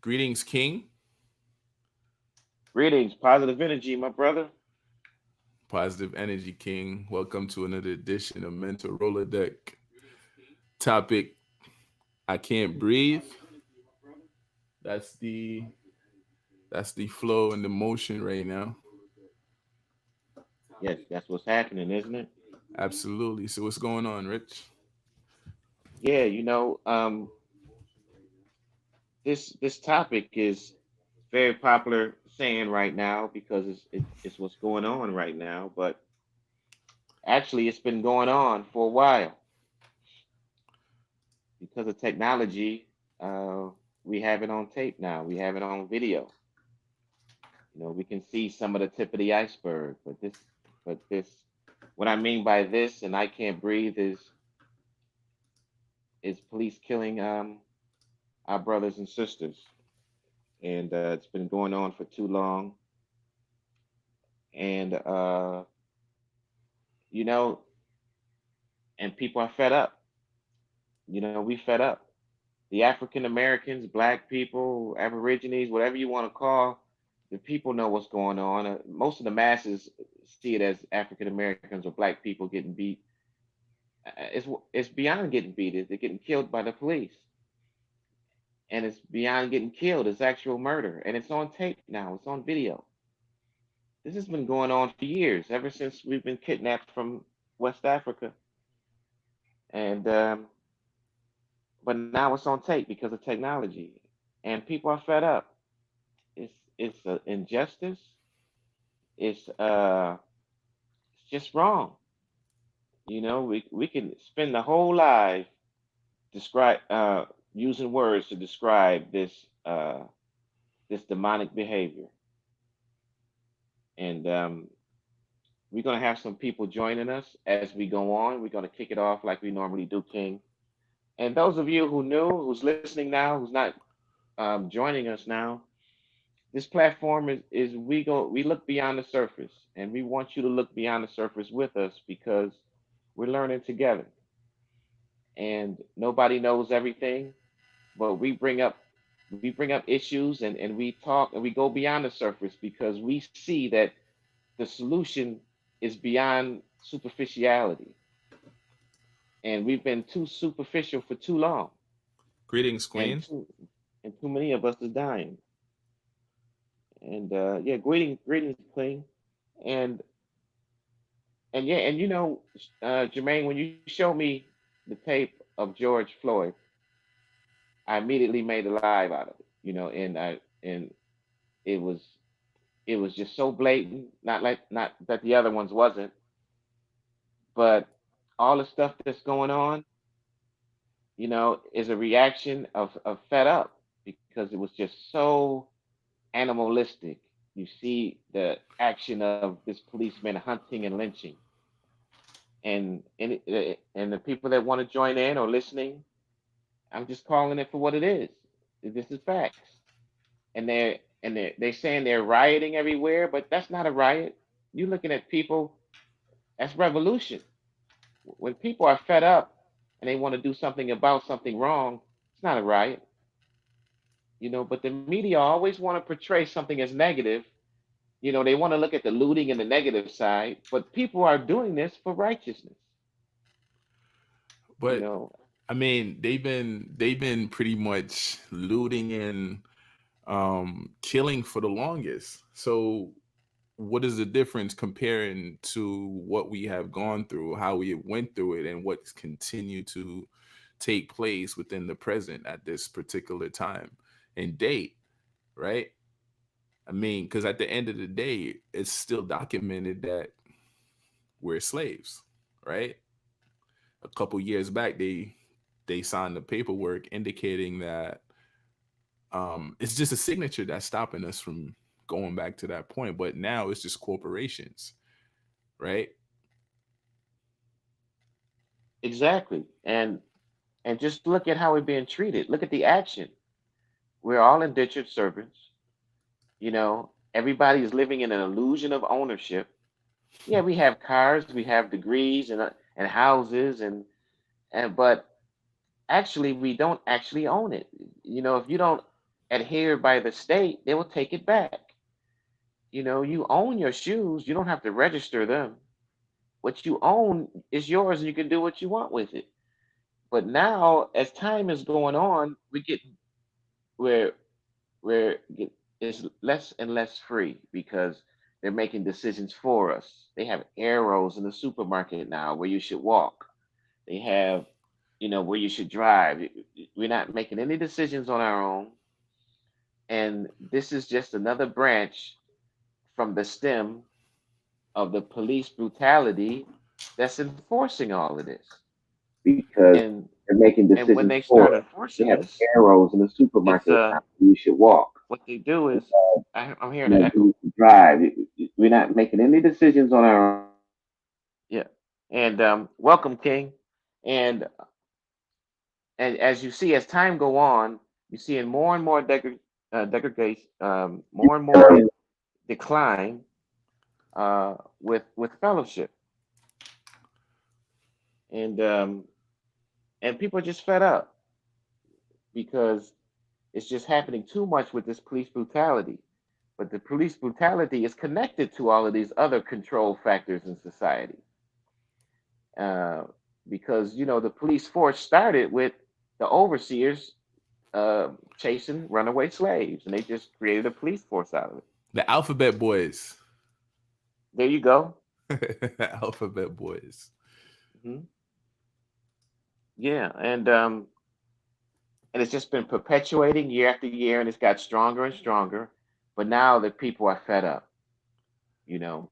Greetings, King. Greetings, positive energy, my brother. Positive Energy King. Welcome to another edition of MEN-talRollADeK. Topic: I can't breathe. That's the that's the flow and the motion right now. Yes, that's what's happening, isn't it? Absolutely. So what's going on, Rich? Yeah, this topic is very popular saying right now because it's what's going on right now. But actually, it's been going on for a while because of technology. Uh, we have it on tape now. We have it on video. We can see some of the tip of the iceberg. What I mean by this, and I can't breathe, is police killing our brothers and sisters, and it's been going on for too long. And you know, and people are fed up. We fed up. The African Americans, Black people, Aborigines, whatever you want to call, the people know what's going on. Most of the masses see it as African Americans or Black people getting beat. It's beyond getting beat. They're getting killed by the police, and it's beyond getting killed. It's actual murder, and it's on tape now. It's on video. This has been going on for years, ever since we've been kidnapped from West Africa, and but now it's on tape because of technology, and people are fed up. It's an injustice. It's uh it's just wrong. We can spend the whole life describe using words to describe this demonic behavior, and we're gonna have some people joining us as we go on. We're gonna kick it off like we normally do, King. And those of you who's listening now, who's not joining us now, this platform is we look beyond the surface, and we want you to look beyond the surface with us because we're learning together. And nobody knows everything, but we bring up issues, and we talk and we go beyond the surface because we see that the solution is beyond superficiality, and we've been too superficial for too long, Greetings, and Queen. too many of us is dying. And yeah, greetings, Queen. And yeah, and Jermaine, when you showed me the tape of George Floyd, I immediately made a live out of it. And it was it was just so blatant. Not that the other ones wasn't, but all the stuff that's going on, is a reaction of fed up because it was just so animalistic. You see the action of this policeman hunting and lynching, and the people that want to join in or listening, I'm just calling it for what it is. This is facts, and they're saying they're rioting everywhere, but that's not a riot. You're looking at people. That's revolution. When people are fed up and they want to do something about something wrong, it's not a riot. But the media always want to portray something as negative. They want to look at the looting and the negative side, but people are doing this for righteousness. you But know I mean, they've been pretty much looting and killing for the longest. So what is the difference comparing to what we have gone through, how we went through it, and what's continued to take place within the present at this particular time and date, right? I mean, because at the end of the day, it's still documented that we're slaves, right? A couple years back, they signed the paperwork indicating that it's just a signature that's stopping us from going back to that point. But now it's just corporations, right? exactly. And just look at how we're being treated. Look at the action. We're all indentured servants. Everybody is living in an illusion of ownership. Yeah, we have cars, we have degrees, and houses, but actually we don't actually own it. If you don't adhered by the state, they will take it back. You own your shoes. You don't have to register them. What you own is yours, and you can do what you want with it. But now, as time is going on, where it's less and less free because they're making decisions for us. They have arrows in the supermarket now where you should walk. They have, where you should drive. We're not making any decisions on our own, and this is just another branch from the stem of the police brutality that's enforcing all of this. because And they're making and when decisions they for start us. They enforcing have this, arrows in the it's supermarket now. You should walk. what they do is I'm hearing an You echo. should drive. We're not making any decisions on our own. Yeah. And welcome, King. And and as you see, as time go on, you're seeing more and more degradation, more and more decline with fellowship, and people are just fed up because it's just happening too much with this police brutality. But the police brutality is connected to all of these other control factors in society. Uh, because the police force started with the overseers chasing runaway slaves, and they just created a police force out of it. The Alphabet Boys. There you go. Alphabet Boys. Hmm. Yeah, and it's just been perpetuating year after year, and it's got stronger and stronger. But now the people are fed up, you know,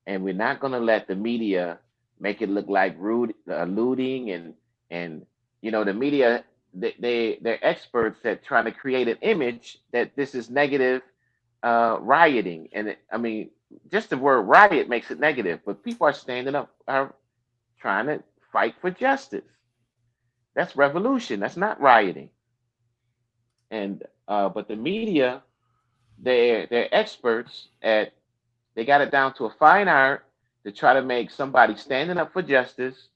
and we're not going to let the media make it look like looting and the media they're experts at trying to create an image that this is negative rioting, and I mean just the word riot makes it negative, but people are standing up, are trying to fight for justice. That's revolution. That's not rioting. And but the media, they're experts at, they got it down to a fine art to try to make somebody standing up for justice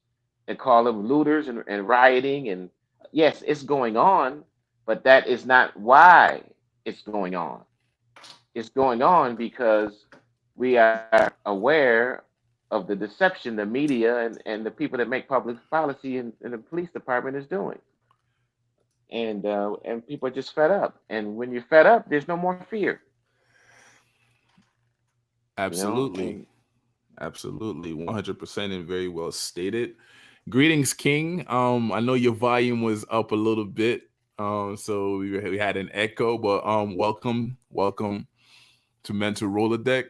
and call them looters and rioting. And yes, it's going on, but that is not why it's going on. It's going on because we are aware of the deception the media and the people that make public policy and the police department is doing. And people are just fed up. And when you're fed up, there's no more fear, Absolutely. and Absolutely. 100% and very well stated. Greetings, King. I know your volume was up a little bit. So we had an echo, but welcome to MEN-talRollADeK.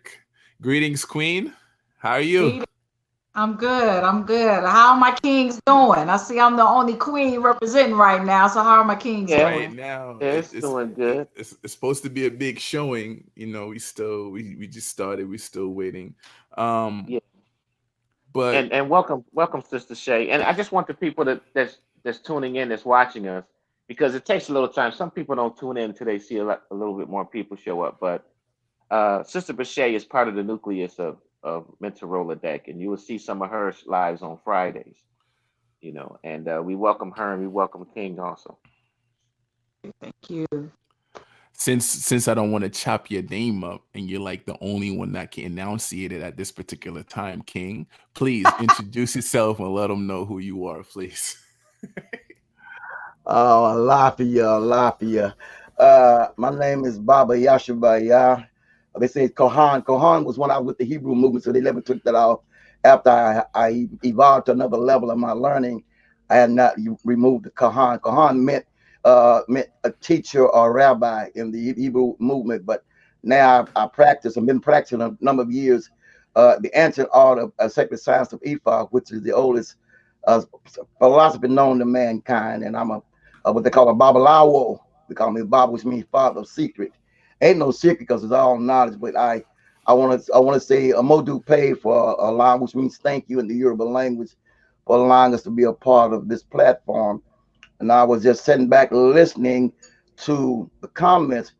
Greetings, Queen. How are you? Greetings. I'm good. I'm good. How are my kings doing? I see I'm the only queen representing right now. So how are my kings yeah, Right doing? now, yeah, it's doing good. it's supposed to be a big showing. We just started. We're still waiting. Yeah, But and welcome, Sister Shay. And I just want the people that's tuning in, that's watching us, because it takes a little time. Some people don't tune in until they see a little bit more people show up. But Sister Bashay is part of the nucleus of MEN-talRollADeK, and you will see some of her lives on Fridays. And we welcome her, and we welcome King also. Thank you. since I don't want to chop your name up, and you're like the only one that can enunciate it at this particular time, King, please introduce yourself and let them know who you are, please. Lafia, Lafia. My name is Baba Yashabaya. They say Kohan. Kohan was when I was with the Hebrew movement, so they never took that off. After I evolved to another level of my learning, I had not removed the Kohan. Kohan meant a teacher or rabbi in the Hebrew movement, but now I practice. I've been practicing a number of years. The ancient art of sacred science of Ifa, which is the oldest uh, philosophy known to mankind, and I'm a what they call a babalawo. They call me Baba, which means father of secret. Ain't no secret because it's all knowledge. But I want to say a modu pay for allowing, which means thank you in the Yoruba language, for allowing us to be a part of this platform. And I was just sitting back listening to the comments.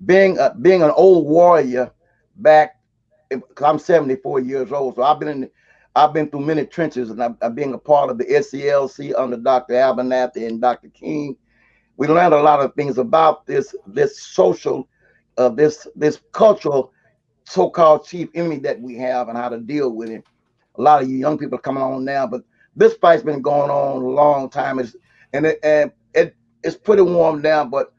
Being an old warrior back, because I'm 74 years old, so I've been through many trenches, and I've been a part of the SCLC under Dr. Abernathy and Dr. King, we learned a lot of things about this social, this cultural so-called chief enemy that we have and how to deal with it. A lot of you young people are coming on now, but this fight's been going on a long time. It's pretty warm down, but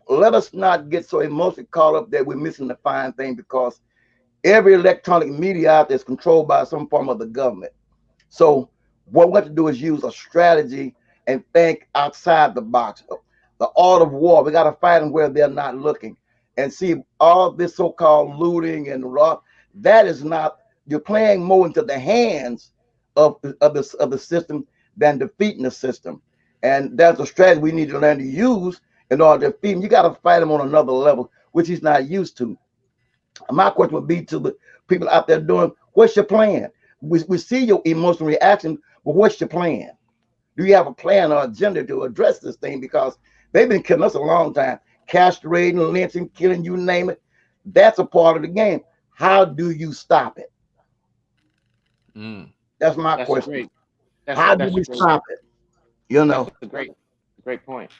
let us not get so emotionally caught up that we're missing the fine thing, because every electronic media out there is controlled by some form of the government. So what we have to do is use a strategy and think outside the box. The art of war, we got to fight them where they're not looking. And see, all this so-called looting and rock, that is not, you're playing more into the hands of the system than defeating the system. And that's a strategy we need to learn to use in order to defeat him. You got to fight him on another level, which he's not used to. My question would be to the people out there doing, what's your plan? We see your emotional reaction, but what's your plan? Do you have a plan or agenda to address this thing? Because they've been killing us a long time, castrating, lynching, killing, you name it. That's a part of the game. How do you stop it? That's my question. How do we stop it? You know, that's a great point.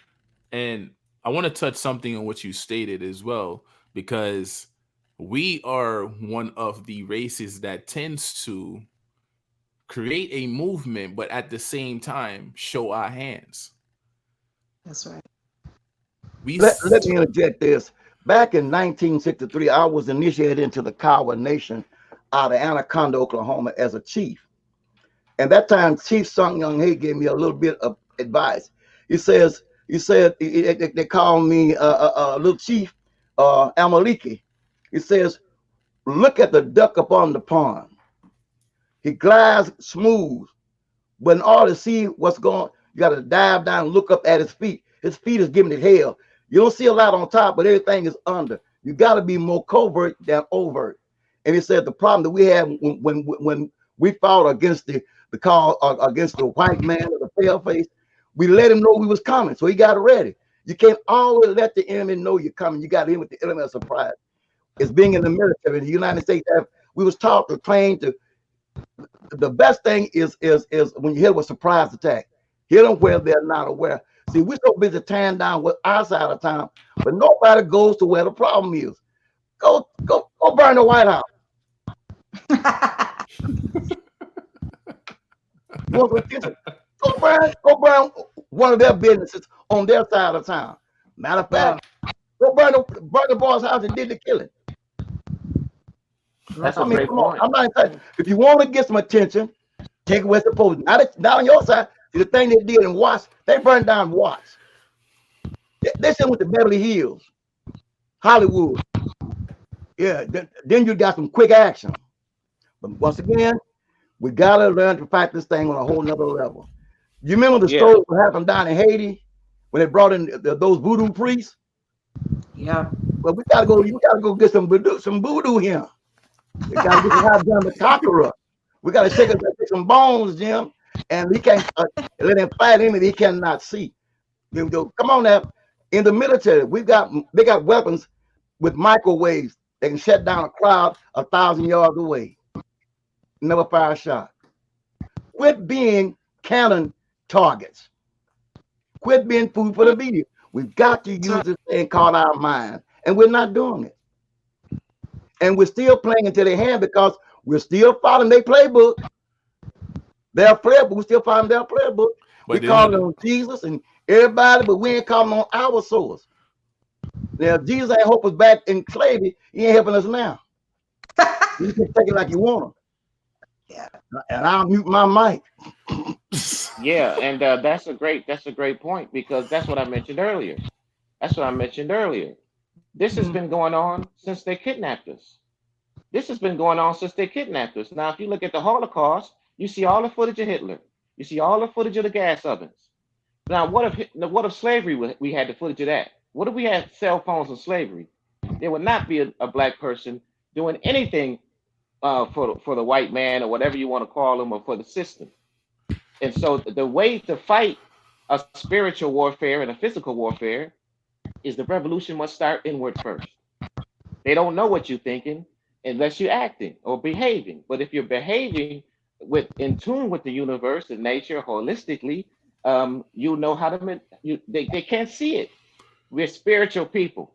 And I want to touch something on what you stated as well, because we are one of the races that tends to create a movement, but at the same time show our hands. That's right. Let me interject this. Back in 1963, I was initiated into the Kiowa Nation out of Anaconda, Oklahoma, as a chief. And that time, Chief Sung Young Hae gave me a little bit of advice. He said they call me little chief Amaliki. He says, look at the duck upon the pond. He glides smooth, but in order to see what's going, you got to dive down and look up at his feet. His feet is giving it hell. You don't see a lot on top, but everything is under. You got to be more covert than overt. And he said the problem that we had when we fought against the call against the white man or the pale face, we let him know we was coming, so he got ready. You can't always let the enemy know you're coming. You got to hit with the element of surprise. It's being in the military. The United States, we was taught to train to. The best thing is when you hit with surprise attack, hit them where they're not aware. See, we're so busy tearing down with our side of town, but nobody goes to where the problem is. Go burn the White House. Go burn one of their businesses on their side of town. Matter of fact, go burn the boy's house that did the killing. That's a great point. I'm not saying, if you want to get some attention, take it where it's supposed to. Not on your side. See, the thing they did in Watts, they burned down Watts. They sent with the Beverly Hills, Hollywood. Yeah, then you got some quick action. But once again, we gotta learn to fight this thing on a whole nother level. You remember the story what happened down in Haiti when they brought in those voodoo priests? Yeah. Well, we gotta go get some voodoo here. We gotta get some hot Jim Takara. We gotta take some bones, Jim, and he can't let him fight him, and he cannot see. Come on now. In the military, they got weapons with microwaves. They can shut down a crowd 1,000 yards away. Never fire a shot. Quit being cannon targets. Quit being food for the media. We've got to use this thing called our mind, and we're not doing it. And we're still playing into their hand because we're still following their playbook. Their playbook, we're still following their playbook. We calling on Jesus and everybody, but we ain't calling on our source. Now, if Jesus ain't help us back in slavery, he ain't helping us now. You can take it like you want. Yeah. And I'll mute my mic. Yeah, and that's a great point, because that's what I mentioned earlier. This has been going on since they kidnapped us. Now, if you look at the Holocaust, you see all the footage of Hitler. You see all the footage of the gas ovens. Now, what if slavery? We had the footage of that. What if we had cell phones in slavery? There would not be a black person doing anything for the white man, or whatever you want to call him, or for the system. And so the way to fight a spiritual warfare and a physical warfare is the revolution must start inward first. They don't know what you're thinking unless you're acting or behaving. But if you're behaving in tune with the universe and nature holistically, you know how to. They can't see it. We're spiritual people.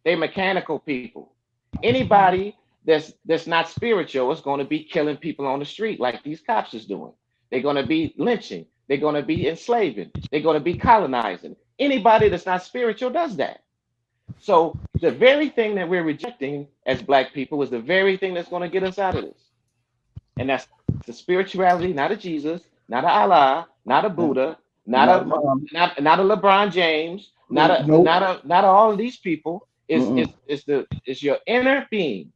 They're mechanical people. Anybody that's not spiritual is going to be killing people on the street like these cops is doing. They're going to be lynching. They're going to be enslaving. They're going to be colonizing. Anybody that's not spiritual does that. So the very thing that we're rejecting as black people is the very thing that's going to get us out of this. And that's the spirituality, not a Jesus, not a Allah, not a Buddha, not a LeBron James, not all of these people. It's your inner being.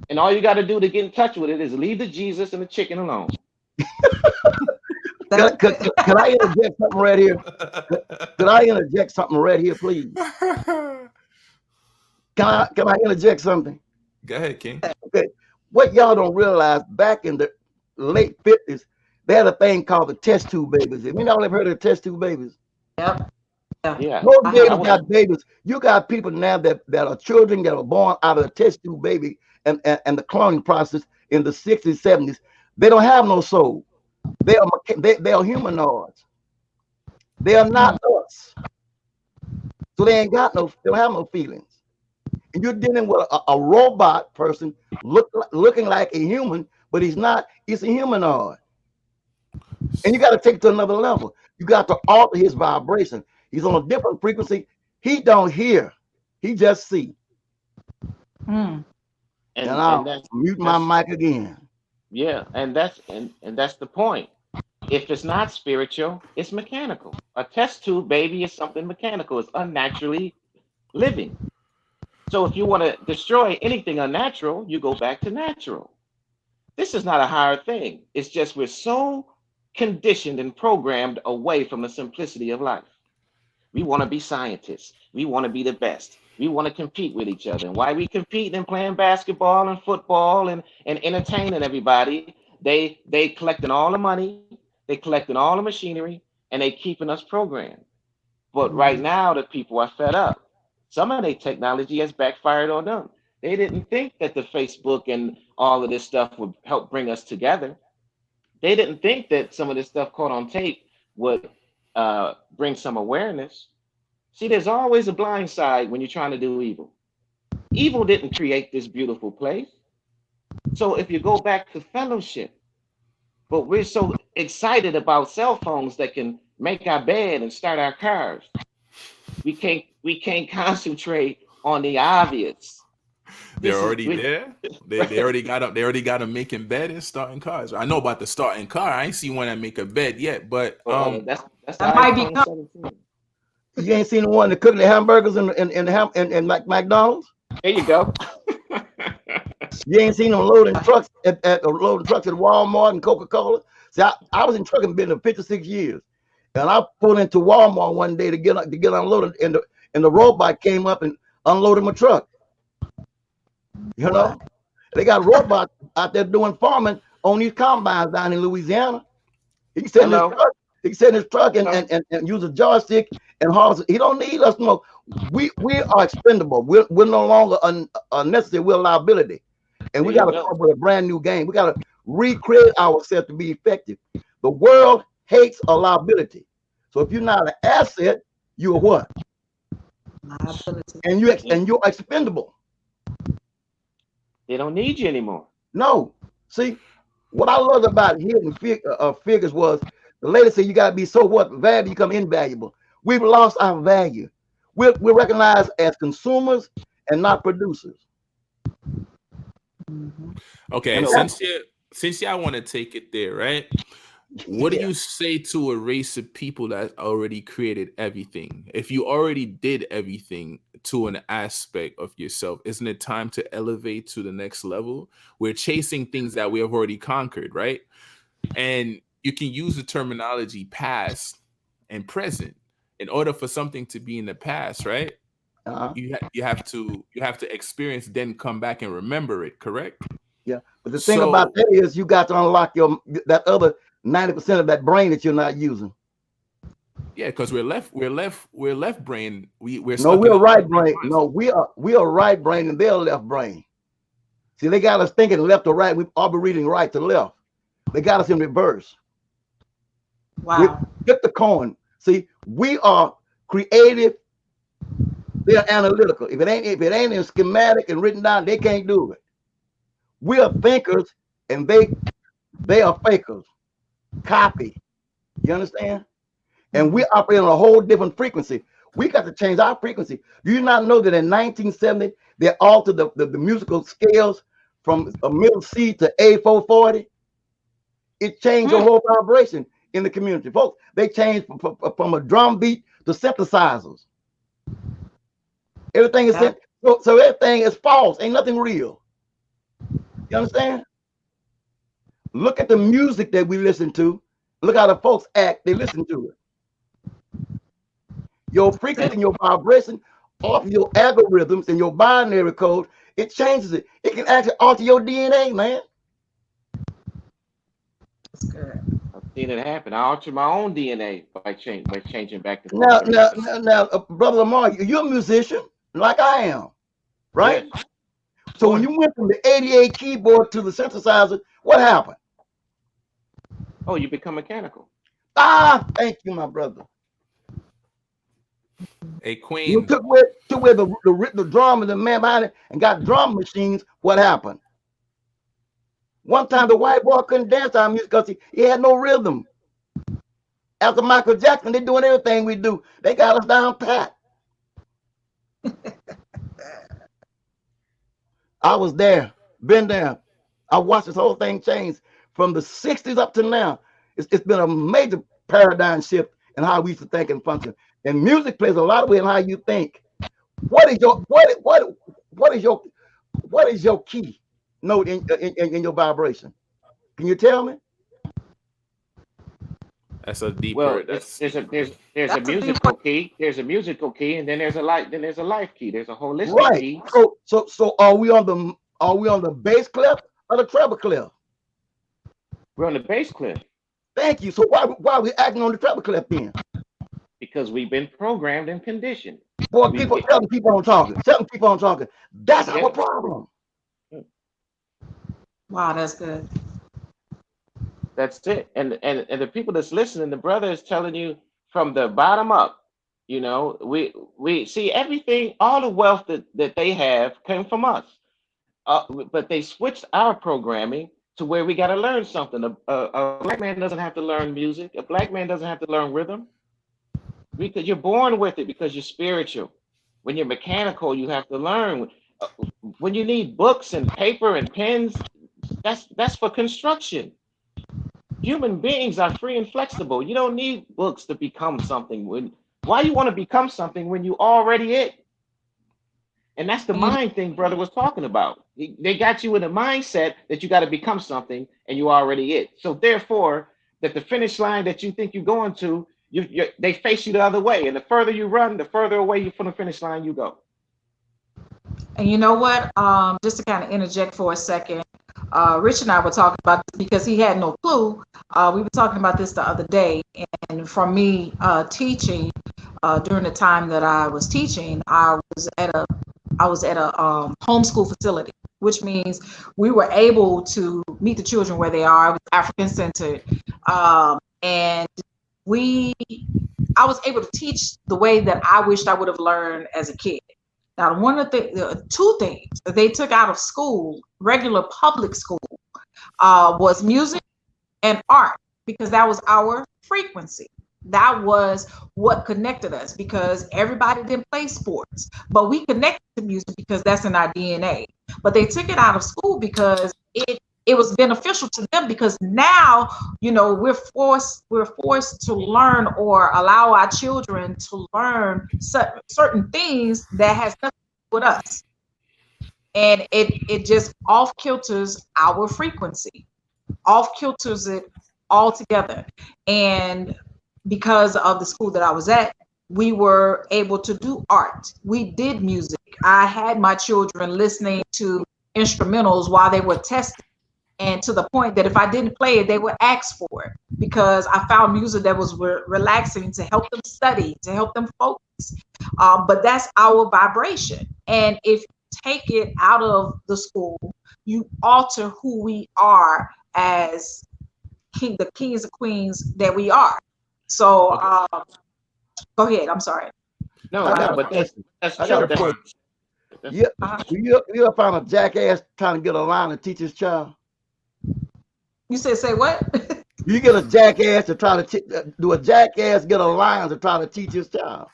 And all you got to do to get in touch with it is leave the Jesus and the chicken alone. Can I interject something right here? Can I interject something right here, please? Can I interject something? Go ahead, King. Okay. What y'all don't realize, back in the late 50s, they had a thing called the test tube babies. Have you all ever heard of the test tube babies? Yep. Yeah. Most babies got babies. You got people now that are children that are born out of a test tube baby and the cloning process in the 60s, 70s. They don't have no soul. They are humanoids. They are not us. So they don't have no feelings. And you're dealing with a robot person looking like a human, but he's not. He's a humanoid. And you got to take it to another level. You got to alter his vibration. He's on a different frequency. He don't hear. He just see. And I'll mute my mic again. Yeah, and that's the point. If it's not spiritual, it's mechanical. A test tube baby is something mechanical. It's unnaturally living. So if you want to destroy anything unnatural, you go back to natural. This is not a hard thing. It's just we're so conditioned and programmed away from the simplicity of life. We want to be scientists. We want to be the best. We want to compete with each other. And why we compete and playing basketball and football and entertaining everybody, they collecting all the money, they collecting all the machinery, and they keeping us programmed. But right now, the people are fed up. Some of their technology has backfired on them. They didn't think that the Facebook and all of this stuff would help bring us together. They didn't think that some of this stuff caught on tape would bring some awareness. See, there's always a blind side when you're trying to do evil. Evil didn't create this beautiful place. So if you go back to fellowship, but we're so excited about cell phones that can make our bed and start our cars, we can't concentrate on the obvious. They're already there. They already got up. They already got them making bed and starting cars. I know about the starting car. I ain't seen one that make a bed yet, but that's that might be coming. You ain't seen the one that cook the hamburgers in McDonald's? There you go. You ain't seen them loading trucks at Walmart and Coca-Cola? See, I was in trucking business 56 years, and I pulled into Walmart one day to get unloaded, and the robot came up and unloaded my truck. You know, they got robots out there doing farming on these combines down in Louisiana. He can sit in his truck and use a joystick and harvest. He don't need us no. We are expendable. We're no longer unnecessary. We're a liability, and we got to come up with a brand new game. We got to recreate ourselves to be effective. The world hates a liability. So if you're not an asset, you're what? Liability. And you're expendable. They don't need you anymore. No. See, what I loved about hidden figures was the lady said you got to be so what value, you become invaluable. We've lost our value. We're recognized as consumers and not producers. Okay, since y'all want to take it there, right? What do you say to a race of people that already created everything? If you already did everything to an aspect of yourself, isn't it time to elevate to the next level? We're chasing things that we have already conquered, right? And you can use the terminology past and present in order for something to be in the past, right? You have to experience, then come back and remember it, correct? Yeah, but the thing about that is you got to unlock that other 90% of that brain that you're not using. Yeah, because we're left brain. We're right brain. No, we are right brain and they're left brain. See, they got us thinking left to right. We all be reading right to left. They got us in reverse. Wow. Get the coin. See, we are creative. They're analytical. If it ain't in schematic and written down, they can't do it. We are thinkers, and they are fakers. Copy. You understand? And we operate on a whole different frequency. We got to change our frequency. Do you not know that in 1970 they altered the musical scales from a middle C to A440? It changed the whole vibration in the community, folks. They changed from a drum beat to synthesizers. Everything is so everything is false. Ain't nothing real. You understand? Look at the music that we listen to. Look how the folks act. They listen to it. Your frequency and your vibration off your algorithms and your binary code, it changes it. It can actually alter your DNA, man. That's good. I've seen it happen. I altered my own DNA by changing back to Now, Brother Lamar, you're a musician like I am, right? Yes. So when you went from the 88 keyboard to the synthesizer, what happened? Oh, you become mechanical. Thank you, my brother. A You queen. took away the drum and the man behind it and got drum machines. What happened? One time the white boy couldn't dance our music because he had no rhythm. After Michael Jackson, they doing everything we do. They got us down pat. I was there, been there. I watched this whole thing change from the 60s up to now. It's been a major paradigm shift in how we used to think and function. And music plays a lot of way in how you think. What is your key note in your vibration? Can you tell me? That's a deeper. Well, That's there's a That's a deep musical key. There's a musical key, and then there's a life key. There's a holistic Right. key. So are we on the bass clef or the treble clef? We're on the bass clef Thank you. So why are we acting on the treble clef then? because we've been programmed and conditioned. Boy, We people get, tell them keep on talking. Tell them keep on talking. That's our yeah. problem. Wow, that's good. That's it. And the people that's listening, the brother is telling you from the bottom up. You know, we see everything, all the wealth that they have came from us. But they switched our programming to where we got to learn something. A black man doesn't have to learn music. A black man doesn't have to learn rhythm because you're born with it because you're spiritual. When you're mechanical, you have to learn. Uh, When you need books and paper and pens, that's for construction. Human beings are free and flexible. You don't need books to become something. Why you want to become something when you already it? And that's the And you mind thing brother was talking about. They got you in a mindset that you got to become something and you already it. So therefore, that the finish line that you think you're going to, they face you the other way. And the further you run, the further away you from the finish line you go. And you know what? Just to kind of interject for a second, Rich and I were talking about this because he had no clue. We were talking about this the other day, and from me teaching during the time that I was teaching, I was at a homeschool facility, which means we were able to meet the children where they are. It was African centered, and I was able to teach the way that I wished I would have learned as a kid. Now, one of the two things that they took out of school, regular public school, was music and art, because that was our frequency. That was what connected us, because everybody didn't play sports, but we connected to music because that's in our DNA. But they took it out of school because it was beneficial to them, because now, we're forced to learn, or allow our children to learn certain things that has nothing to do with us, and it just off kilters our frequency, off kilters it altogether. And because of the school that I was at, we were able to do art. We did music. I had my children listening to instrumentals while they were testing. And to the point that if I didn't play it, they would ask for it, because I found music that was relaxing to help them study, to help them focus. But that's our vibration. And if you take it out of the school, you alter who we are as the kings and queens that we are. So Okay. go ahead. I'm sorry. No, I got no, a but question. that's I got true. a You're That's, fine. question. that's You, Uh-huh. you ever find a jackass trying to get a line to teach his child? You said say what? You get a jackass to try to do a jackass get a line to try to teach his child?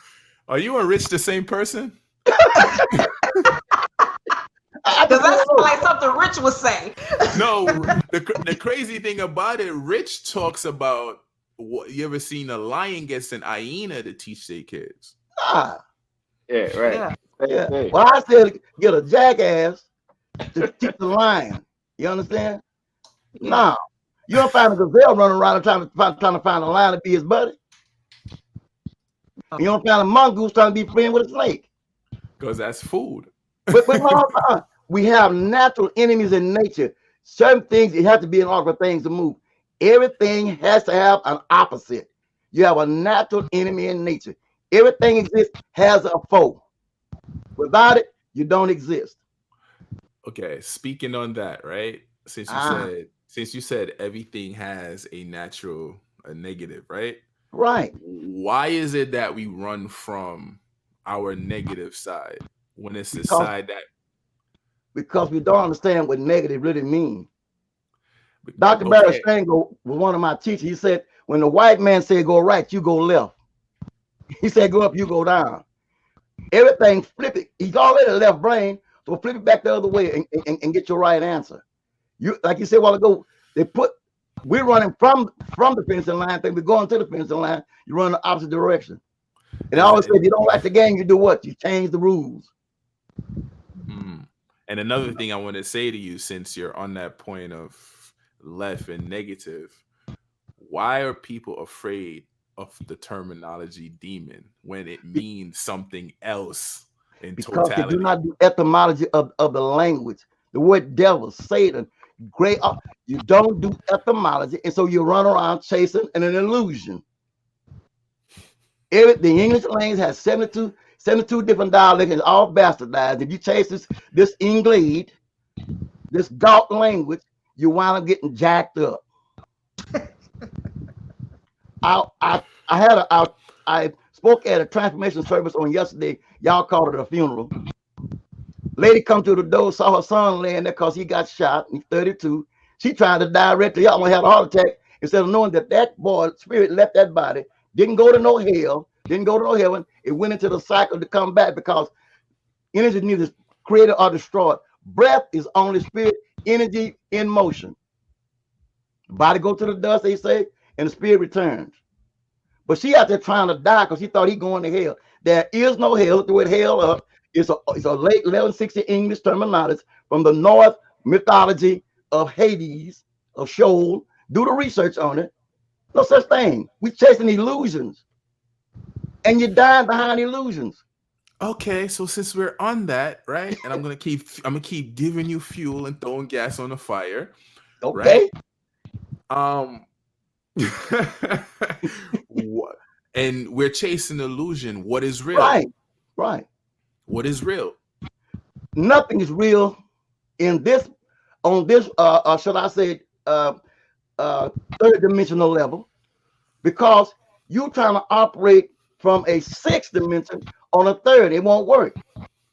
Are you and Rich the same person? I Does just that want sound to know. like something Rich would say? No. The crazy thing about it, Rich talks about what you ever seen a lion gets an hyena to teach their kids. Nah, yeah, right. Yeah. Same yeah. thing. Well, I said get a jackass to teach the lion. You understand? Yeah. No. You don't find a gazelle running around and trying to find a lion to be his buddy. You don't find a mongoose trying to be friends with a snake. Because that's food. But we have natural enemies in nature. Certain things it has to be in order for things to move. Everything has to have an opposite. You have a natural enemy in nature. Everything exists has a foe. Without it, you don't exist. Okay, speaking on that, right? Ah, Since you said everything has a negative, right? right. Why is it that we run from our negative side when it's the Because side that because we don't understand what negative really means. Dr. Barry okay, Stengel was one of my teachers. He said, when the white man said go right, you go left. He said go up, you go down. Everything flip it. He's already left brain, so flip it back the other way and get your right answer. You like you said a while ago, we're running from the finishing line, think we're going to the finishing line, you run the opposite direction. And I always say, if you don't like the game, you do what? You change the rules. And another thing I want to say to you, since you're on that point of left and negative, why are people afraid of the terminology demon when it means something else in Because they do totality? not do etymology of the language. The word devil, Satan, great. You don't do etymology, and so you run around chasing an illusion. The English language has 72 different dialects, all bastardized. If you chase this English, this Gaut language, you wind up getting jacked up. I spoke at a transformation service on yesterday. Y'all called it a funeral. Lady come to the door, saw her son laying there because he got shot. He's 32. She tried to direct her. Y'all gonna have a heart attack instead of knowing that boy spirit left that body, didn't go to no hell, didn't go to no heaven. It went into the cycle to come back because energy is neither created or destroyed. Breath is only spirit energy in motion. The body go to the dust, they say, and the spirit returns. But she out there trying to die because she thought he going to hell. There is no hell. Look the word hell up. It's a late 1160 English terminology from the North mythology of Hades, of Sheol. Do the research on it. No such thing. We chasing illusions. And you're dying behind illusions. Okay, so since we're on that, right, and I'm gonna keep giving you fuel and throwing gas on the fire, right? Okay. What, and we're chasing illusion. What is real? Right. Right. What is real? Nothing is real in this, on this, should I say, third dimensional level, because you're trying to operate from a sixth dimension on a third. It won't work.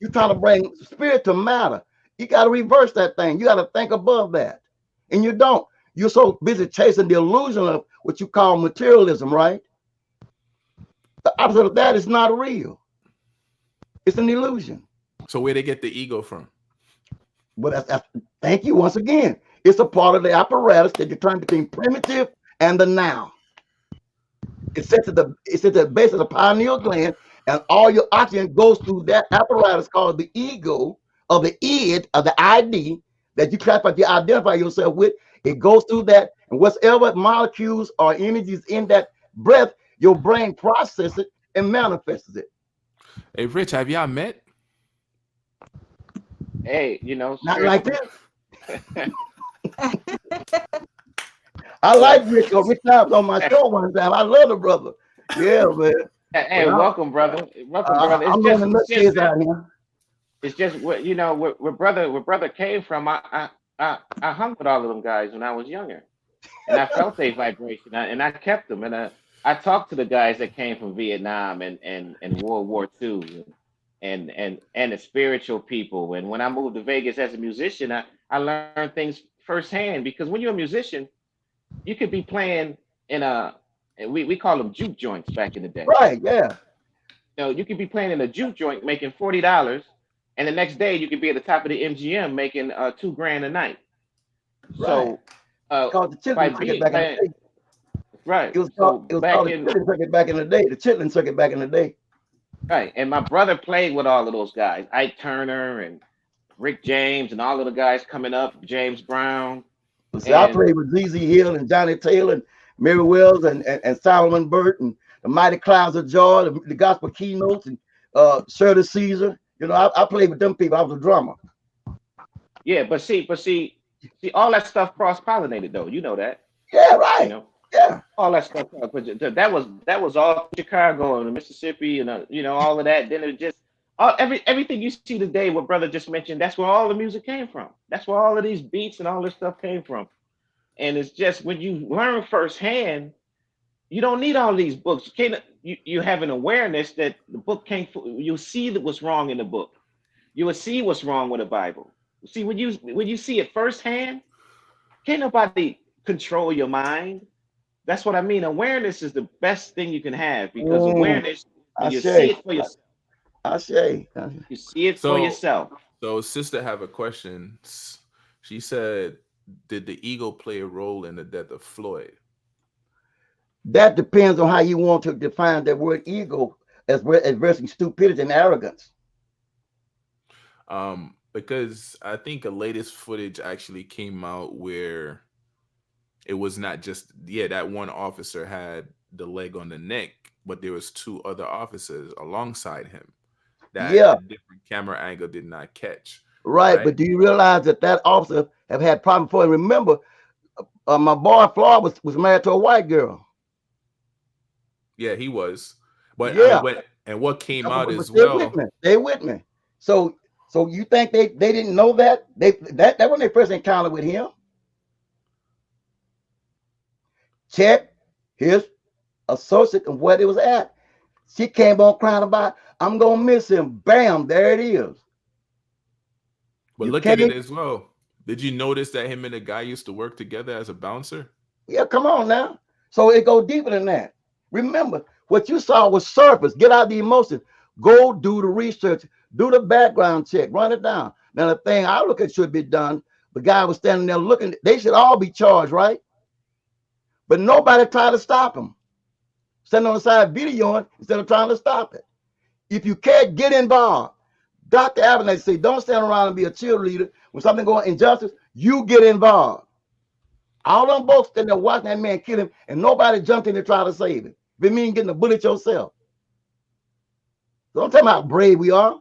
You're trying to bring spirit to matter. You got to reverse that thing. You got to think above that. And you don't. You're so busy chasing the illusion of what you call materialism, right? The opposite of that is not real. It's an illusion. So where they get the ego from? But thank you once again. It's a part of the apparatus that you're trying between primitive and the now. It's at the base of the pineal gland, and all your oxygen goes through that apparatus called the ego, or the id, or the ID that you identify yourself with. It goes through that, and whatever molecules or energies in that breath, your brain processes it and manifests it. Hey, Rich, have y'all met? Hey, Not like this. I like Rick. Rick was on my show one time. I love the brother. Yeah, man. Hey, welcome, brother. Welcome, brother. I'm learning nutcase out here. It's just where brother came from. I hung with all of them guys when I was younger, and I felt their vibration, and I kept them, and I talked to the guys that came from Vietnam and World War II and the spiritual people. And when I moved to Vegas as a musician, I learned things firsthand because when you're a musician, you could be playing in a and we call them juke joints back in the day. Right, yeah, You know, you could be playing in a juke joint making $40, and the next day you could be at the top of the MGM making $2 grand a night. right. So Called the by chitlin circuit being back in by the day. right, It was called so it was back called the in chitlin circuit back in the day. The chitlin circuit back in the day. right, and my brother played with all of those guys, Ike Turner and Rick James, and all of the guys coming up, James Brown, But see, I and played with ZZ Hill and Johnny Taylor and Mary Wells and Solomon Burt and the Mighty Clouds of Joy, the Gospel Keynotes and Shirley Caesar. You know, I played with them people. I was a drummer. yeah, but see, all that stuff cross pollinated though. You know that, Yeah, you right. know, Yeah. all that stuff. But that was all Chicago and Mississippi and all of that. Then it just everything you see today, what brother just mentioned, that's where all the music came from. That's where all of these beats and all this stuff came from. And it's just when you learn firsthand, you don't need all these books. You have an awareness that the book can't. You see that what's wrong in the book. You will see what's wrong with the Bible. See when you see it firsthand, can't nobody control your mind. That's what I mean. Awareness is the best thing you can have because Mm, awareness, when I you see say, it for yourself, I say. you see it for So, yourself. so sister have a question. She said, "Did the ego play a role in the death of Floyd?" That depends on how you want to define that word ego as versus stupidity and arrogance. Because I think a latest footage actually came out where it was not just that one officer had the leg on the neck, but there was two other officers alongside him that Yeah, the different camera angle did not catch. right. Right? But do you realize that officer have had problems before? And remember, my boy Floyd was married to a white girl. Yeah, he was. But I mean, Yeah, what came out but as stay with well. me. Stay with me. So you think they didn't know that that when they first encounter with him? Check his associate and what it was at. She came on crying about, I'm gonna miss him. Bam, there it is. But You look at it can't. as well. Did you notice that him and the guy used to work together as a bouncer? Yeah, come on now. So it go deeper than that. Remember, what you saw was surface. Get out the emotions. Go do the research. Do the background check. Run it down. Now the thing I look at should be done. The guy was standing there looking. They should all be charged, right? But nobody tried to stop him. Standing on the side videoing instead of trying to stop it. If you can't get involved, Dr. Abernathy say, don't stand around and be a cheerleader. When something going injustice, you get involved. All them folks standing there watching that man kill him, and nobody jumped in to try to save him. If it means getting a bullet yourself. Don't tell me how brave we are.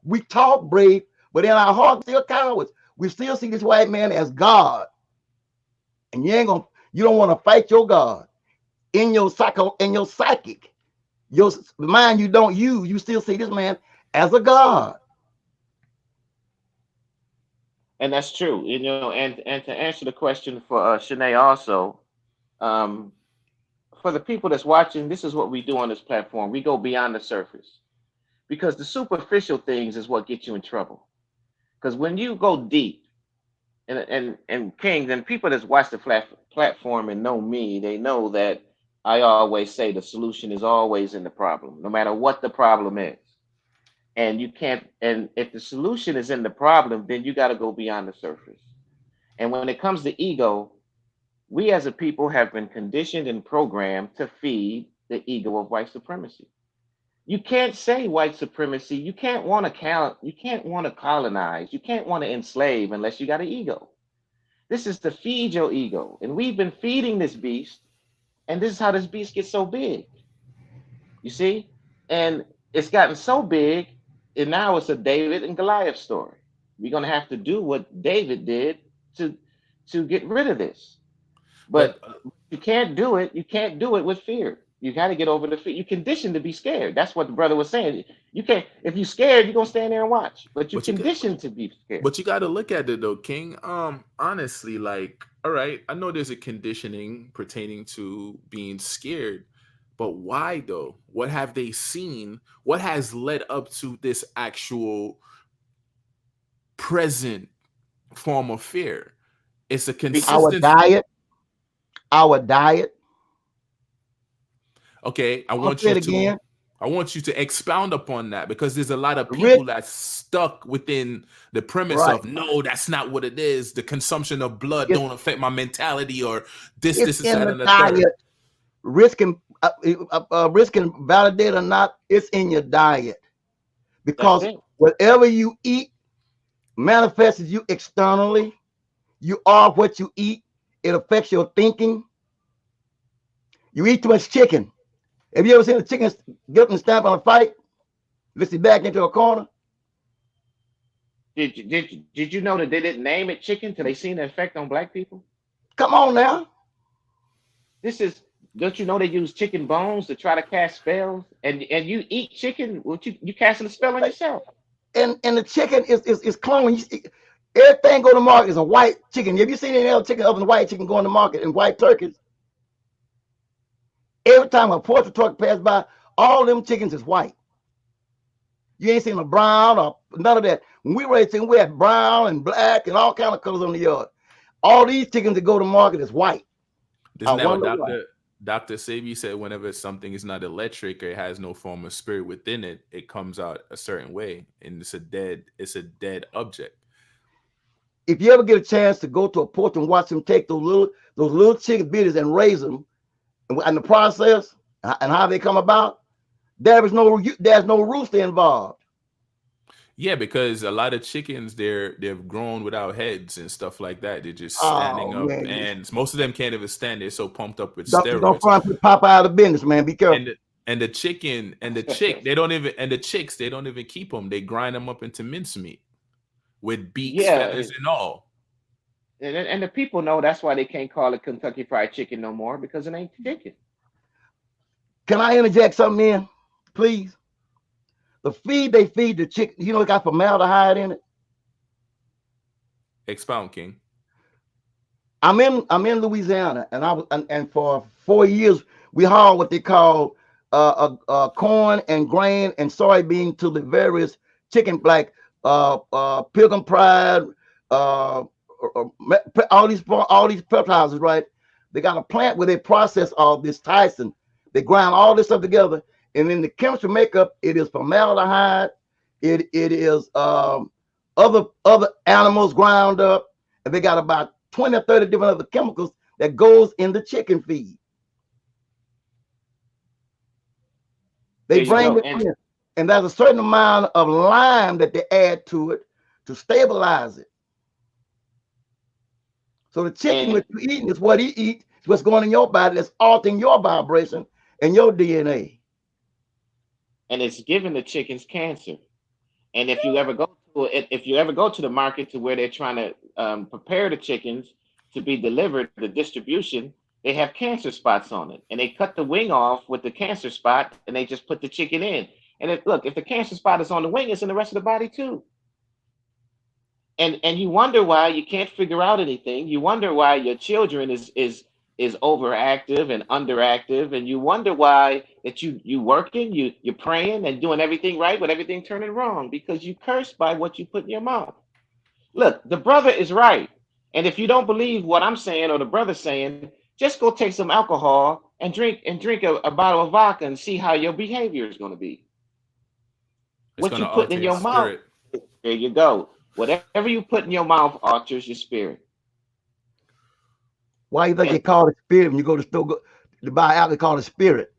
We talk brave, but in our hearts still cowards. We still see this white man as God. And you don't want to fight your God. In your psychic, your mind you don't use, you still see this man as a God. And that's true. And to answer the question for Shanae also, um, for the people that's watching, this is what we do on this platform. We go beyond the surface because the superficial things is what gets you in trouble. Because when you go deep, and Kings and people that's watched the platform and know me, they know that I always say the solution is always in the problem, no matter what the problem is. And you can't, and if the solution is in the problem, then you got to go beyond the surface. And when it comes to ego, we as a people have been conditioned and programmed to feed the ego of white supremacy. You can't say white supremacy. You can't want to count. You can't want to colonize. You can't want to enslave unless you got an ego. This is to feed your ego, and we've been feeding this beast, and this is how this beast gets so big. You see, and it's gotten so big, and now it's a David and Goliath story. We're gonna have to do what David did to to get rid of this. But But you can't do it. You can't do it with fear. You got to get over the fear. You're conditioned to be scared. That's what the brother was saying. You can't. If you're scared, you're gonna stand there and watch. But you're but you got conditioned to be scared. but you got to look at it though, King. Honestly, like, all right, I know there's a conditioning pertaining to being scared, But why though? What have they seen? What has led up to this actual present form of fear? It's a Our consistent. diet, our diet. Okay, I'll say it again. I want you to expound upon that, because there's a lot of Rich, people that's stuck within the premise right? of, no, that's not what it is. The consumption of blood It's don't affect my mentality, or this, it's this, is in that, the and the third. diet. Risk and validate or not, it's in your diet, That's because it. whatever you eat manifests you externally. You are what you eat. It affects your thinking. You eat too much chicken. Have you ever seen a chicken get up and stamp on a fight, listen back into a corner? Did you know that they didn't name it chicken till they seen the effect on black people? Come on now. This is, don't you know they use chicken bones to try to cast spells? And you eat chicken, what you casting a spell on yourself. And the chicken is cloned. Everything go to market is a white chicken. Have you seen any other chicken other than white chicken going to market and white turkeys? Every time a portrait truck passes by, all them chickens is white. You ain't seen a brown or none of that. When we raised chicken, we had brown and black and all kind of colors on the yard. All these chickens that go to market is white. Isn't that what why. Dr. Sabi said? Whenever something is not electric or it has no form of spirit within it, it comes out a certain way, and it's a dead object. If you ever get a chance to go to a porch and watch them take those little chicken bitties and raise them, and the process and how they come about, there's no rooster involved. Yeah, because a lot of chickens, they've grown without heads and stuff like that. They're just standing up, man. and most of them can't even stand. They're so pumped up with Don't steroids. try and put Popeye out of business, man. Be careful. And the chicken and the chick, they don't even keep them. They grind them up into mincemeat with beaks, feathers, and all. And the people know that's why they can't call it Kentucky Fried Chicken no more, because it ain't chicken. Can I interject something in, please? The feed they feed the chicken, it got formaldehyde in it. Expound, King. I'm in Louisiana, and for 4 years we hauled what they call corn and grain and soybean to the various chicken, like Pilgrim Pride, all these fertilizers, right? They got a plant where they process all this Tyson. They grind all this stuff together, and in the chemistry makeup, it is formaldehyde. It is other animals ground up, and they got about 20 or 30 different other chemicals that goes in the chicken feed. They bring it in, and there's a certain amount of lime that they add to it to stabilize it. So the chicken that you're eating is what he eats, it's what's going in your body that's altering your vibration and your DNA. And it's giving the chickens cancer. And if you ever go to the market to where they're trying to prepare the chickens to be delivered, the distribution, they have cancer spots on it. And they cut the wing off with the cancer spot, and they just put the chicken in. And if the cancer spot is on the wing, it's in the rest of the body too. And you wonder why you can't figure out anything. You wonder why your children is overactive and underactive, and you wonder why that you working, you're praying and doing everything right, but everything turning wrong because you cursed by what you put in your mouth. Look, the brother is right, and if you don't believe what I'm saying or the brother's saying, just go take some alcohol and drink a bottle of vodka and see how your behavior is going to be. What you put in your mouth, there you go. Whatever you put in your mouth alters your spirit. Why you think they call it spirit when you go to store to buy alcohol? They call it spirit.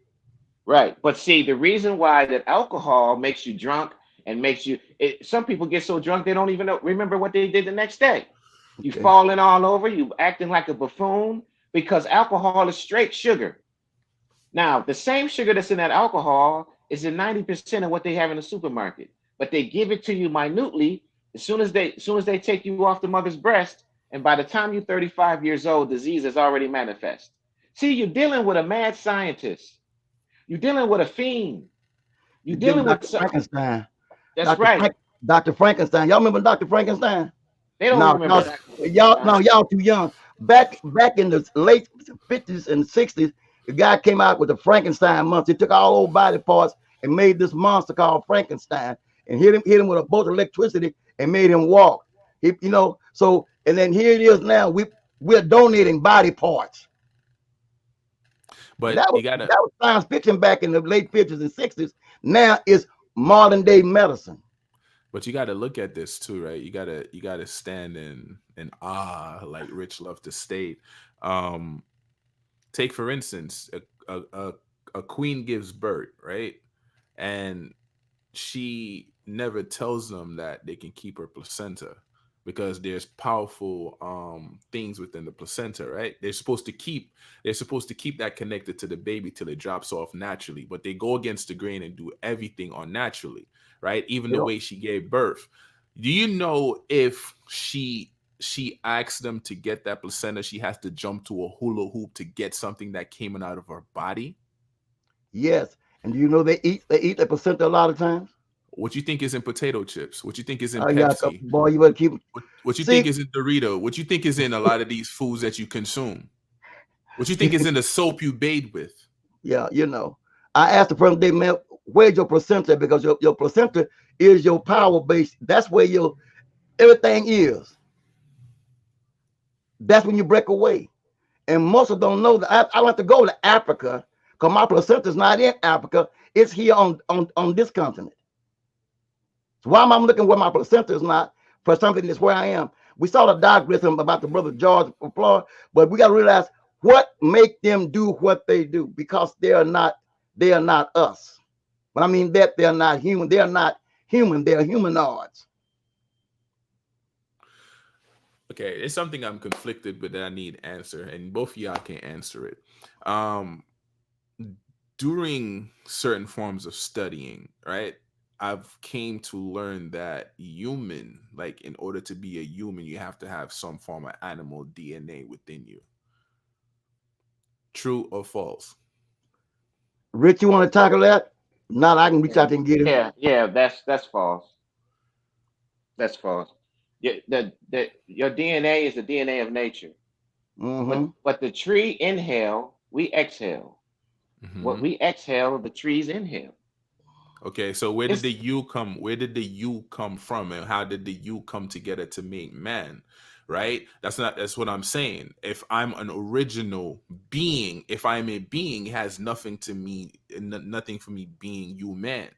Right. But see, the reason why that alcohol makes you drunk and makes you, some people get so drunk they don't even remember what they did the next day. You falling all over, you acting like a buffoon, because alcohol is straight sugar. Now, the same sugar that's in that alcohol is in 90% of what they have in the supermarket, but they give it to you minutely as soon as they take you off the mother's breast. And by the time you're 35 years old, disease is already manifest. See, you're dealing with a mad scientist. You're dealing with a fiend. You're dealing with Frankenstein. That's right. Dr. Frankenstein. Y'all remember Dr. Frankenstein? They don't remember. Y'all too young. Back in the late 50s and 60s, The guy came out with the Frankenstein monster. He took all old body parts and made this monster called Frankenstein, and hit him with a bolt of electricity and made him walk. So and then here it is now. We're donating body parts. But That was you gotta, that was science fiction back in the late 50s and 60s. Now it's modern day medicine. but you gotta look at this too, right? You gotta stand in awe, like Rich love to state. Um, Take for instance, a queen gives birth, right? And she never tells them that they can keep her placenta because there's powerful things within the placenta, right? They're supposed to keep that connected to the baby till it drops off naturally, but they go against the grain and do everything unnaturally, right? Even You the know, way she gave birth. Do you know if she asked them to get that placenta, she has to jump to a hula hoop to get something that came out of her body? yes. And do you know they eat the placenta a lot of times? What you think is in potato chips? What you think is in Oh yeah, Pepsi? boy, you better keep. What you think See, is in Dorito? What you think is in a lot of these foods that you consume? What you think is in the soap you bathe with? yeah, I asked the person, day man, where's your placenta? Because your placenta is your power base. That's where your everything is. That's when you break away. And most of them don't know that I want to go to Africa because my placenta is not in Africa. It's here on this continent. So why am I looking where my placenta is not for something that's where I am? We saw the diagram about the brother George Floyd, but we got to realize what make them do what they do because they are not us. But I mean that they're not human. They are not human. They are humanoids. Okay, it's something I'm conflicted with that I need answer, and both of y'all can answer it. Um, During certain forms of studying, right? I've came to learn that human, like in order to be a human, you have to have some form of animal DNA within you. True or false? Rich, you want to tackle that? Not, I can reach out and get him. Yeah, that's false. That's false. Your DNA is the DNA of nature. But Mm-hmm. but the tree inhale, we exhale. What Hmm. we exhale, the trees inhale. Okay, so where did It's the you come? Where did the you come from, and how did the you come together to make man? Right? That's not. That's what I'm saying. If I'm an original being, if I'm a being, it has nothing to me, nothing for me being you, man.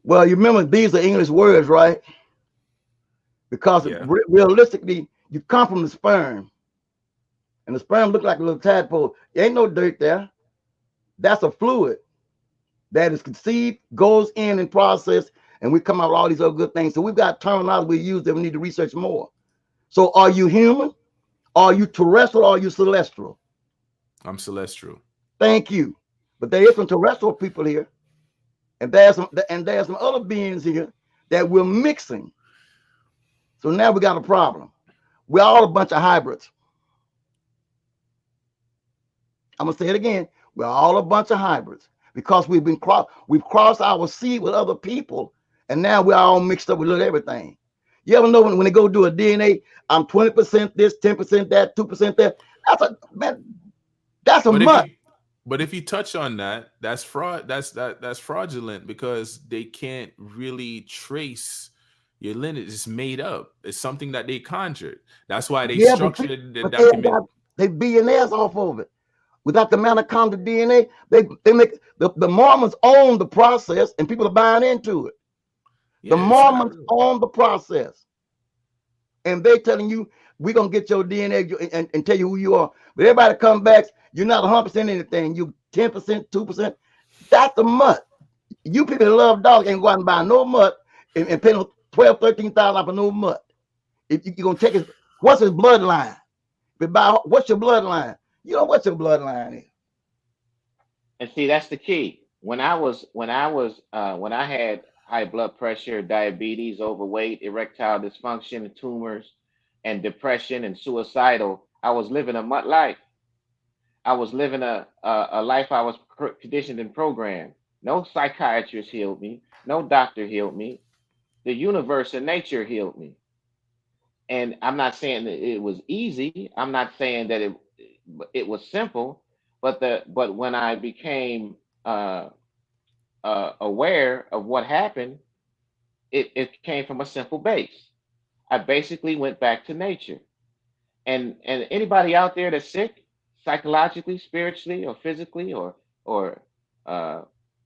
Well, you remember these are English words, right? Because Yeah. realistically, you come from the sperm, and the sperm look like a little tadpole. There ain't no dirt there. That's a fluid that is conceived, goes in and processed, and we come out with all these other good things. So we've got terminology we use that we need to research more. So are you human? Are you terrestrial? Or are you celestial? I'm celestial. Thank you. But there is some terrestrial people here, and there's some other beings here that we're mixing. So now we got a problem. We're all a bunch of hybrids. I'm gonna say it again. We're all a bunch of hybrids because we've crossed our seed with other people, and now we're all mixed up with little everything. You ever know when they go do a DNA, I'm 20% this, 10% that, 2% that. That's a man, that's a But if mutt. you but if you touch on that, that's fraud. That's fraudulent because they can't really trace your lineage. It's made up. It's something that they conjured. That's why they Yeah, structured the but they document. got they billionaires off of it. Without the mitochondrial DNA, they make the Mormons own the process, and people are buying into it. The Yeah, it's not Mormons real. own the process, and they telling you we're gonna get your DNA and tell you who you are. But everybody come back, you're not 100% anything. You 10%, 2%. That's the mutt. You people that love dogs ain't go out and buy no mutt and pay no 12, 13,000 for no mutt. If you're gonna take what's his bloodline? What's your bloodline? You know what your bloodline is. and see that's the key. When I had high blood pressure, diabetes, overweight, erectile dysfunction, tumors, and depression and suicidal, I was living a mutt life. I was living a life I was conditioned and programmed. No psychiatrist healed me. No doctor healed me. The universe and nature healed me. And I'm not saying that it was easy. I'm not saying that it was simple, But when I became aware of what happened, it came from a simple base. I basically went back to nature. And anybody out there that's sick, psychologically, spiritually, or physically, or uh,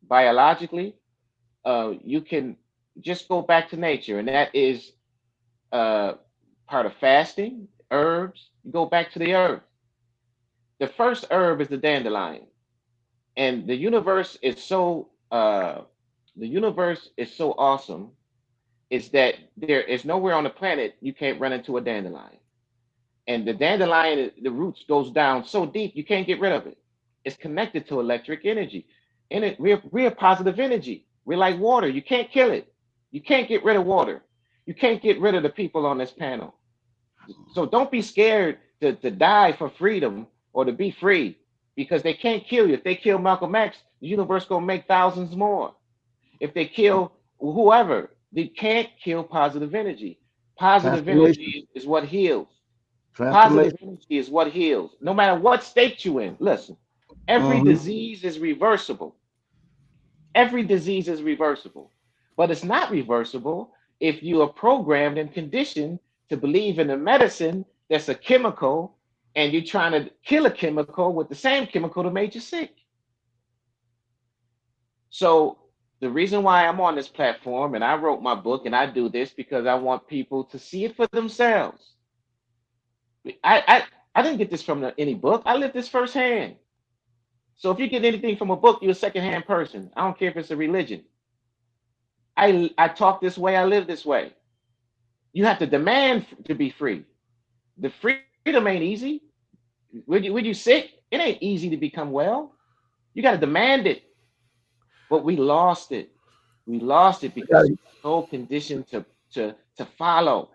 biologically, you can just go back to nature, and that is uh, part of fasting, herbs. You go back to the earth. The first herb is the dandelion, and the universe is so awesome. Is that there is nowhere on the planet you can't run into a dandelion. And the dandelion, the roots goes down so deep you can't get rid of it. It's connected to electric energy, and we're positive energy. We're like water. You can't kill it. You can't get rid of water. You can't get rid of the people on this panel. So don't be scared to die for freedom or to be free, because they can't kill you. If they kill Malcolm X, the universe gonna make thousands more. If they kill whoever, they can't kill positive energy. Positive Transformation. energy is what heals. Positive Transformation. energy is what heals. No matter what state you're in, listen, every Mm-hmm. disease is reversible. Every disease is reversible. But it's not reversible if you are programmed and conditioned to believe in a medicine that's a chemical, and you're trying to kill a chemical with the same chemical that made you sick. So the reason why I'm on this platform and I wrote my book and I do this because I want people to see it for themselves. I didn't get this from any book. I lived this firsthand. So if you get anything from a book, you're a secondhand person. I don't care if it's a religion. I talk this way. I live this way. You have to demand to be free. The freedom ain't easy. When you sick, it ain't easy to become well. You got to demand it. But we lost it. We lost it We got, because we're so conditioned to follow.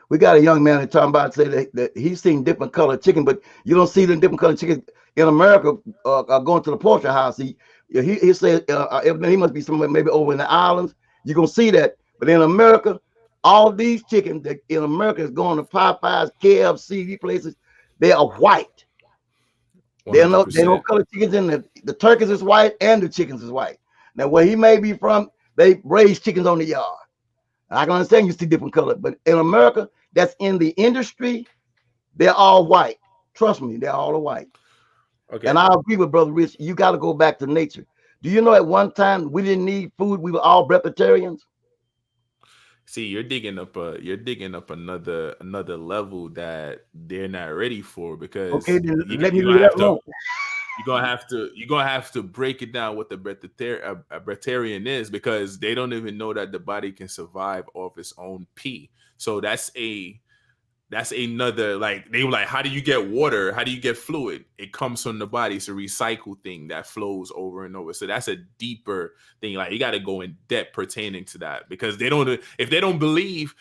we got a young man that talking about say that he's seen different colored chicken, but you don't see the different colored chicken in America. Going to the poultry house, he said he must be somewhere maybe over in the islands. You're gonna see that, but in America, all these chickens that in America is going to Popeyes, KFC, these places, they are white. They no 100%. color chickens in the turkeys is white and the chickens is white. Now where he may be from, they raise chickens on the yard. I can understand you see different colors, but in America, that's in the industry, they're all white. Trust me, they're all white. And Okay. I agree with Brother Rich. You got to go back to nature. Do you know at one time we didn't need food? We were all breatharians. See, you're digging up another level that they're not ready for, Okay, because then let me leave you're gonna that have to alone. break it down what a breatharian is, because they don't even know that the body can survive off its own pee. So that's another, like, they were like, how do you get water? How do you get fluid? It comes from the body. It's a recycle thing that flows over and over. So that's a deeper thing. Like, you got to go in depth pertaining to that, because if they don't believe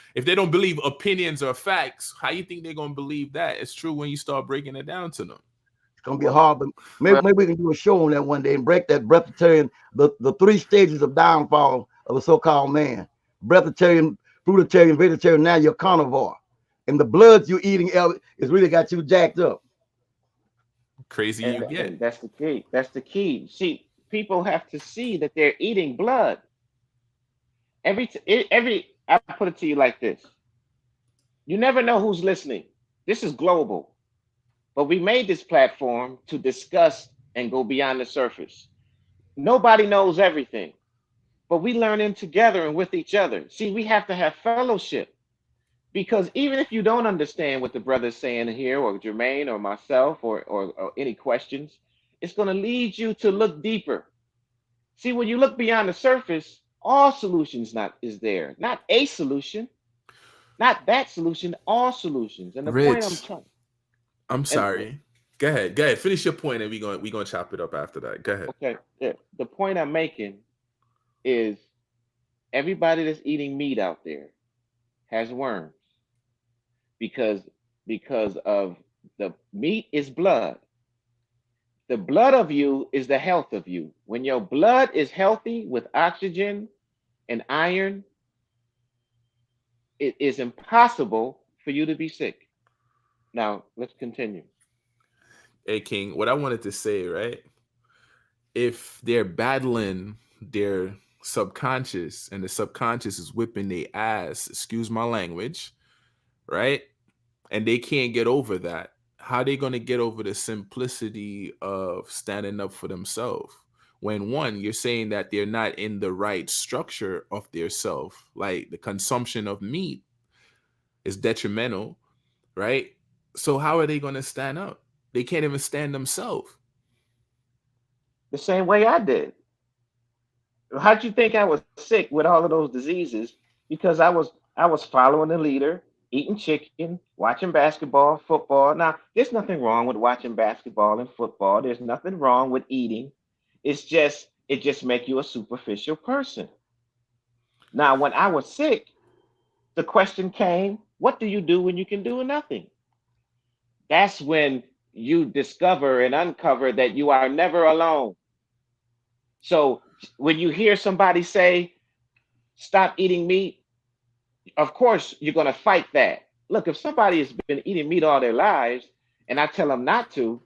opinions or facts, how you think they're gonna believe that it's true when you start breaking it down to them? It's gonna be Well, hard, but well, maybe we can do a show on that one day and break that breatharian, the three stages of downfall of a so-called man. Breatharian, fruitarian, vegetarian. Now you're carnivore, and the bloods you're eating is really got you jacked up. Crazy you and get. that's the key. That's the key. See, people have to see that they're eating blood. Every I put it to you like this: you never know who's listening. This is global, but we made this platform to discuss and go beyond the surface. Nobody knows everything, but we learning together and with each other. See, we have to have fellowship, because even if you don't understand what the brother's saying here, or Jermaine, or myself, or any questions, it's going to lead you to look deeper. See, when you look beyond the surface, all solutions not is there, not a solution, not that solution, all solutions. And the point I'm Rich, trying, I'm and sorry. Go ahead. Finish your point, and we gonna chop it up after that. Go ahead. okay, yeah, the point I'm making is everybody that's eating meat out there has worms, because of the meat is blood. The blood of you is the health of you. When your blood is healthy with oxygen and iron, it is impossible for you to be sick. Now, let's continue. Hey King, what I wanted to say, right? If they're battling their subconscious and the subconscious is whipping their ass, excuse my language, right? And they can't get over that, how they going to get over the simplicity of standing up for themselves? When one, you're saying that they're not in the right structure of their self, like the consumption of meat is detrimental, right? So how are they going to stand up? They can't even stand themselves. The same way I did. How'd you think I was sick with all of those diseases? Because I was following the leader, eating chicken, watching basketball, football. Now, there's nothing wrong with watching basketball and football. There's nothing wrong with eating. It just make you a superficial person. Now, when I was sick, the question came, what do you do when you can do nothing? That's when you discover and uncover that you are never alone. So when you hear somebody say, stop eating meat, of course you're going to fight that. Look, if somebody has been eating meat all their lives and I tell them not to,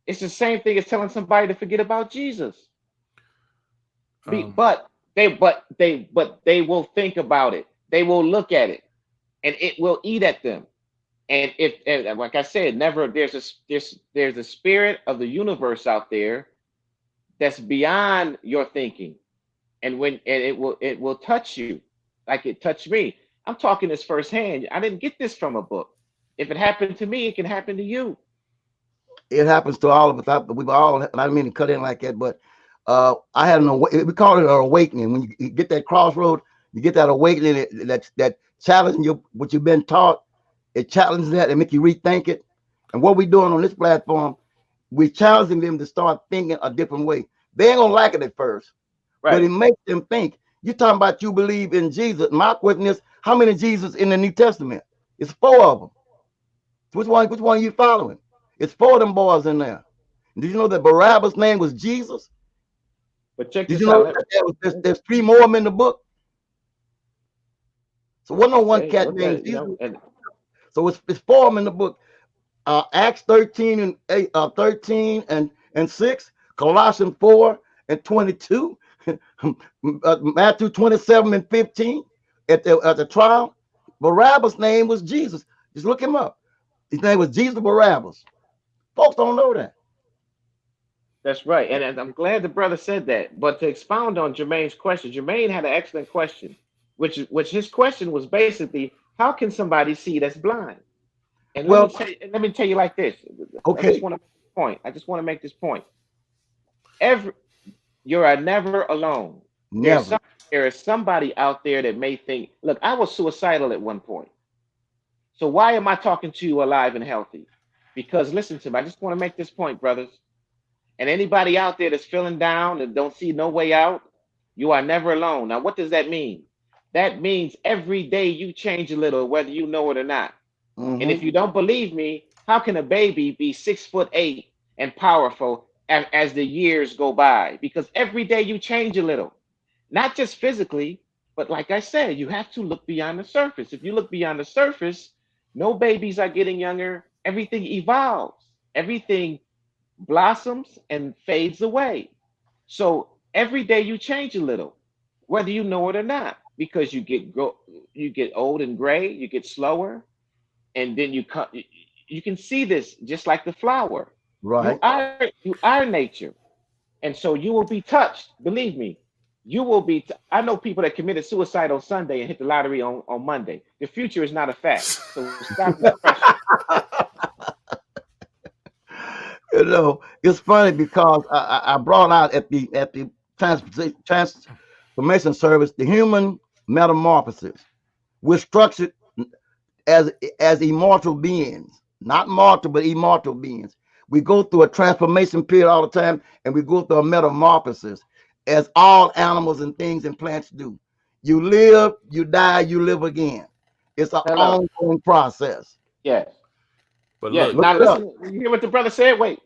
it's the same thing as telling somebody to forget about Jesus. Um, But they will think about it. They will look at it and it will eat at them. And like I said, never there's a spirit of the universe out there that's beyond your thinking. And it will touch you like it touched me. I'm talking this firsthand. I didn't get this from a book. If it happened to me, it can happen to you. It happens to all of us. We've all, and I didn't mean to cut in like that, but I had we call it an awakening. When you get that crossroad, you get that awakening that challenging you, what you've been taught. It challenges that and make you rethink it. And what we're doing on this platform, we're challenging them to start thinking a different way. They ain't gonna like it at first, but it Right. makes them think. You're talking about you believe in Jesus. My question is, how many Jesus in the New Testament? It's 4 of them. Which one? Which one are you following? It's 4 of them boys in there. Did you know that Barabbas' name was Jesus? But check Did you this know out. that there's 3 more of them in the book? So wasn't no one Okay, cat look at named it, Jesus. and So it's 4 of them in the book. Acts 13 and 8, 13 and 6, Colossians 4 and 22, Matthew 27 and 15. At the trial, Barabbas' name was Jesus. Just look him up. His name was Jesus Barabbas. Folks don't know that. that's right. And I'm glad the brother said that. But to expound on Jermaine's question, Jermaine had an excellent question, which his question was basically, how can somebody see that's blind? And Well, let me tell you like this. I just okay, want to make this point. I just want to make this point. Every You are never alone. There's never. some there is somebody out there that may think, look, I was suicidal at one point. So why am I talking to you alive and healthy? Because listen to me, I just want to make this point, brothers. And anybody out there that's feeling down and don't see no way out, you are never alone. Now, what does that mean? That means every day you change a little, whether you know it or not. And if Mm-hmm. you don't believe me, how can a baby be 6'8" and powerful as the years go by? Because every day you change a little, not just physically, but like I said, you have to look beyond the surface. If you look beyond the surface, no babies are getting younger. Everything evolves. Everything blossoms and fades away. So every day you change a little, whether you know it or not, because you get old and gray, you get slower, and then you can see this just like the flower. Right. You are nature, and so you will be touched. Believe me, you will be. I know people that committed suicide on Sunday and hit the lottery on Monday. The future is not a fact, so stop the depression. It's funny because I brought out at the transformation service the human metamorphosis. We're structured as immortal beings, not mortal but immortal beings. We go through a transformation period all the time, and we go through a metamorphosis, as all animals and things and plants do. You live, you die, you live again. It's an Hello. ongoing process. Yes. but Yes. look, Look Now it up. listen. You hear what the brother said? Wait.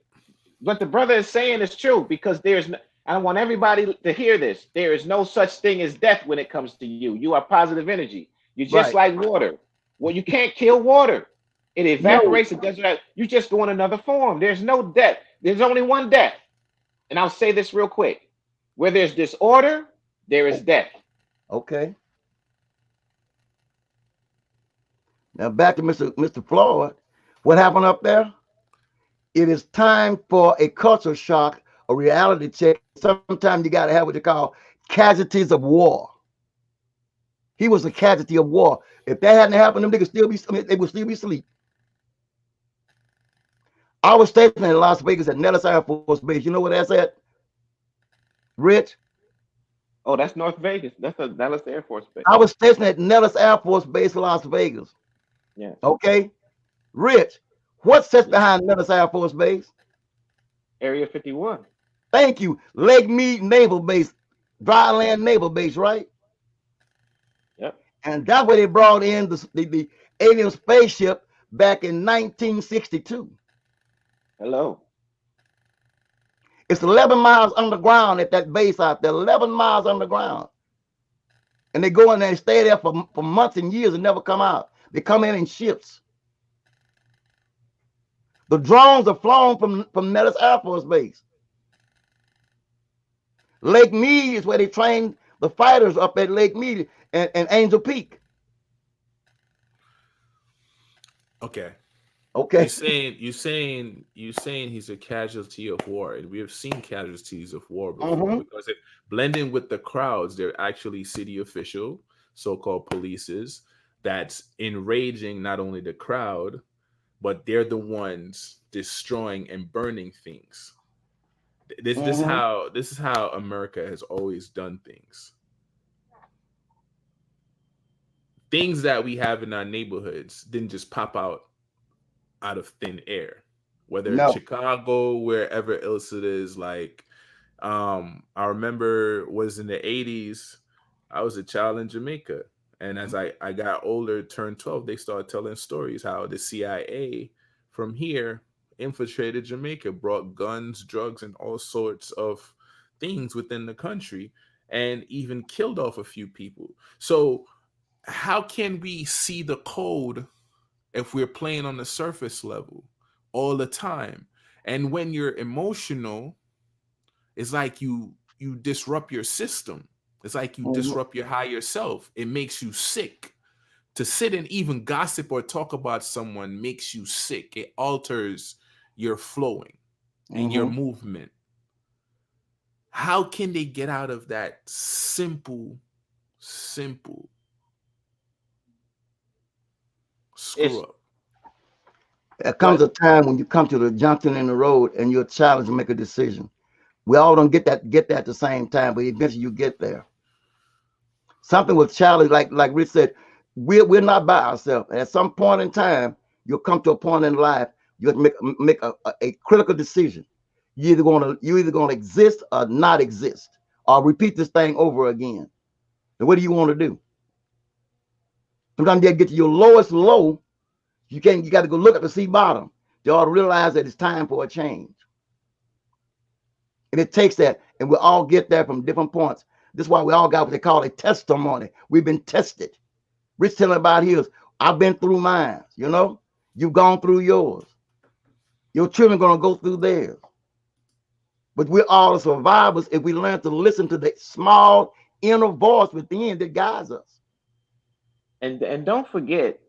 What the brother is saying is true because there's no, I want everybody to hear this. There is no such thing as death when it comes to you. You are positive energy. You're just Right. like water. Well, you can't kill water. It No. evaporates. It doesn't. You just go in another form. There's no death. There's only one death. And I'll say this real quick: where there's disorder, there is death. Okay. Now back to Mr. Floyd. What happened up there? It is time for a culture shock, a reality check. Sometimes you got to have what they call casualties of war. He was a casualty of war. If that hadn't happened, them niggas still be, they would still be asleep. I was stationed in Las Vegas at Nellis Air Force Base. You know where that's at? Rich? Oh, that's North Vegas. That's a Dallas Air Force Base. I was stationed at Nellis Air Force Base, Las Vegas. Yeah. Okay? Rich, what sits behind Nellis Air Force Base? Area 51. Thank you. Lake Mead Naval Base, dry land naval base, right? Yep. And that's where they brought in the alien spaceship back in 1962. Hello. It's 11 miles underground at that base out there, 11 miles underground. And they go in there and stay there for months and years and never come out. They come in ships. The drones are flown from Nellis Air Force Base. Lake Mead is where they train the fighters up at Lake Mead and Angel Peak. Okay. Okay. You're saying he's a casualty of war, and we have seen casualties of war before because it blending with the crowds. They're actually city official, so-called polices that's enraging not only the crowd, but they're the ones destroying and burning things. This is how America has always done things. Things that we have in our neighborhoods didn't just pop out of thin air, whether it's Chicago, wherever else it is. Like, I remember was in the 80s, I was a child in Jamaica. And as I got older, turned 12, they started telling stories how the CIA from here infiltrated Jamaica, brought guns, drugs, and all sorts of things within the country, and even killed off a few people. So how can we see the code if we're playing on the surface level all the time? And when you're emotional, it's like you disrupt your system. It's like you disrupt your higher self. It makes you sick. To sit and even gossip or talk about someone makes you sick. It alters your flowing and your movement. How can they get out of that simple screw up? There comes a time when you come to the junction in the road and you're challenged to make a decision. We all don't get that at the same time, but eventually you get there. Something with challenge, like Rich said, we're not by ourselves. At some point in time, you'll come to a point in life you have to make a critical decision. You're either gonna exist or not exist, or repeat this thing over again. And what do you want to do? Sometimes you get to your lowest low. You got to go look at the sea bottom. You ought to realize that it's time for a change. And it takes that, and we all get there from different points. This is why we all got what they call a testimony. We've been tested. Rich telling about his. I've been through mine. You know, you've gone through yours. Your children are going to go through theirs. But we're all survivors if we learn to listen to the small inner voice within that guides us. And don't forget,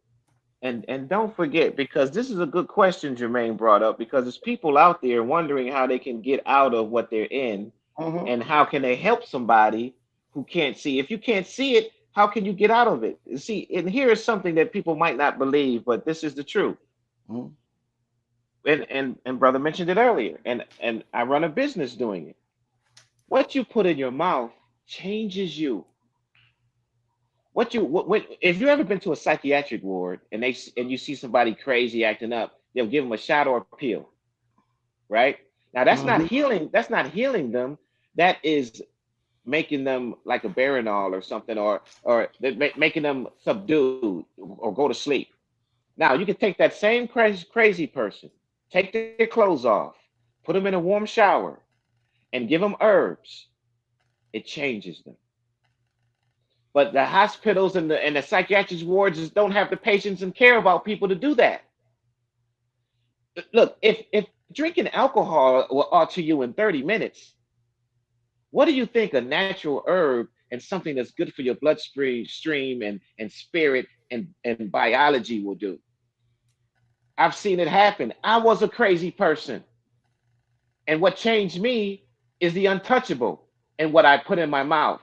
and don't forget, because this is a good question Jermaine brought up, because there's people out there wondering how they can get out of what they're in, and how can they help somebody who can't see. If you can't see it, how can you get out of it? See, and here is something that people might not believe, but this is the truth. And brother mentioned it earlier, and I run a business doing it. What you put in your mouth changes you. If you ever been to a psychiatric ward and you see somebody crazy acting up, they'll give them a shot or a pill, right? Now that's not healing. That's not healing them. That is making them like a Barinol or something, or making them subdued or go to sleep. Now you can take that same crazy person, take their clothes off, put them in a warm shower, and give them herbs. It changes them. But the hospitals and the psychiatric wards just don't have the patience and care about people to do that. Look, if drinking alcohol will alter you in 30 minutes, what do you think a natural herb and something that's good for your bloodstream and spirit and biology will do? I've seen it happen. I was a crazy person. And what changed me is the untouchable and what I put in my mouth.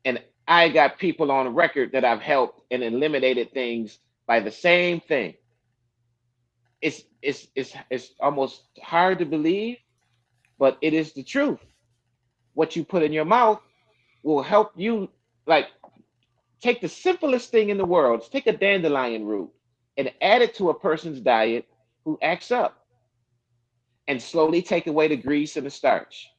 And I got people on record that I've helped and eliminated things by the same thing. It's almost hard to believe, but it is the truth. What you put in your mouth will help you. Like, take the simplest thing in the world, take a dandelion root and add it to a person's diet who acts up, and slowly take away the grease and the starch.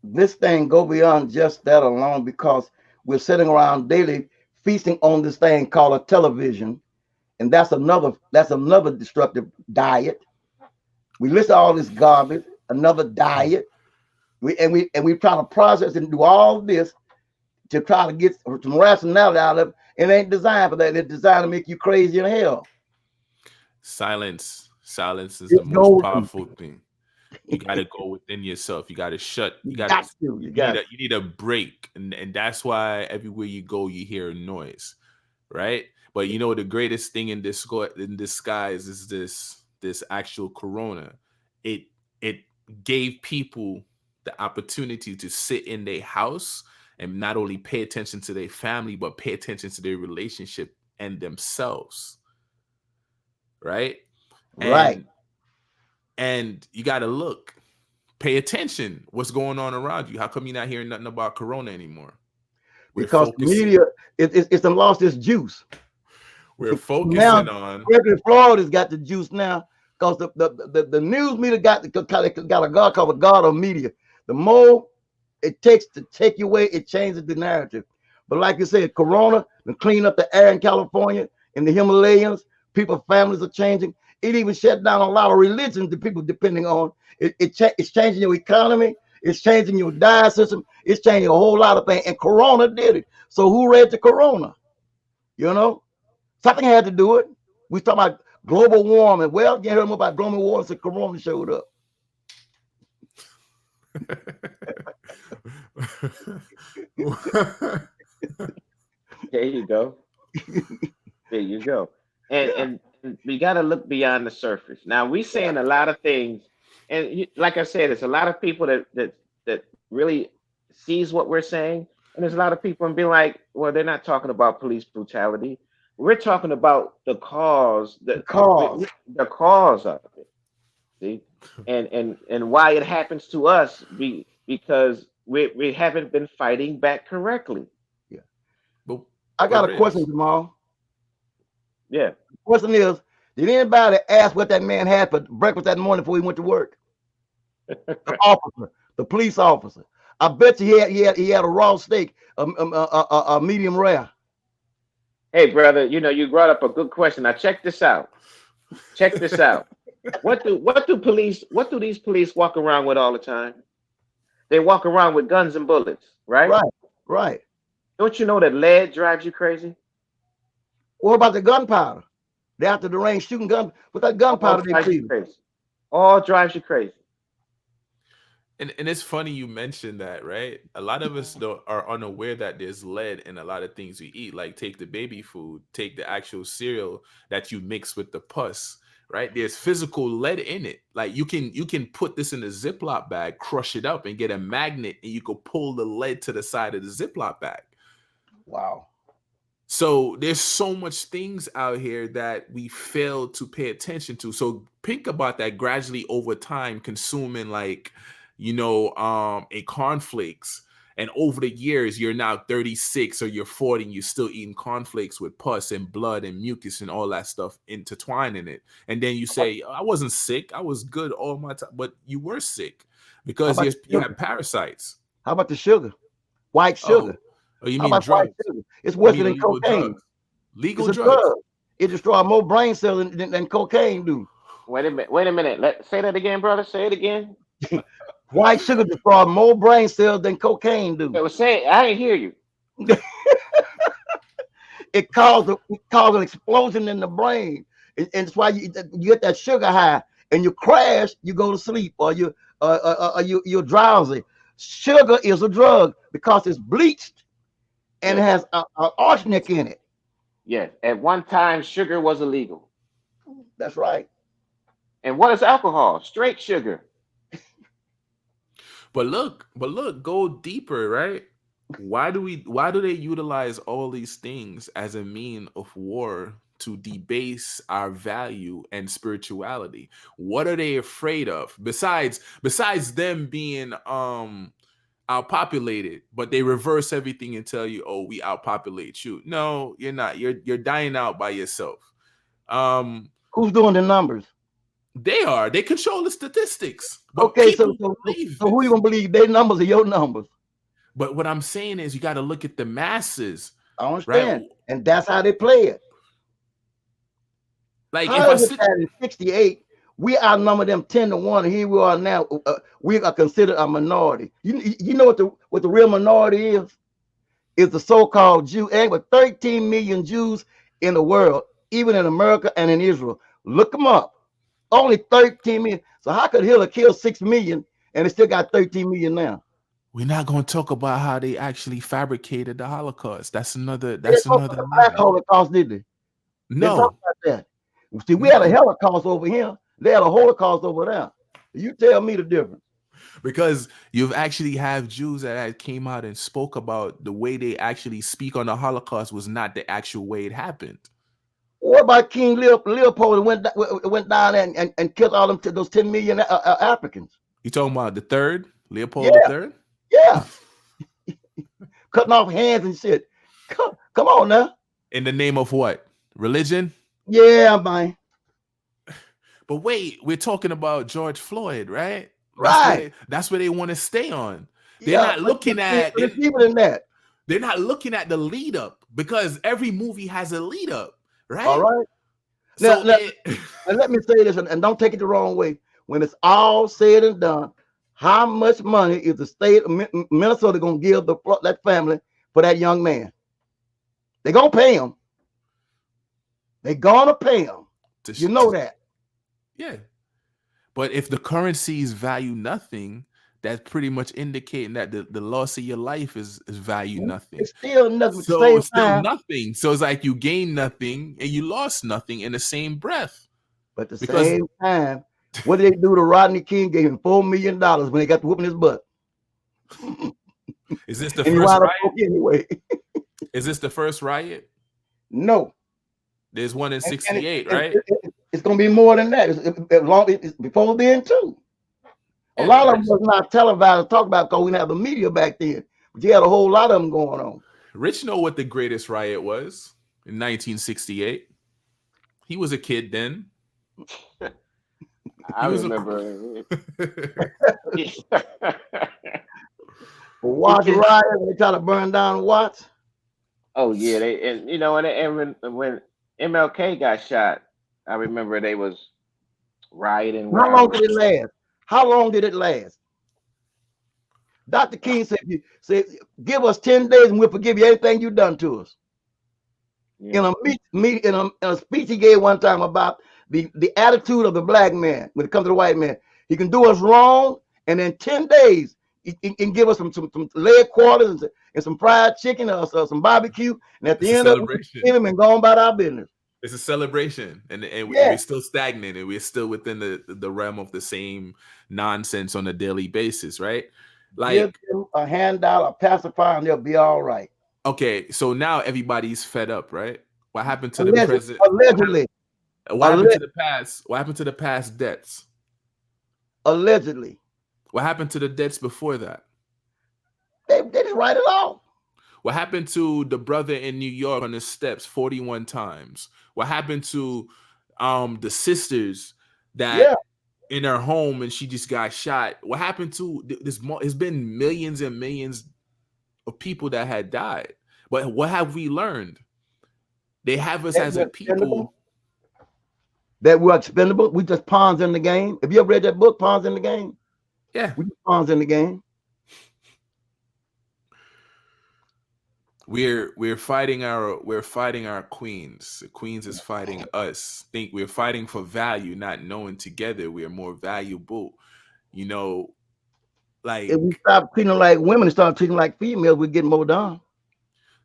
This thing go beyond just that alone, because we're sitting around daily feasting on this thing called a television, and that's another destructive diet. We listen to all this garbage, another diet. We try to process and do all this to try to get some rationality out of it. It ain't designed for that. It's designed to make you crazy in hell. Silence is It's the most golden. powerful thing. You got to go within yourself. You got to shut. You need a break, and that's why everywhere you go, you hear a noise, right? But you know, the greatest thing in disguise is this actual corona. It gave people the opportunity to sit in their house and not only pay attention to their family, but pay attention to their relationship and themselves, right? Right. And you got to look, pay attention. What's going on around you? How come you're not hearing nothing about corona anymore? Because the media, it's lost its juice. We're focusing now, on. Florida's got the juice now, because the news media got a god called a god of media. The more it takes to take you away, it changes the narrative. But like you said, corona, to clean up the air in California, in the Himalayas, people's families are changing. It even shut down a lot of religions that people depending on. It's changing your economy. It's changing your diet system. It's changing a whole lot of things. And corona did it. So who read the corona? You know? Something had to do it. We talking about global warming. Well, you heard more about global warming since corona showed up. There you go. There you go. And we got to look beyond the surface. Now, we saying a lot of things, and like I said, there's a lot of people that really sees what we're saying, and there's a lot of people and be like, well, they're not talking about police brutality. We're talking about the cause, the cause of it. See, and why it happens to us, because we haven't been fighting back correctly. Yeah, but I got a question, Jamal. Yeah. The question is, did anybody ask what that man had for breakfast that morning before he went to work? The officer, the police officer. I bet you he had a raw steak, a medium rare. Hey, brother, you brought up a good question. Now check this out. Check this out. What do these police walk around with all the time? They walk around with guns and bullets, right? Right. Don't you know that lead drives you crazy? What about the gunpowder? They out to the range shooting guns with that gunpowder. All drives you crazy. And it's funny you mentioned that, right? A lot of us are unaware that there's lead in a lot of things we eat. Like, take the baby food, take the actual cereal that you mix with the pus, right? There's physical lead in it. Like, you can put this in a Ziploc bag, crush it up, and get a magnet, and you could pull the lead to the side of the Ziploc bag. Wow. So there's so much things out here that we fail to pay attention to. So think about that gradually over time, consuming like, a cornflakes. And over the years, you're now 36 or you're 40 and you're still eating cornflakes with pus and blood and mucus and all that stuff intertwined in it. And then you say, I wasn't sick. I was good all my time. But you were sick because you had parasites. How about the sugar? White sugar. Oh, you mean drugs? It's worse than cocaine. Legal drugs. It destroys more brain cells than cocaine do. Wait a minute. Say that again, brother. Say it again. White sugar destroys more brain cells than cocaine do. I didn't hear you. It caused an explosion in the brain. and that's why you get that sugar high, and you crash, you go to sleep, or you're drowsy. Sugar is a drug because it's bleached and it has arsenic in it. Yes. At one time, sugar was illegal. That's right. And what is alcohol? Straight sugar. But look, go deeper, right? Why do they utilize all these things as a mean of war to debase our value and spirituality? What are they afraid of besides them being outpopulated? But they reverse everything and tell you, oh, we outpopulate you. No, you're not. You're dying out by yourself. Who's doing the numbers? They control the statistics. But Okay, so who you gonna believe? Their numbers or your numbers? But what I'm saying is, you got to look at the masses. I understand, right? And that's how they play it. Like how if is it that in '68 we outnumber them 10-1, and here we are now. We are considered a minority. You know what the real minority is? Is the so-called Jew. And with 13 million Jews in the world, even in America and in Israel, look them up. Only 13 million. So how could Hitler kill 6 million and it still got 13 million now? We're not going to talk about how they actually fabricated the Holocaust. That's another. Black Holocaust, did they? No. They talk about that. See, we had a Holocaust over here. They had a Holocaust over there. You tell me the difference. Because you've actually have Jews that came out and spoke about the way they actually speak on the Holocaust was not the actual way it happened. What about King Leopold went down and killed all them those 10 million Africans? You talking about the third Leopold III? Yeah, cutting off hands and shit. Come on now. In the name of what? Religion? Yeah, man. But wait, we're talking about George Floyd, right? That's where they want to stay on. They're not looking at even in that. They're not looking at the lead up, because every movie has a lead up, right? All right. So let me say this, and don't take it the wrong way. When it's all said and done, how much money is the state of Minnesota going to give that family for that young man? They're going to pay him. They're going to pay him. You know that. Yeah. But if the currencies value nothing, that's pretty much indicating that the loss of your life is value nothing. It's still nothing. So it's still nothing. So it's like you gain nothing and you lost nothing in the same breath. But at the same time, what did they do to Rodney King? Gave him $4 million when they got to whooping his butt. Is this the first riot? Anyway. Is this the first riot? No. There's one in '68, right? It's going to be more than that. It's before then, too. A lot of them was not televised to talk about because we didn't have the media back then. But you had a whole lot of them going on. Rich know what the greatest riot was in 1968. He was a kid then. I remember. Watts riot, they try to burn down Watts. Oh yeah, and when MLK got shot, I remember they was rioting. How long did it last? How long did it last? Dr. King said, give us 10 days and we'll forgive you anything you've done to us. Yeah. In a speech he gave one time about the attitude of the black man when it comes to the white man. He can do us wrong, and in 10 days, he can give us some leg quarters and some fried chicken or some barbecue, and at the end of it, we give him and go on about our business. It's a celebration, and we're still stagnant, and we're still within the realm of the same nonsense on a daily basis, right? Like, give them a handout, a pacifier, and they'll be all right. Okay, so now everybody's fed up, right? What happened to the president? Allegedly. What happened to the past? What happened to the past debts? Allegedly. What happened to the debts before that? They just write it off. What happened to the brother in New York on the steps 41 times? What happened to the sisters that in her home and she just got shot? What happened to this? It's been millions and millions of people that had died. But what have we learned? They have us as a people. That we're expendable. We just pawns in the game. Have you ever read that book, Pawns in the Game? Yeah. We just pawns in the game. we're fighting our queens. The queens is fighting us. Think we're fighting for value, not knowing together we are more valuable. You know, If we like stop treating them like women and start treating them like females, we get more done.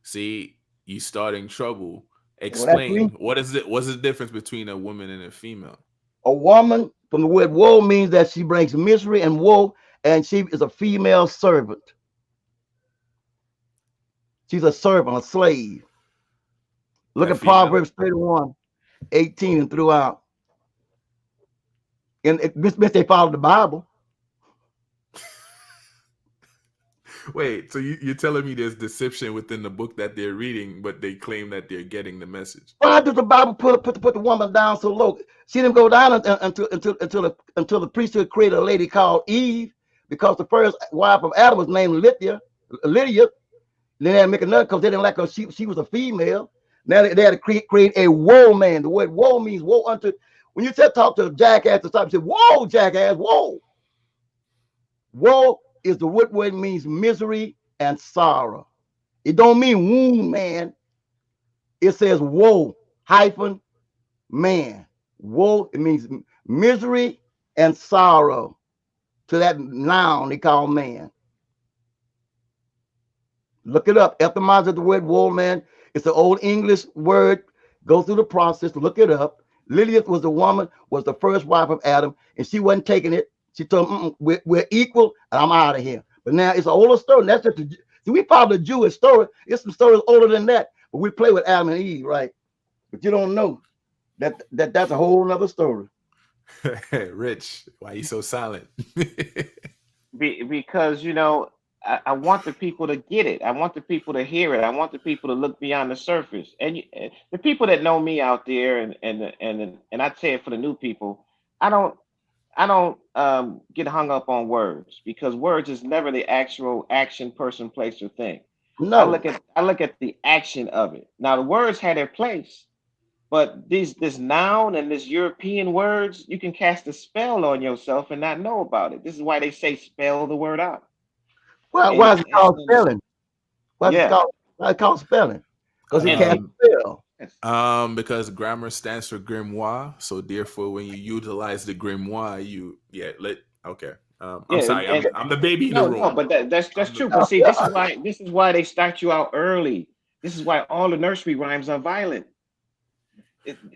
see, you starting trouble. Well, that's me. Explain what is it? What's the difference between a woman and a female? A woman from the word woe means that she brings misery and woe, and she is a female servant. She's a servant, a slave. Look That at female. Proverbs 31:18 and throughout. And this means they follow the Bible. Wait, so you're telling me there's deception within the book that they're reading, but they claim that they're getting the message? Why does the Bible put the woman down so low? She didn't go down until the priesthood created a lady called Eve, because the first wife of Adam was named Lydia. Then they had to make another because they didn't like her. She was a female. Now they had to create a woe man. The word woe means woe unto. When you talk to a jackass to stop, you say, "Whoa, jackass, whoa." Woe is the root word, means misery and sorrow. It don't mean wound man. It says woe hyphen man. Woe, it means misery and sorrow to that noun they call man. Look it up. Etymology of the word woe man. It's an old English word. Go through the process. Look it up. Lilith was the woman, was the first wife of Adam, and she wasn't taking it. She told him, we're equal, and I'm out of here. But now it's an older story. And that's just see, we follow the Jewish story. It's some stories older than that. But we play with Adam and Eve, right? But you don't know that's a whole nother story. Rich, why are you so silent? Because I want the people to get it. I want the people to hear it. I want the people to look beyond the surface. And the people that know me out there, and I say it for the new people, I don't get hung up on words, because words is never the actual action, person, place, or thing. No. I look at the action of it. Now the words had their place, but this noun and this European words, you can cast a spell on yourself and not know about it. This is why they say spell the word out. Well, why is it called spelling? Why is it called spelling? Because it can't spell. Because grammar stands for grimoire, so therefore when you utilize the grimoire, I'm sorry, I'm the baby in the room. No, but that's true. But see, this is why they start you out early. This is why all the nursery rhymes are violent.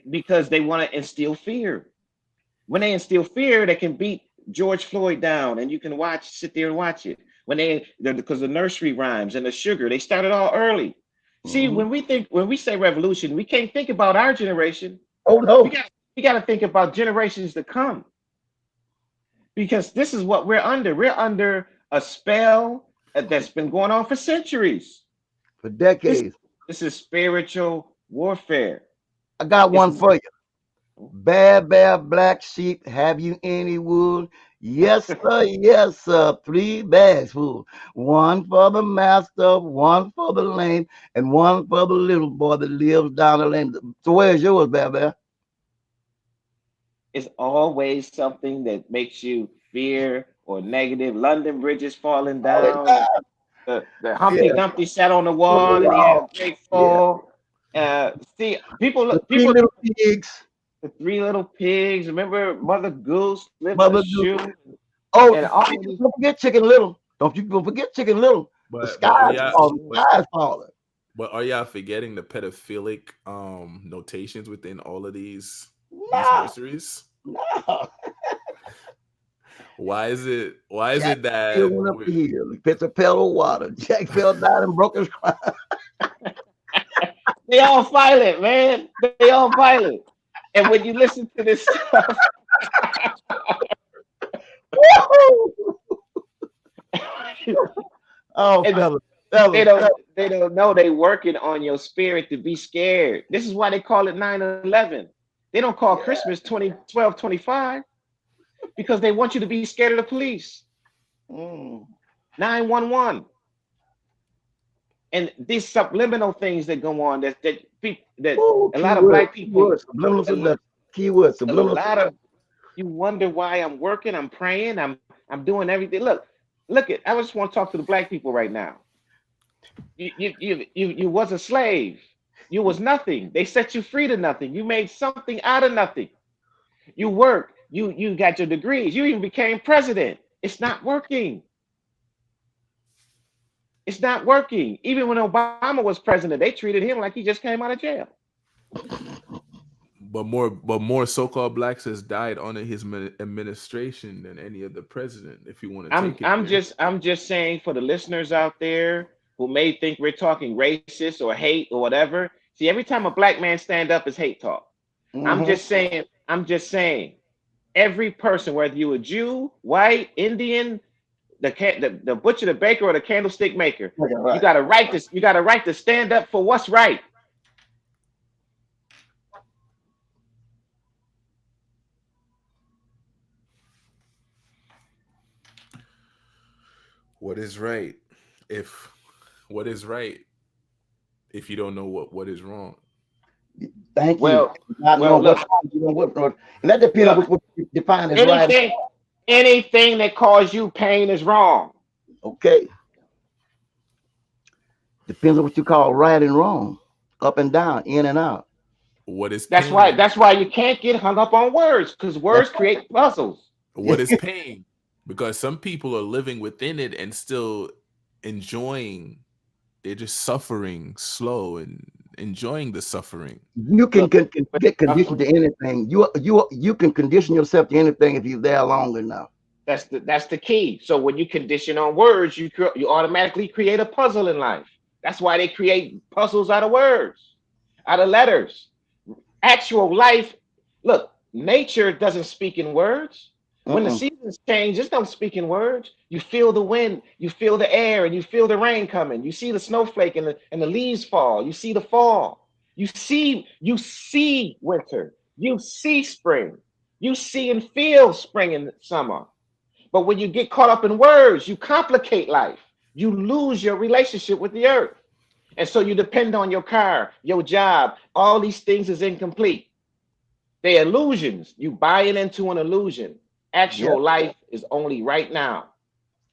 Because they want to instill fear. When they instill fear, they can beat George Floyd down, and you can sit there and watch it. Because the nursery rhymes and the sugar, they started all early. See, when we say revolution, we can't think about our generation. Oh no, we got to think about generations to come, because this is what we're under. We're under a spell that's been going on for centuries, for decades. This is spiritual warfare. I got one for you. Bear, black sheep, have you any wool? Yes, sir, yes, sir. 3 bags full. One for the master, one for the lame, and one for the little boy that lives down the lane. So where's yours, Bear? It's always something that makes you fear or negative. London Bridge is falling down. The Humpty Dumpty sat on the wall and he had a great fall. See, people. 3 little pigs. The 3 little pigs. Remember, Mother Goose lived in the shoe. Oh, don't forget Chicken Little. Don't forget Chicken Little. The sky's falling. But are y'all forgetting the pedophilic notations within all of these nurseries? No. Why is it that went up here? Pitch a pail of water. Jack fell down and broke his crown. They all violent, man. They all violent. And when you listen to this stuff, they don't know they working on your spirit to be scared. This is why they call it 9/11. They don't call Christmas 12/25 because they want you to be scared of the police. 911. And these subliminal things that go on that a lot of black people keywords. A lot of you wonder why I'm working, I'm praying, I'm doing everything. Look it. I just want to talk to the black people right now. You was a slave. You was nothing. They set you free to nothing. You made something out of nothing. You work. You got your degrees. You even became president. It's not working. It's not working. Even when Obama was president, they treated him like he just came out of jail. But more so-called blacks has died under his administration than any other president. If you want to take it there. I'm just saying for the listeners out there who may think we're talking racist or hate or whatever. See, every time a black man stand up is hate talk. I'm just saying, every person, whether you a Jew, white, Indian, the butcher, the baker, or the candlestick maker, Right. you got a right to stand up for what's right. What is right? What is right if you don't know what is wrong? Thank Well, you. Not well, knowing look, what wrong. And that depends on what you define as right. anything that causes you pain is wrong. Okay. Depends on what you call right and wrong, up and down, in and out. What is That's pain? that's why you can't get hung up on words, because words create puzzles. What is pain? Because some people are living within it and still enjoying. They're just suffering slow and enjoying the suffering. You can get conditioned to anything. You can condition yourself to anything if you're there long enough. That's the key. So when you condition on words, you automatically create a puzzle in life. That's why they create puzzles out of words, out of letters. Actual life, look, nature doesn't speak in words. When the seasons change, it don't speak in words. You feel the wind, you feel the air, and you feel the rain coming. You see the snowflake and the leaves fall. You see the fall. You see winter. You see spring. You see and feel spring and summer. But when you get caught up in words, you complicate life. You lose your relationship with the earth. And so you depend on your car, your job. All these things is incomplete. They're illusions. You buying into an illusion. Actual life is only right now.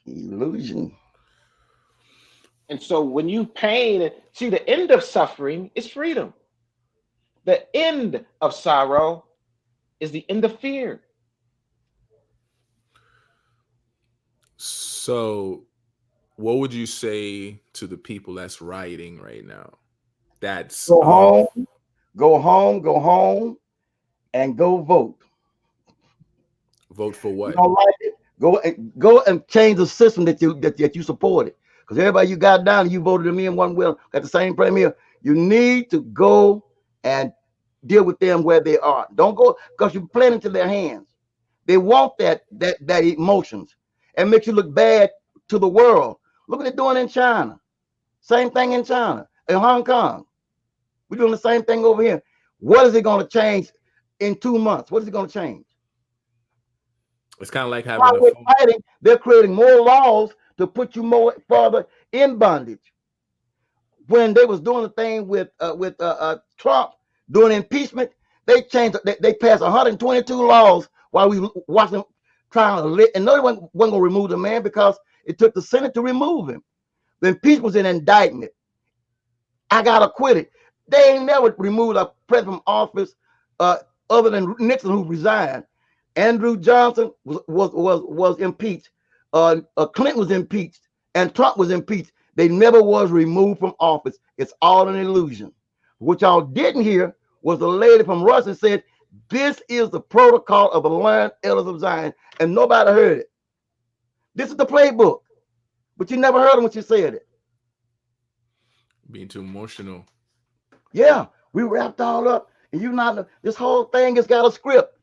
Illusion. And so when you pain, see, the end of suffering is freedom. The end of sorrow is the end of fear. So what would you say to the people that's rioting right now? That's go home, and go vote. Vote for what? You don't like it? Go and change the system that you supported. Because everybody you got down, you voted me in one will got the same premier. You need to go and deal with them where they are. Don't go because you're playing into their hands. They want that emotions and makes you look bad to the world. Look what they're doing in China. Same thing in China, in Hong Kong. We're doing the same thing over here. What is it going to change in 2 months? What is it going to change? It's kind of like having while we're fighting, they're creating more laws to put you more further in bondage. When they was doing the thing with Trump doing impeachment, they changed. They passed 122 laws while we watched them trying to lit, and no one wasn't going to remove the man because it took the Senate to remove him. The impeachment was an indictment. I got acquitted. They ain't never removed a president from office other than Nixon, who resigned. Andrew Johnson was impeached. Clinton was impeached, and Trump was impeached. They never was removed from office. It's all an illusion. What y'all didn't hear was the lady from Russia said, "This is the protocol of the learned elders of Zion," and nobody heard it. This is the playbook, but you never heard them when she said it. Being too emotional. Yeah, we wrapped all up, and you not. This whole thing has got a script.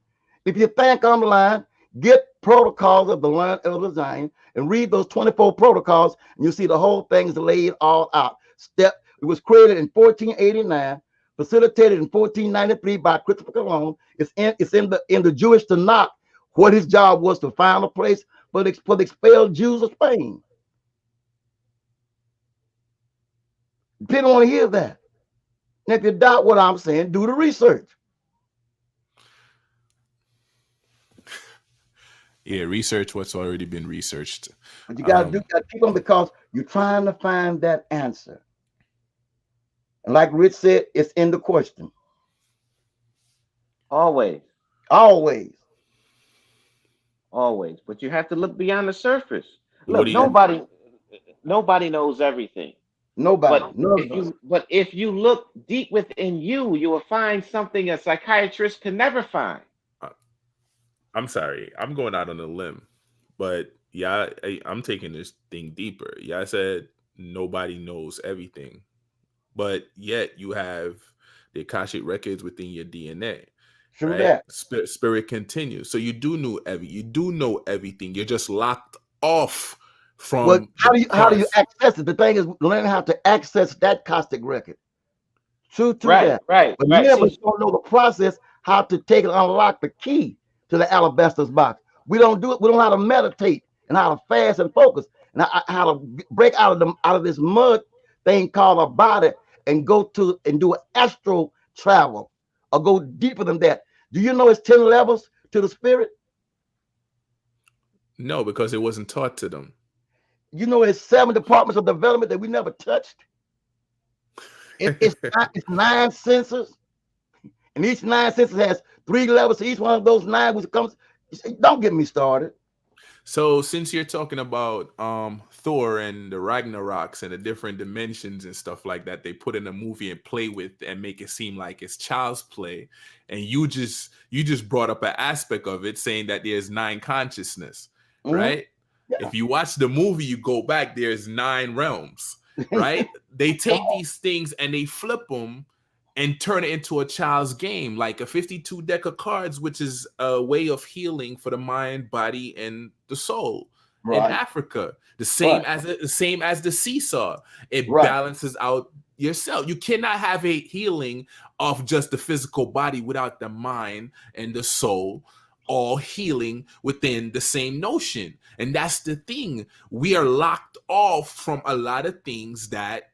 If you think on the line, get protocols of the learned elders of Zion and read those 24 protocols, and you see the whole thing is laid all out. It was created in 1489, facilitated in 1493 by Christopher Cologne. It's in the Jewish Tanakh what his job was to find a place for the expelled Jews of Spain. People want to hear that. And if you doubt what I'm saying, do the research. Yeah, research what's already been researched. But you gotta keep them, because You're trying to find that answer. And like Rich said, it's in the question. Always. Always. Always. But you have to look beyond the surface. What Look, do you? nobody knows everything. Nobody. None of us. But if you look deep within you, you will find something a psychiatrist can never find. I'm sorry, I'm going out on a limb, but yeah, I'm taking this thing deeper. Yeah, I said nobody knows everything, but yet you have the Akashic records within your DNA, True right? that. Spirit continues, so you do know everything. You're just locked off Well, from how the do you past. access it? The thing is learning how to access that Cosmic record. True to Right, that. right, But right. many of us See, don't know the process, how to take and unlock the key to the alabaster box. We don't do it. We don't know how to meditate and how to fast and focus and how to break out of this mud thing called a body and go to and do astral travel or go deeper than that. Do you know it's 10 levels to the spirit? No, because it wasn't taught to them. You know it's 7 departments of development that we never touched. It's 9 senses, and each 9 senses has 3 levels. So each one of those 9 which comes. Don't get me started. So since you're talking about Thor and the Ragnaroks and the different dimensions and stuff like that they put in a movie and play with and make it seem like it's child's play, and you just brought up an aspect of it saying that there's 9 consciousness, right? Yeah. If you watch the movie, you go back, there's 9 realms, right? They take these things and they flip them and turn it into a child's game, like a 52 deck of cards, which is a way of healing for the mind, body, and the soul. In Africa. The same as the seesaw. It balances out yourself. You cannot have a healing of just the physical body without the mind and the soul all healing within the same notion. And that's the thing. We are locked off from a lot of things that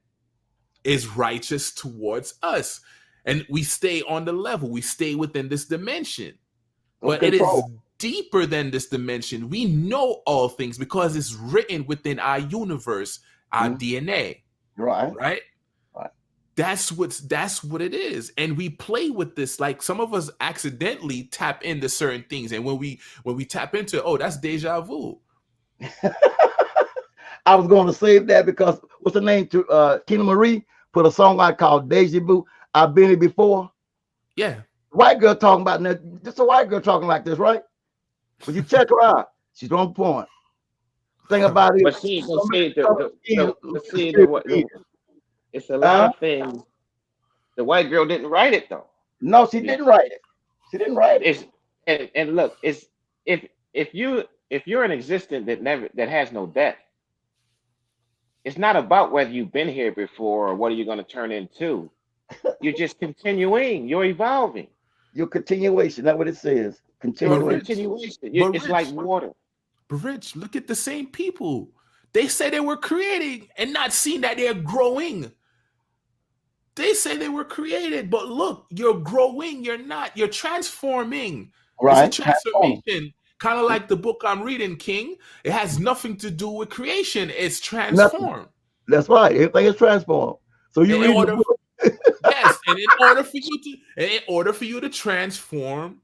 is righteous towards us, and we stay on the level, we stay within this dimension, but it is deeper than this dimension. We know all things because it's written within our universe, our DNA, right? That's what it is. And we play with this, like some of us accidentally tap into certain things, and when we tap into it, oh, that's deja vu. I was going to save that because what's the name to Tina Marie put a song out called Deja Vu. I've been here before. Yeah. White girl talking about that. Just a white girl talking like this, right? But you check her out. She's on point. Thing about it. It's a lot of things. The white girl didn't write it though. No, she didn't write it. She didn't write it. And look, it's if you're an existence that has no death, it's not about whether you've been here before or what are you going to turn into. You're just continuing. You're evolving. Your continuation. That's what it says. Continuation. It's like water. But Rich, look at the same people. They say they were creating and not seeing that they're growing. They say they were created, but look, you're growing. You're not. You're transforming. Right. It's a transformation. Kind of like the book I'm reading, King. It has nothing to do with creation. It's transformed. Nothing. That's right. Everything is transformed. So you read the book. Yes, and in order for you to transform,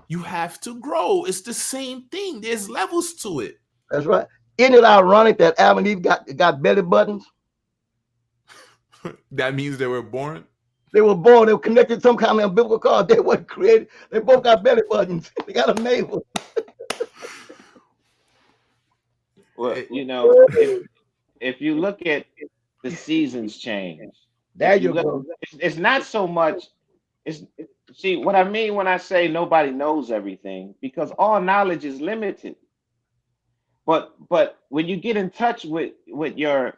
you have to grow. It's the same thing. There's levels to it. That's right. Isn't it ironic that Adam and Eve got belly buttons? That means they were born. They were born. They were connected to some kind of umbilical cord. They weren't created. They both got belly buttons. They got a navel. Well, you know, if you look at the seasons change, there you go. It's not so much. See what I mean when I say nobody knows everything, because all knowledge is limited. But when you get in touch with your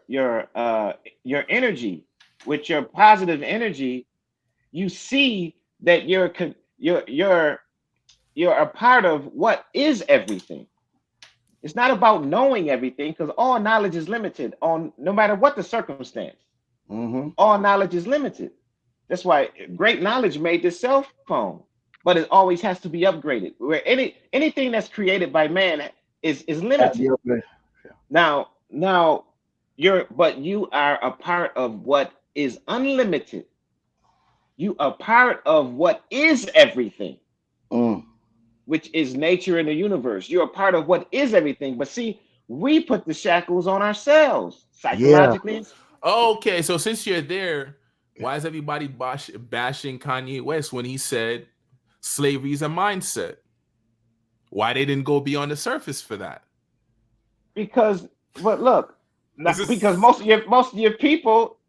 energy, with your positive energy, you see that you're a part of what is everything. It's not about knowing everything, because all knowledge is limited on no matter what the circumstance. All knowledge is limited. That's why great knowledge made this cell phone, but it always has to be upgraded. Where anything that's created by man is limited. Now but you are a part of what is unlimited. You are part of what is everything, which is nature and the universe. You're a part of what is everything. But see, we put the shackles on ourselves Yeah. psychologically. Okay, so since you're there, why is everybody bashing Kanye West when he said slavery is a mindset? Why they didn't go beyond the surface for that? Because, but look, This because is most of your people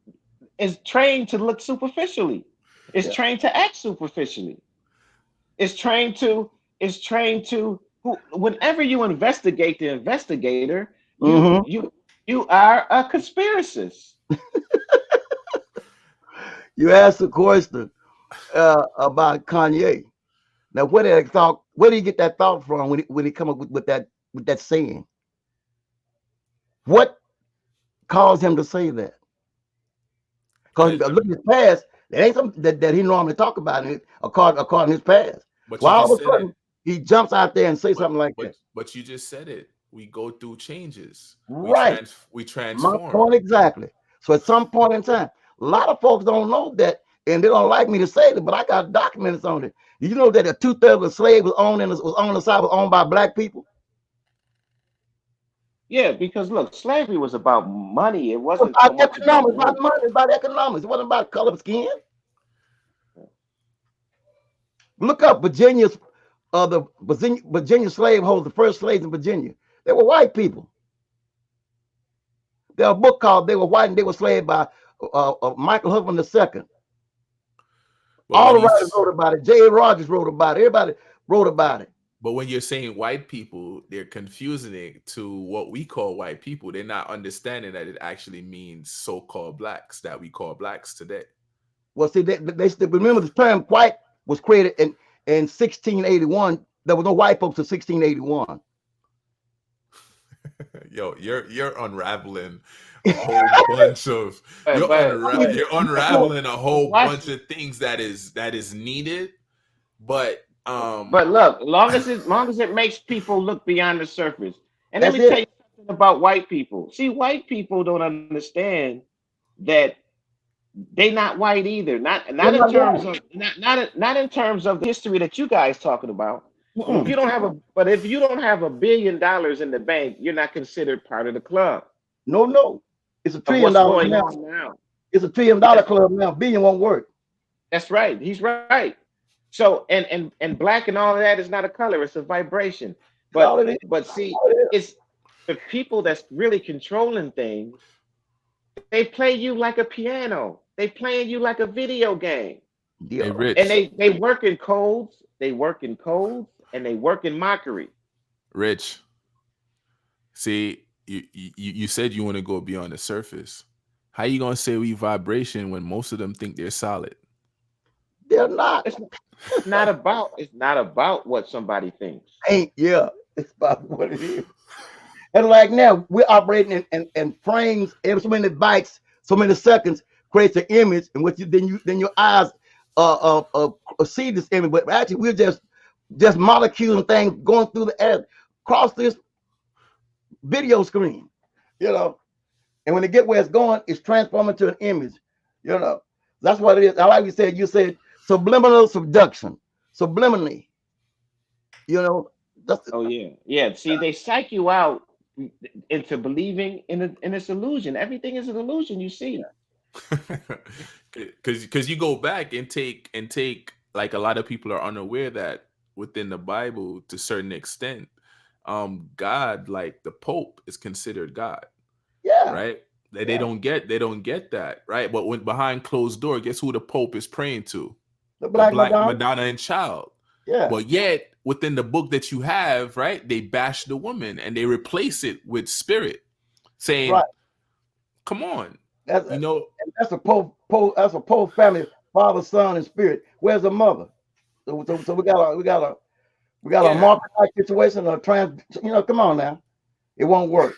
is trained to look superficially. It's Yeah. trained to act superficially. It's trained to whenever you investigate the investigator, you are a conspiracist. You asked the question about Kanye. Now, where did he get that thought from when he come up with that saying? What caused him to say that? Because look at his past, there ain't something that he normally talk about in it, according to his past. but So you all just of a said it. sudden, he jumps out there and say something like that. But you just said it. We go through changes. Right. We My transform. point exactly. So at some point in time, a lot of folks don't know that, and they don't like me to say it, but I got documents on it. Did you know that a 2/3 of the slave was owned by black people? Yeah, because look, slavery was about money. It It was wasn't so about much about economics, about work. money, about economics. It wasn't about color of skin. Look up Virginia's the Virginia slaveholders, the first slaves in Virginia. They were white people. There's a book called "They Were White and They Were Slaved" by Michael Huffman II. But All when the you writers wrote about it. J.A. Rogers wrote about it. Everybody wrote about it. but when you're saying white people, they're confusing it to what we call white people. They're not understanding that it actually means so-called blacks that we call blacks today. Well, see, they still remember the term "white" was created in 1681. There was no white folks in 1681. Yo, you're unraveling a whole bunch of you're unraveling a whole Watch. bunch of things that is needed, but But look, long as it makes people look beyond the surface. And let That's me tell it. you something about white people. See, white people don't understand that they not white either. Not They're in not terms white. of not in terms of the history that you guys talking about. But if Mm-mm. you don't have $1 billion in the bank, you're not considered part of the club No. It's $1 of trillion what's going now. on now. It's $1 trillion Yes, club now. Billion won't work. that's right. He's right. So and black and all of that is not a color; it's a vibration. That's all it is. See, All it is. it's the people that's really controlling things. They play you like a piano. They playing you like a video game, hey, Yeah. and Rich, they work in codes. They work in codes, and they work in mockery. Rich, see, you said you want to go beyond the surface. How you gonna say we vibration when most of them think they're solid? They're not. It's not about what somebody thinks. Yeah. It's about what it is. And like now, we're operating in frames. Every so many bytes, so many seconds creates an image, and what you then your eyes see this image. But actually, we're just molecules and things going through the air across this video screen. You know, and when it get where it's going, it's transforming to an image. You know, that's what it is. I like you said. You said subliminal subduction, subliminally. You know, that's Oh yeah. See, they psych you out into believing in this illusion. Everything is an illusion. You see. Because you go back and take like a lot of people are unaware that within the Bible to a certain extent, God, like the Pope, is considered God, yeah. right? They Yeah. don't get that, right? But when behind closed door, guess who the Pope is praying to? The The Black Black Madonna. Madonna and Child. Yeah. But yet within the book that you have, right, they bash the woman and they replace it with spirit, saying, Right. come on, That's you know. that's a Pope family, father, son, and spirit. Where's the mother? So we got a Yeah. market situation or trans. You know, come on now, it won't work.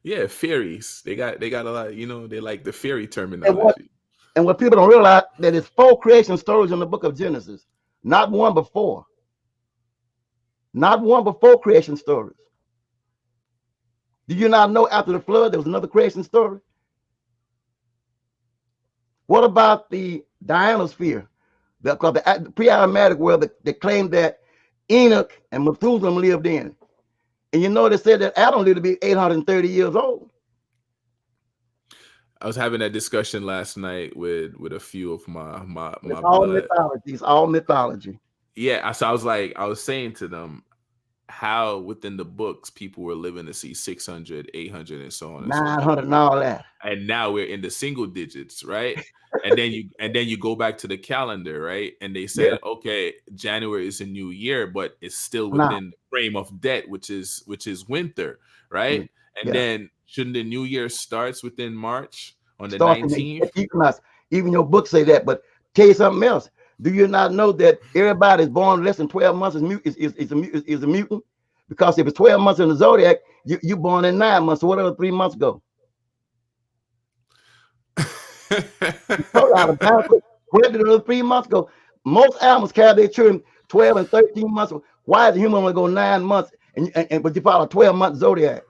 Yeah, fairies. They got a lot, you know, they like the fairy terminology. And what people don't realize that it's 4 creation stories in the book of Genesis, not one before. Not one before creation stories. Do you not know after the flood there was another creation story? What about the Dianosphere? Because the pre-Adamic world that claimed that Enoch and Methuselah lived in. And you know they said that Adam lived to be 830 years old. I was having that discussion last night with a few of my It's all blood. mythology. It's all mythology. Yeah, so I was saying to them how within the books people were living to see 600, 800, and so on and so 900 forth. and all that. And now we're in the single digits, right? and then you go back to the calendar, right? And they said, okay, January is a new year, but it's still within the frame of debt, which is winter, right? And then shouldn't the new year starts within March on the 19th? Even your books say that, but tell you something else. Do you not know that everybody is born less than 12 months is a mutant? Because if it's 12 months in the zodiac, you're born in 9 months. So what other 3 months go? Where did the 3 months go? Most animals carry their children 12 and 13 months. Why is the human only go 9 months but you follow a 12-month zodiac?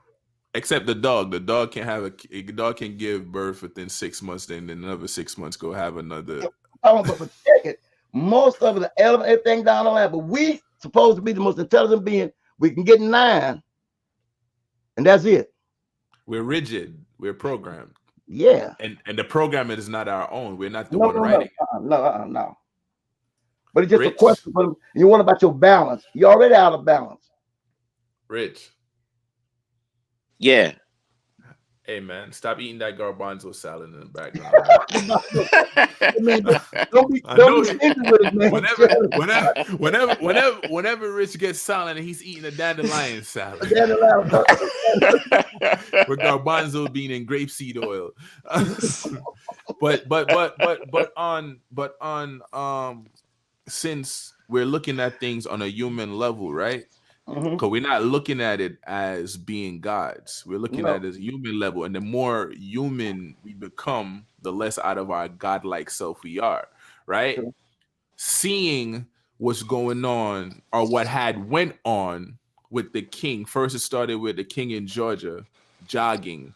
Except the dog. The dog can have a dog can give birth within 6 months, then another 6 months go have another. But check it. Most of the element, everything down the line, but we supposed to be the most intelligent being. We can get 9, and that's it. We're rigid. We're programmed. Yeah. And the programming is not our own. We're not the one writing. No. But it's just a question. You want about your balance. You're already out of balance. Rich. Yeah. Hey man, stop eating that garbanzo salad in the background. Whenever Rich gets silent, he's eating a dandelion salad with garbanzo bean and grapeseed oil. but on since we're looking at things on a human level, right? Because we're not looking at it as being gods. We're looking at it as a human level. And the more human we become, the less out of our godlike self we are, right? Sure. Seeing what's going on or what had went on with the king. First, it started with the king in Georgia jogging,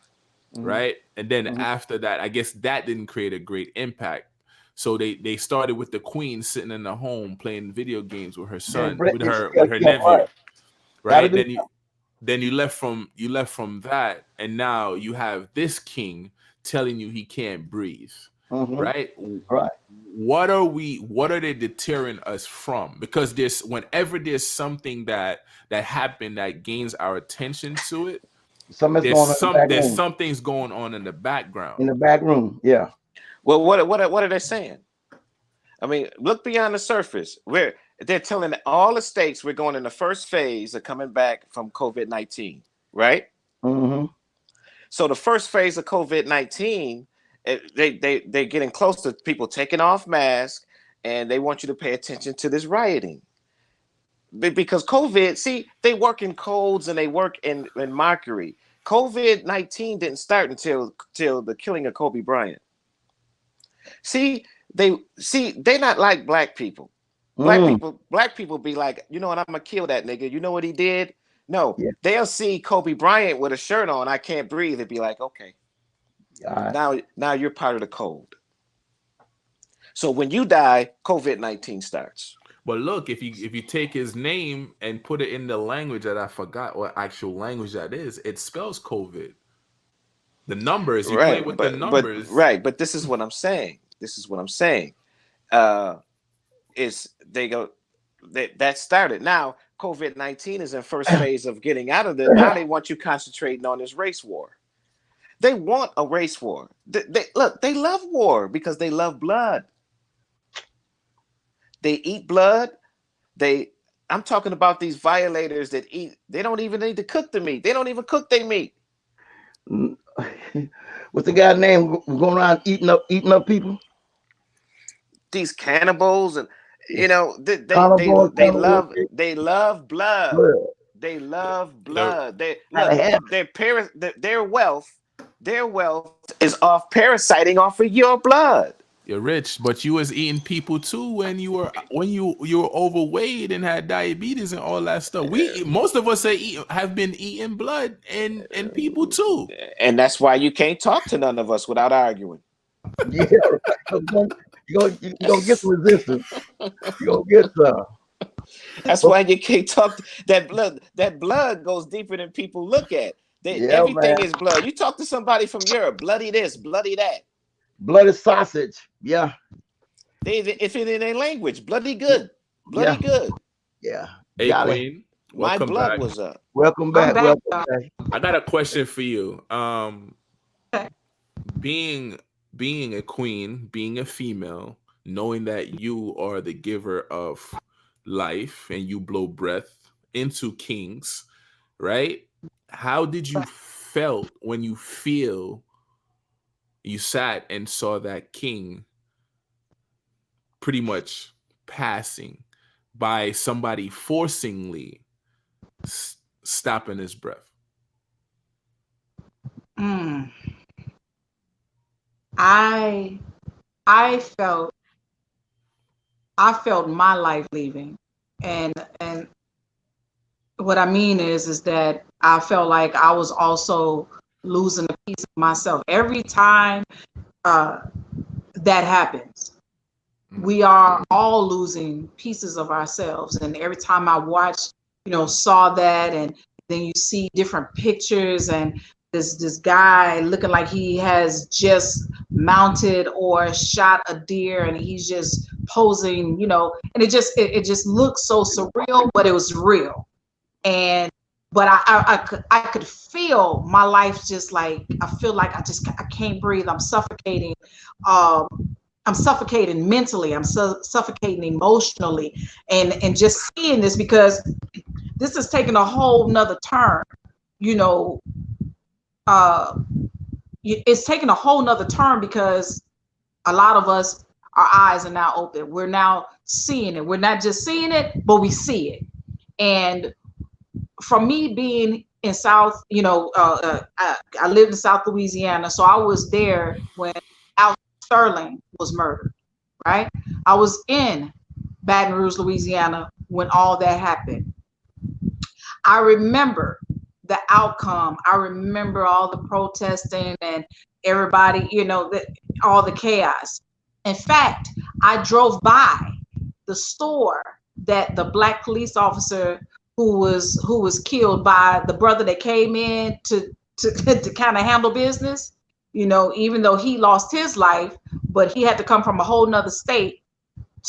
right? And then after that, I guess that didn't create a great impact. So they started with the queen sitting in the home playing video games with her son, with her nephew. Right. Then you left from that, and now you have this king telling you he can't breathe. Right. What are they deterring us from? Because whenever there's something that happened that gains our attention to it, there's something's going on in the background. In the back room, yeah. Well, what are they saying? I mean, look beyond the surface. They're telling all the states we're going in the first phase of coming back from COVID-19, right? So the first phase of COVID-19, they're getting close to people taking off masks, and they want you to pay attention to this rioting. Because COVID, see, they work in codes and they work in mockery. COVID-19 didn't start until the killing of Kobe Bryant. They're not like black people. Black people be like, you know what, I'm gonna kill that nigga. You know what he did? No, they'll see Kobe Bryant with a shirt on, I can't breathe, and be like, okay, now you're part of the code. So when you die, COVID-19 starts. But look, if you take his name and put it in the language that I forgot what actual language that is, it spells COVID. The numbers, you play with the numbers. But this is what I'm saying. That started. Now COVID-19 is in first phase of getting out of it. Now they want you concentrating on this race war. They want a race war. They love war because they love blood. They eat blood. I'm talking about these violators that eat. They don't even need to cook the meat. They don't even cook their meat. What's the guy's name going around eating up people? These cannibals, and they love blood. They love blood. Their wealth is off parasiting off of your blood. You're rich, but you was eating people too when you were overweight and had diabetes and all that stuff. Most of us have been eating blood and people too. And that's why you can't talk to none of us without arguing. Yeah, right. You gonna get some resistance. You gonna get some. That's why you can't talk. That blood goes deeper than people look at. Yeah, man. Everything is blood. You talk to somebody from Europe, bloody this, bloody that. Bloody sausage. Yeah. If it in their language, bloody good, bloody Yeah. good. Yeah. Hey, Got it. Queen, My welcome blood back. was up. Welcome I'm back. back. Welcome back. I got a question for you. Okay. Being a queen, being a female, knowing that you are the giver of life and you blow breath into kings, right? How did you felt when you sat and saw that king pretty much passing by somebody forcingly stopping his breath? I felt my life leaving, and what I mean is that I felt like I was also losing a piece of myself every time that happens. We are all losing pieces of ourselves, and every time I watched, saw that, and then you see different pictures and this guy looking like he has just mounted or shot a deer and he's just posing, and it just looks so surreal, but it was real. But I could feel my life just like, I feel like I can't breathe. I'm suffocating. I'm suffocating mentally. I'm suffocating emotionally, and just seeing this, because this is taking a whole nother turn. It's taking a whole nother turn because a lot of us, our eyes are now open. We're now seeing it. We're not just seeing it, but we see it. And from me being in South, I lived in South Louisiana, so I was there when Alton Sterling was murdered, right? I was in Baton Rouge, Louisiana, when all that happened. I remember the outcome. I remember all the protesting and everybody, all the chaos. In fact, I drove by the store that the Black police officer who was killed by the brother that came in to kind of handle business, even though he lost his life, but he had to come from a whole nother state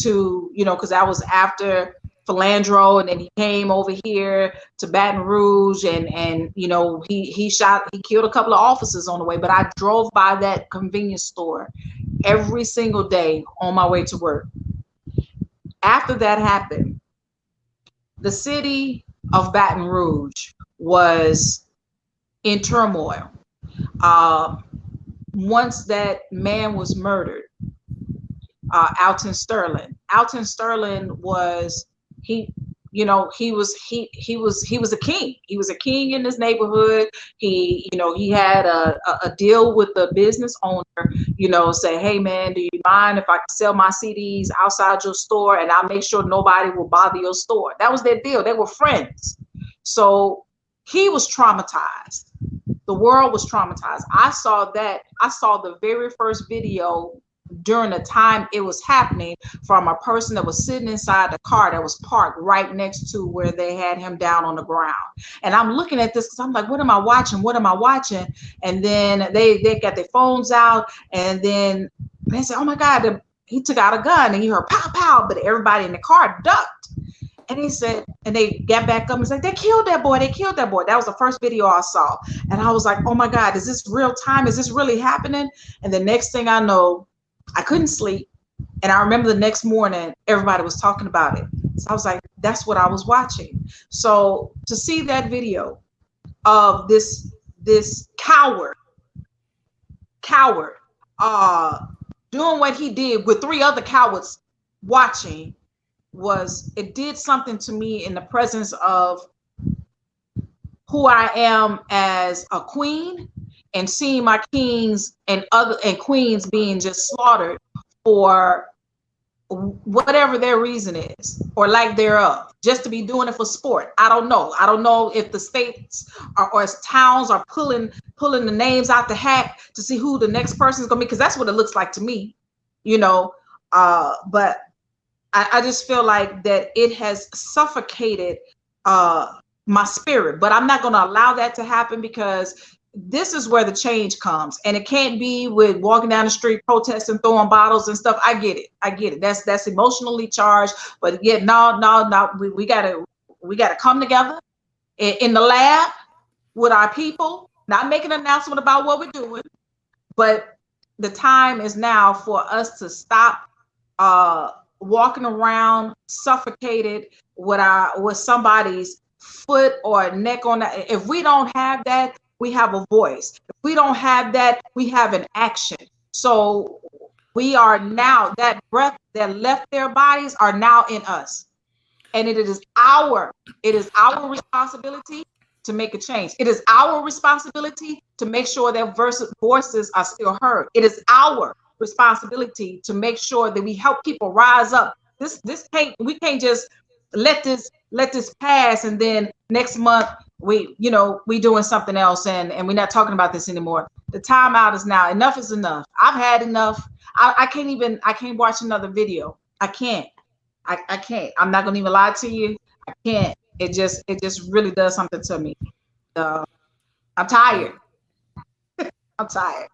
to, because that was after Philandro, and then he came over here to Baton Rouge, and he killed a couple of officers on the way. But I drove by that convenience store every single day on my way to work. After that happened, the city of Baton Rouge was in turmoil. Once that man was murdered, Alton Sterling. Alton Sterling was he was a king. He was a king in this neighborhood. He had a deal with the business owner, say, hey man, do you mind if I sell my CDs outside your store, and I'll make sure nobody will bother your store. That was their deal. They were friends. So he was traumatized. The world was traumatized. I saw the very first video during the time it was happening from a person that was sitting inside the car that was parked right next to where they had him down on the ground. And I'm looking at this because I'm like, what am I watching? What am I watching? And then they got their phones out, and then they said, oh my God, he took out a gun, and you heard pow, pow, but everybody in the car ducked. And he said, and they got back up and said, they killed that boy. They killed that boy. That was the first video I saw. And I was like, oh my God, is this real time? Is this really happening? And the next thing I know, I couldn't sleep. And I remember the next morning, everybody was talking about it. So I was like, that's what I was watching. So to see that video of this coward doing what he did with 3 other cowards watching, it did something to me in the presence of who I am as a queen, and seeing my kings and queens being just slaughtered for whatever their reason is or lack thereof, just to be doing it for sport. I don't know. I don't know if the states or towns are pulling the names out the hat to see who the next person is going to be, because that's what it looks like to me, you know. But I just feel like that it has suffocated my spirit. But I'm not going to allow that to happen, because this is where the change comes, and it can't be with walking down the street protesting, throwing bottles and stuff. I get it. That's emotionally charged, but yet no, we gotta come together in the lab with our people, not make an announcement about what we're doing, but the time is now for us to stop walking around suffocated with somebody's foot or neck on that. If we don't have that, we have a voice. If we don't have that, we have an action. So we are now, that breath that left their bodies are now in us. And it is our responsibility to make a change. It is our responsibility to make sure that voices are still heard. It is our responsibility to make sure that we help people rise up. We can't just let this pass and then next month we doing something else and we're not talking about this anymore. The time out is now. Enough is enough. I've had enough. I can't watch another video. I can't. I'm not gonna even lie to you. I can't. It just really does something to me. I'm tired. I'm tired.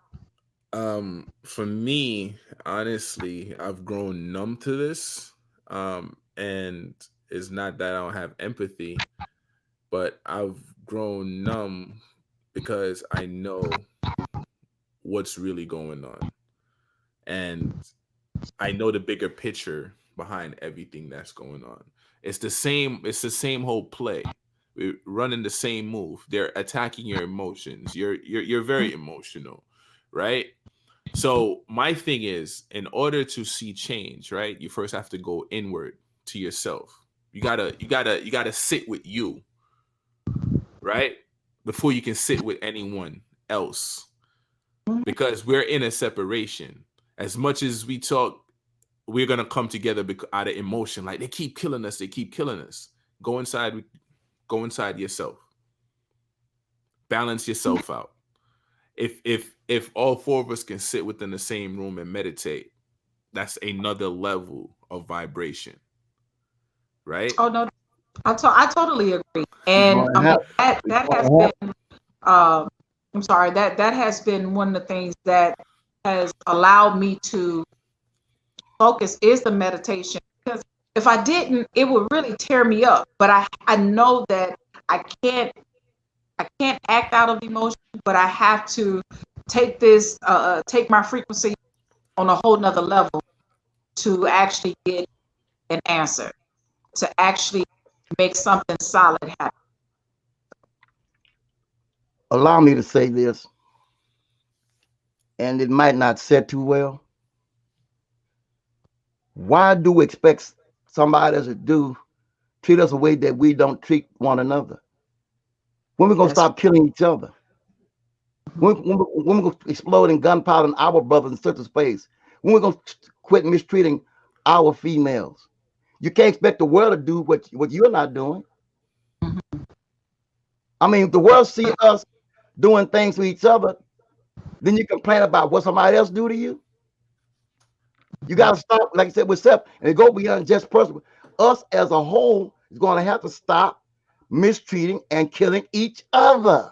For me, honestly, I've grown numb to this. And it's not that I don't have empathy, but I've grown numb because I know what's really going on. And I know the bigger picture behind everything that's going on. It's the same whole play. We're running the same move. They're attacking your emotions. You're very emotional, right? So my thing is, in order to see change, right, you first have to go inward to yourself. You gotta sit with you, right, before you can sit with anyone else, because we're in a separation. As much as we talk, we're gonna come together out of emotion. Like, they keep killing us. Go inside yourself. Balance yourself out. If all four of us can sit within the same room and meditate, that's another level of vibration, right? Oh no, I totally agree. And that has been I'm sorry, that has been one of the things that has allowed me to focus is the meditation. Because if I didn't, it would really tear me up. But I know that I can't act out of emotion, but I have to take my frequency on a whole nother level to actually get an answer, to actually make something solid happen. Allow me to say this, and it might not set too well. Why do we expect somebody else to treat us a way that we don't treat one another? When we're going to stop killing each other? When we're going to explode in gunpowder in our brothers and sisters' face? When we're going to quit mistreating our females? You can't expect the world to do what you're not doing. I mean, if the world see us doing things to each other, then you complain about what somebody else do to you. You got to stop, like I said, with self, and go beyond just personal. Us as a whole is going to have to stop mistreating and killing each other.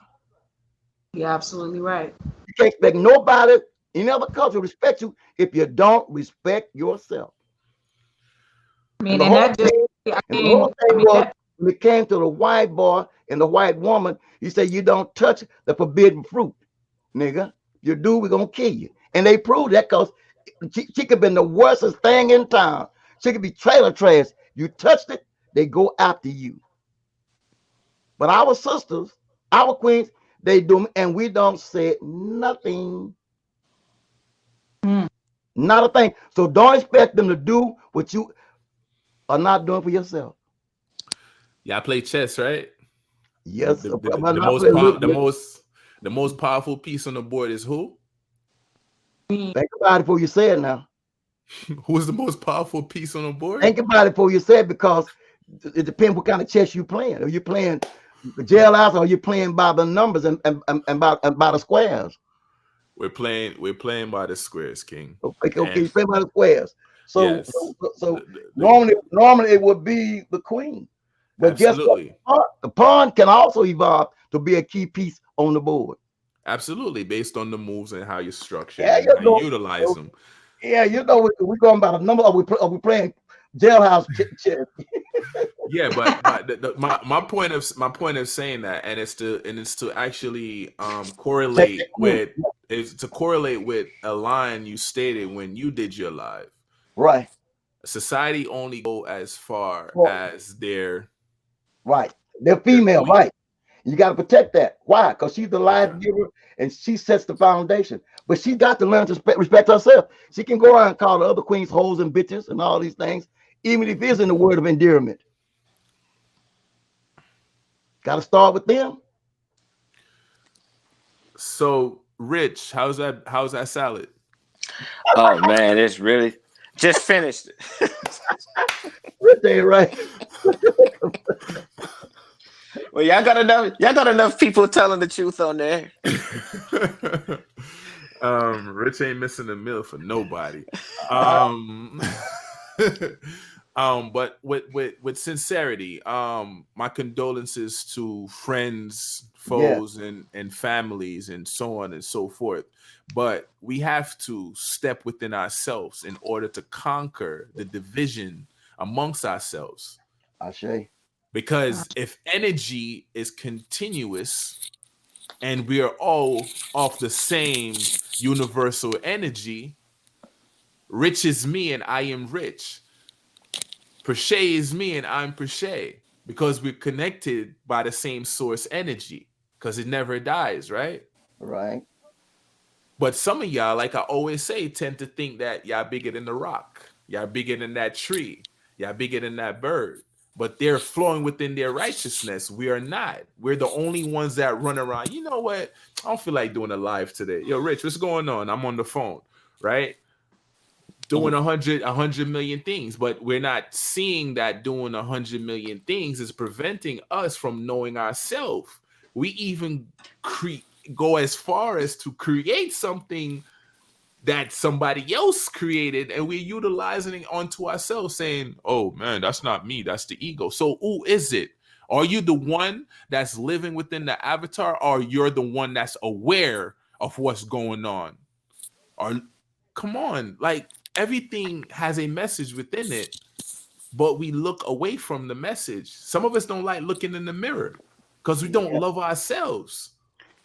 You're absolutely right. You can't expect nobody in other culture to respect you if you don't respect yourself. I mean, and that just, when it came to the white boy and the white woman, he said, you don't touch the forbidden fruit, nigga. You do, we're going to kill you. And they proved that because she could have been the worstest thing in town. She could be trailer trash. You touched it, they go after you. But our sisters, our queens, they do, and we don't say nothing. Not a thing. So don't expect them to do what you are not doing for yourself. Yeah, I play chess, right? Yes. The most powerful piece on the board is who? Think about it before you say it now. Who is the most powerful piece on the board? Think about it for yourself, because it depends what kind of chess you're playing. Are you playing the jailhouse, or are you playing by the numbers and by the squares? We're playing by the squares, King. Okay, And you play by the squares. So yes, normally it would be the queen. But guess what? absolutely. The pawn can also evolve to be a key piece on the board. Absolutely, based on the moves and how you structure Yeah, and you how you know, utilize them. yeah, you know, we're going by the number. Are we playing jailhouse chess? Yeah, but my point of saying that, and it's to actually Check correlate that queen. with is to correlate with a line you stated when you did your live. Right, Society only go as far well, as their right. They're female, queen. right? You got to protect that. Why? Because she's the life Okay. giver and she sets the foundation. But she got to learn to respect herself. She can go around and call the other queens hoes and bitches and all these things, even if it is in the word of endearment. Got to start with them. So, Rich, how's that salad? Oh man, it's really just finished. What they right? Well, y'all got enough people telling the truth on there. Rich ain't missing a meal for nobody. But with sincerity, my condolences to friends, foes, and families, and so on and so forth. But we have to step within ourselves in order to conquer the division amongst ourselves. Ashe. Because if energy is continuous and we are all off the same universal energy, rich is me and I am rich. Perche is me and I'm Perche, because we're connected by the same source energy, because it never dies, right? Right. But some of y'all, like I always say, tend to think that y'all bigger than the rock, y'all bigger than that tree, y'all bigger than that bird. But they're flowing within their righteousness. We are not. We're the only ones that run around. You know what? I don't feel like doing a live today. Yo, Rich, what's going on? I'm on the phone, right? Doing 100 million things, but we're not seeing that doing 100 million things is preventing us from knowing ourselves. We even go as far as to create something that somebody else created, and we're utilizing it onto ourselves, saying, oh man, that's not me, that's the ego. So who is it? Are you the one that's living within the avatar, or you're the one that's aware of what's going on? Or come on, like, everything has a message within it, but we look away from the message. Some of us don't like looking in the mirror because we don't love ourselves.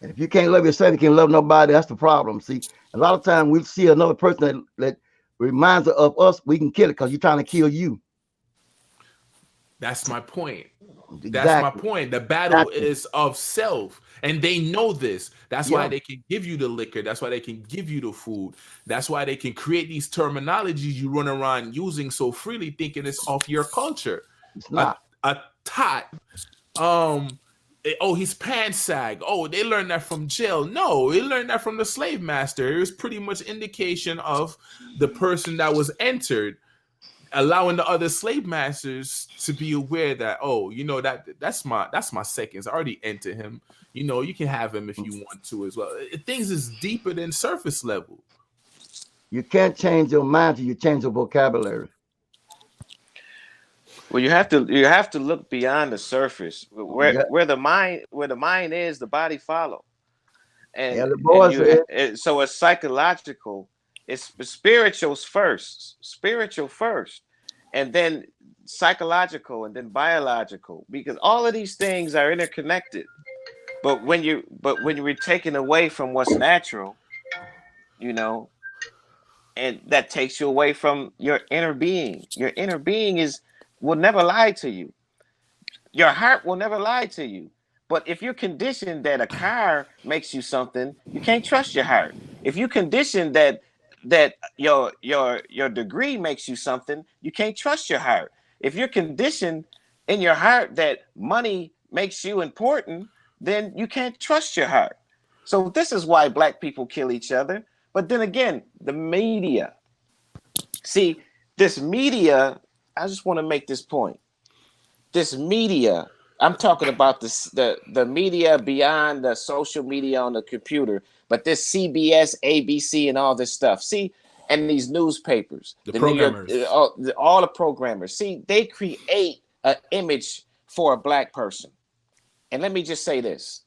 And if you can't love yourself, you can't love nobody. That's the problem. See, a lot of times we see another person that reminds us of us, we can kill it because you're trying to kill you. That's my point. Exactly. That's my point. The battle is of self, and they know this. That's why they can give you the liquor. That's why they can give you the food. That's why they can create these terminologies you run around using so freely, thinking it's off your culture. It's not. A tot. Oh, he's pants sag. Oh, they learned that from jail. No, they learned that from the slave master. It was pretty much indication of the person that was entered, allowing the other slave masters to be aware that, oh, you know, that's my seconds. I already entered him. You know, you can have him if you want to as well. Things is deeper than surface level. You can't change your mind till you change your vocabulary. Well, you have to look beyond the surface. Where the mind is, the body follow. And, so it's psychological. It's spiritual first, and then psychological, and then biological, because all of these things are interconnected. But when you're taken away from what's natural, you know, and that takes you away from your inner being. Your inner being will never lie to you. Your heart will never lie to you. But if you're conditioned that a car makes you something, you can't trust your heart. If you're conditioned that your degree makes you something, you can't trust your heart. If you're conditioned in your heart that money makes you important, then you can't trust your heart. So this is why black people kill each other. But then again, the media See, this media, I just want to make this point. This media, I'm talking about the media beyond the social media on the computer, but this CBS, ABC, and all this stuff. See, and these newspapers, The the New York, programmers. all the programmers. See, they create an image for a black person. And let me just say this: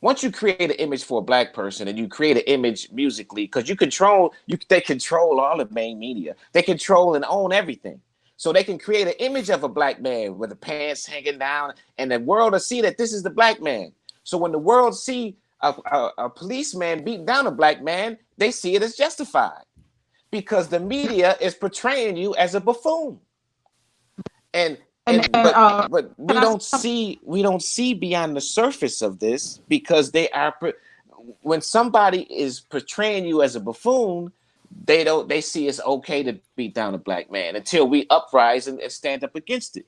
once you create an image for a black person and you create an image musically, because they control all the main media, they control and own everything. So they can create an image of a black man with the pants hanging down, and the world will see that this is the black man. So when the world see a policeman beating down a black man, they see it as justified because the media is portraying you as a buffoon. And but we don't see beyond the surface of this because when somebody is portraying you as a buffoon, they see it's okay to beat down a black man until we uprise and stand up against it.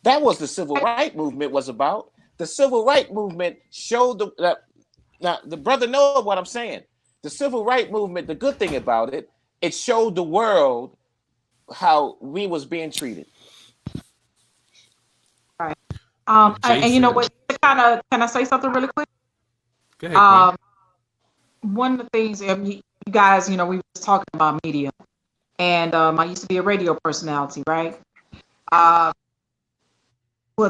That was the civil rights movement was about. The civil rights movement showed now the brother know what I'm saying. The civil rights movement, the good thing about it, it showed the world how we was being treated. Right. And you know what? Can I say something really quick? Go ahead, One of the things, you guys, we was talking about media, and I used to be a radio personality, right? Well,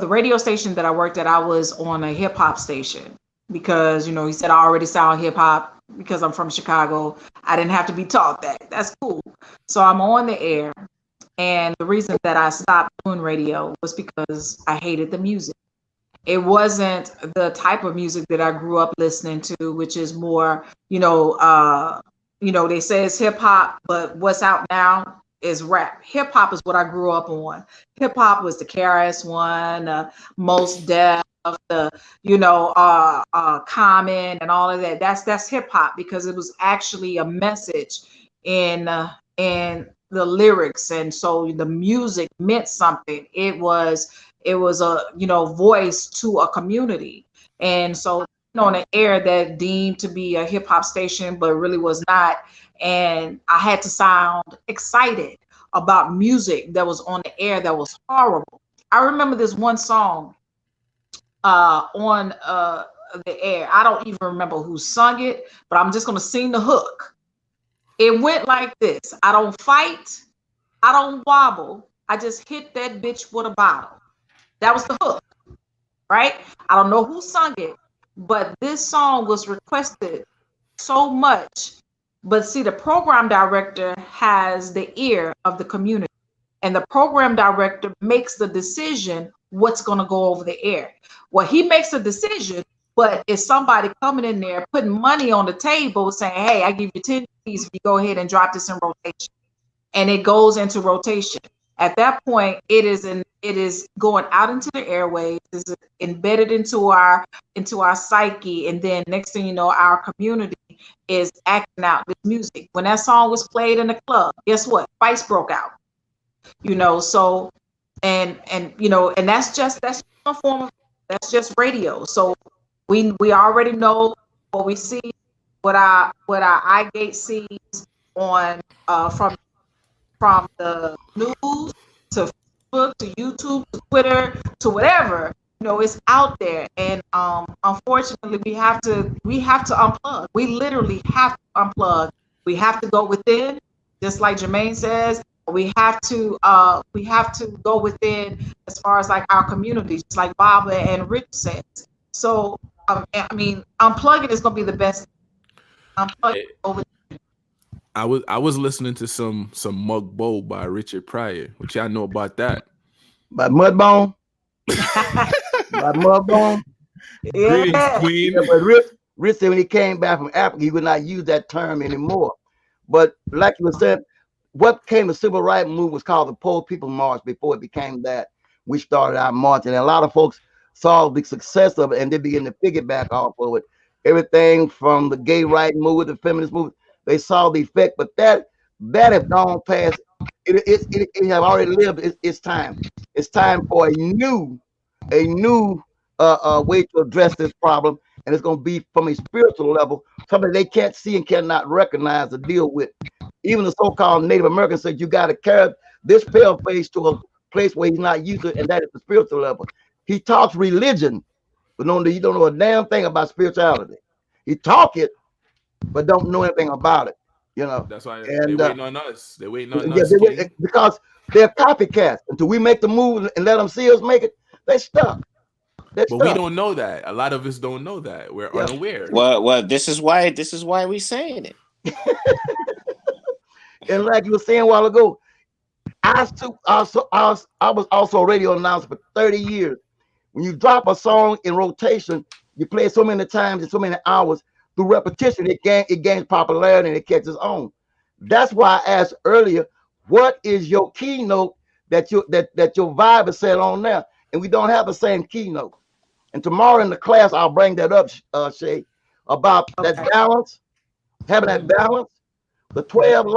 the radio station that I worked at, I was on a hip hop station because, he said I already sound hip hop because I'm from Chicago. I didn't have to be taught that. That's cool. So I'm on the air. And the reason that I stopped doing radio was because I hated the music. It wasn't the type of music that I grew up listening to, which is more, they say it's hip hop, but what's out now is rap. Hip hop is what I grew up on. Hip hop was the KRS-One, Most Def, the Common, and all of that. That's hip hop because it was actually a message in the lyrics, and so the music meant something. It was a voice to a community, and so on an air that deemed to be a hip hop station but really was not, and I had to sound excited about music that was on the air that was horrible. I remember this one song on the air. I don't even remember who sung it, but I'm just gonna sing the hook. It went like this: I don't fight, I don't wobble, I just hit that bitch with a bottle. That was the hook, right? I don't know who sung it, but this song was requested so much. But see, the program director has the ear of the community, and the program director makes the decision what's going to go over the air. Well, he makes a decision, but if somebody coming in there putting money on the table saying, hey, I give you 10 keys if you go ahead and drop this in rotation, and it goes into rotation. At that point, it is going out into the airways, is embedded into our psyche, and then next thing you know, our community is acting out this music. When that song was played in the club, guess what? Fights broke out. So and that's a form of, that's just radio. So we already know what we see, what our eye gate sees on from the news to Facebook to YouTube to Twitter to whatever, it's out there. And unfortunately we have to unplug. We literally have to unplug. We have to go within, just like Jermaine says. We have to go within as far as like our community, just like Bob and Rich says. So unplugging is gonna be the best. Unplugging over. I was listening to some Mug Bowl by Richard Pryor, which y'all know about that. By Mudbone? By Mudbone? Greetings, Queen. Yeah, but Rich said when he came back from Africa, he would not use that term anymore. But like you were saying, what came the civil rights movement was called the Poor People March before it became that. We started our march, and a lot of folks saw the success of it, and they began to piggyback off of it. Everything from the gay rights movement, the feminist movement, they saw the effect, but that have gone past. It have already lived its time. It's time for a new way to address this problem, and it's going to be from a spiritual level, something they can't see and cannot recognize or deal with. Even the so-called Native Americans said you got to carry this pale face to a place where he's not used to it, and that is the spiritual level. He talks religion, but he don't know a damn thing about spirituality. He talk it, but don't know anything about it. You know, That's why they and waiting on us. They waiting on yeah, us, King. because they're copycats. Until we make the move and let them see us make it, they stuck. They're But we stuck. don't know that. A lot of us don't know that. We're Yeah. unaware. Well, this is why we saying it. And like you were saying a while ago, I was also a radio announcer for 30 years. When you drop a song in rotation, you play it so many times and so many hours through repetition, it gains popularity and it catches on. That's why I asked earlier, what is your keynote that your vibe is set on now? And we don't have the same keynote. And tomorrow in the class, I'll bring that up, Shay, about that balance, having that balance, the 12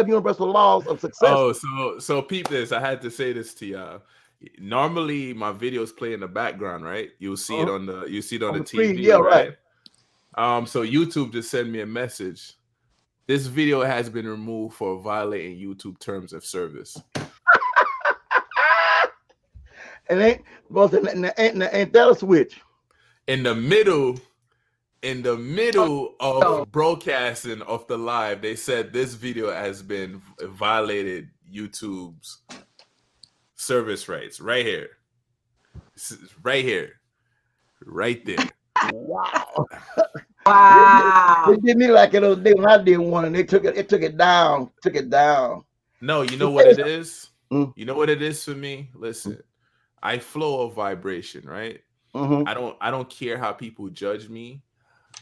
universal laws of success. Oh, so peep this. I had to say this to y'all. Normally, my videos play in the background, right? You'll see it on the TV, screen, yeah, right. So YouTube just sent me a message. This video has been removed for violating YouTube terms of service. And ain't that a switch? In the middle of broadcasting of the live, they said this video has been violated YouTube's service rights. Right here. Right there. Wow. Wow. They did me like it those days when I did one, and they took it down. No, you know what it is? Mm. You know what it is for me? Listen, I flow of vibration, right? Mm-hmm. I don't care how people judge me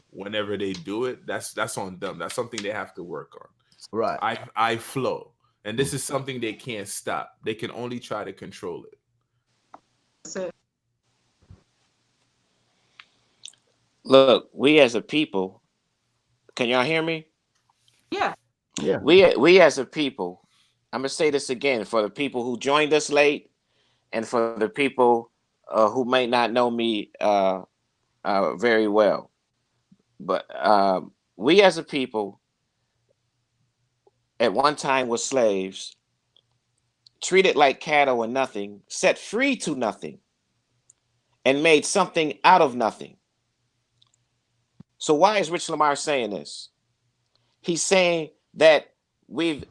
whenever they do it. That's on them. That's something they have to work on. Right. I flow. And this is something they can't stop. They can only try to control it. That's it. Look, we as a people, can y'all hear me? Yeah. Yeah. We as a people, I'm gonna say this again for the people who joined us late, and for the people who may not know me very well. But we as a people at one time were slaves, treated like cattle and nothing, set free to nothing, and made something out of nothing. So why is Rich Lamar saying this? He's saying that we've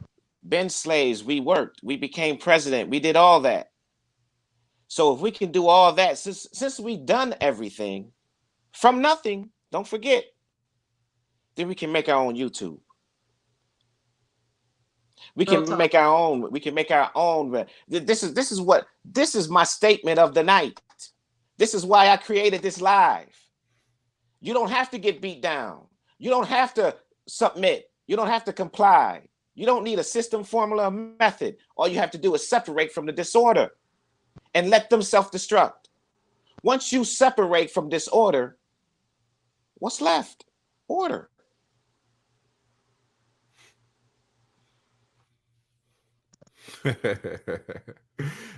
been slaves, we worked, we became president, we did all that. So if we can do all that, since we've done everything from nothing, don't forget, then we can make our own YouTube. We can make our own. We can make our own. This is my statement of the night. This is why I created this live. You don't have to get beat down. You don't have to submit. You don't have to comply. You don't need a system, formula, method. All you have to do is separate from the disorder and let them self-destruct. Once you separate from disorder, what's left? Order.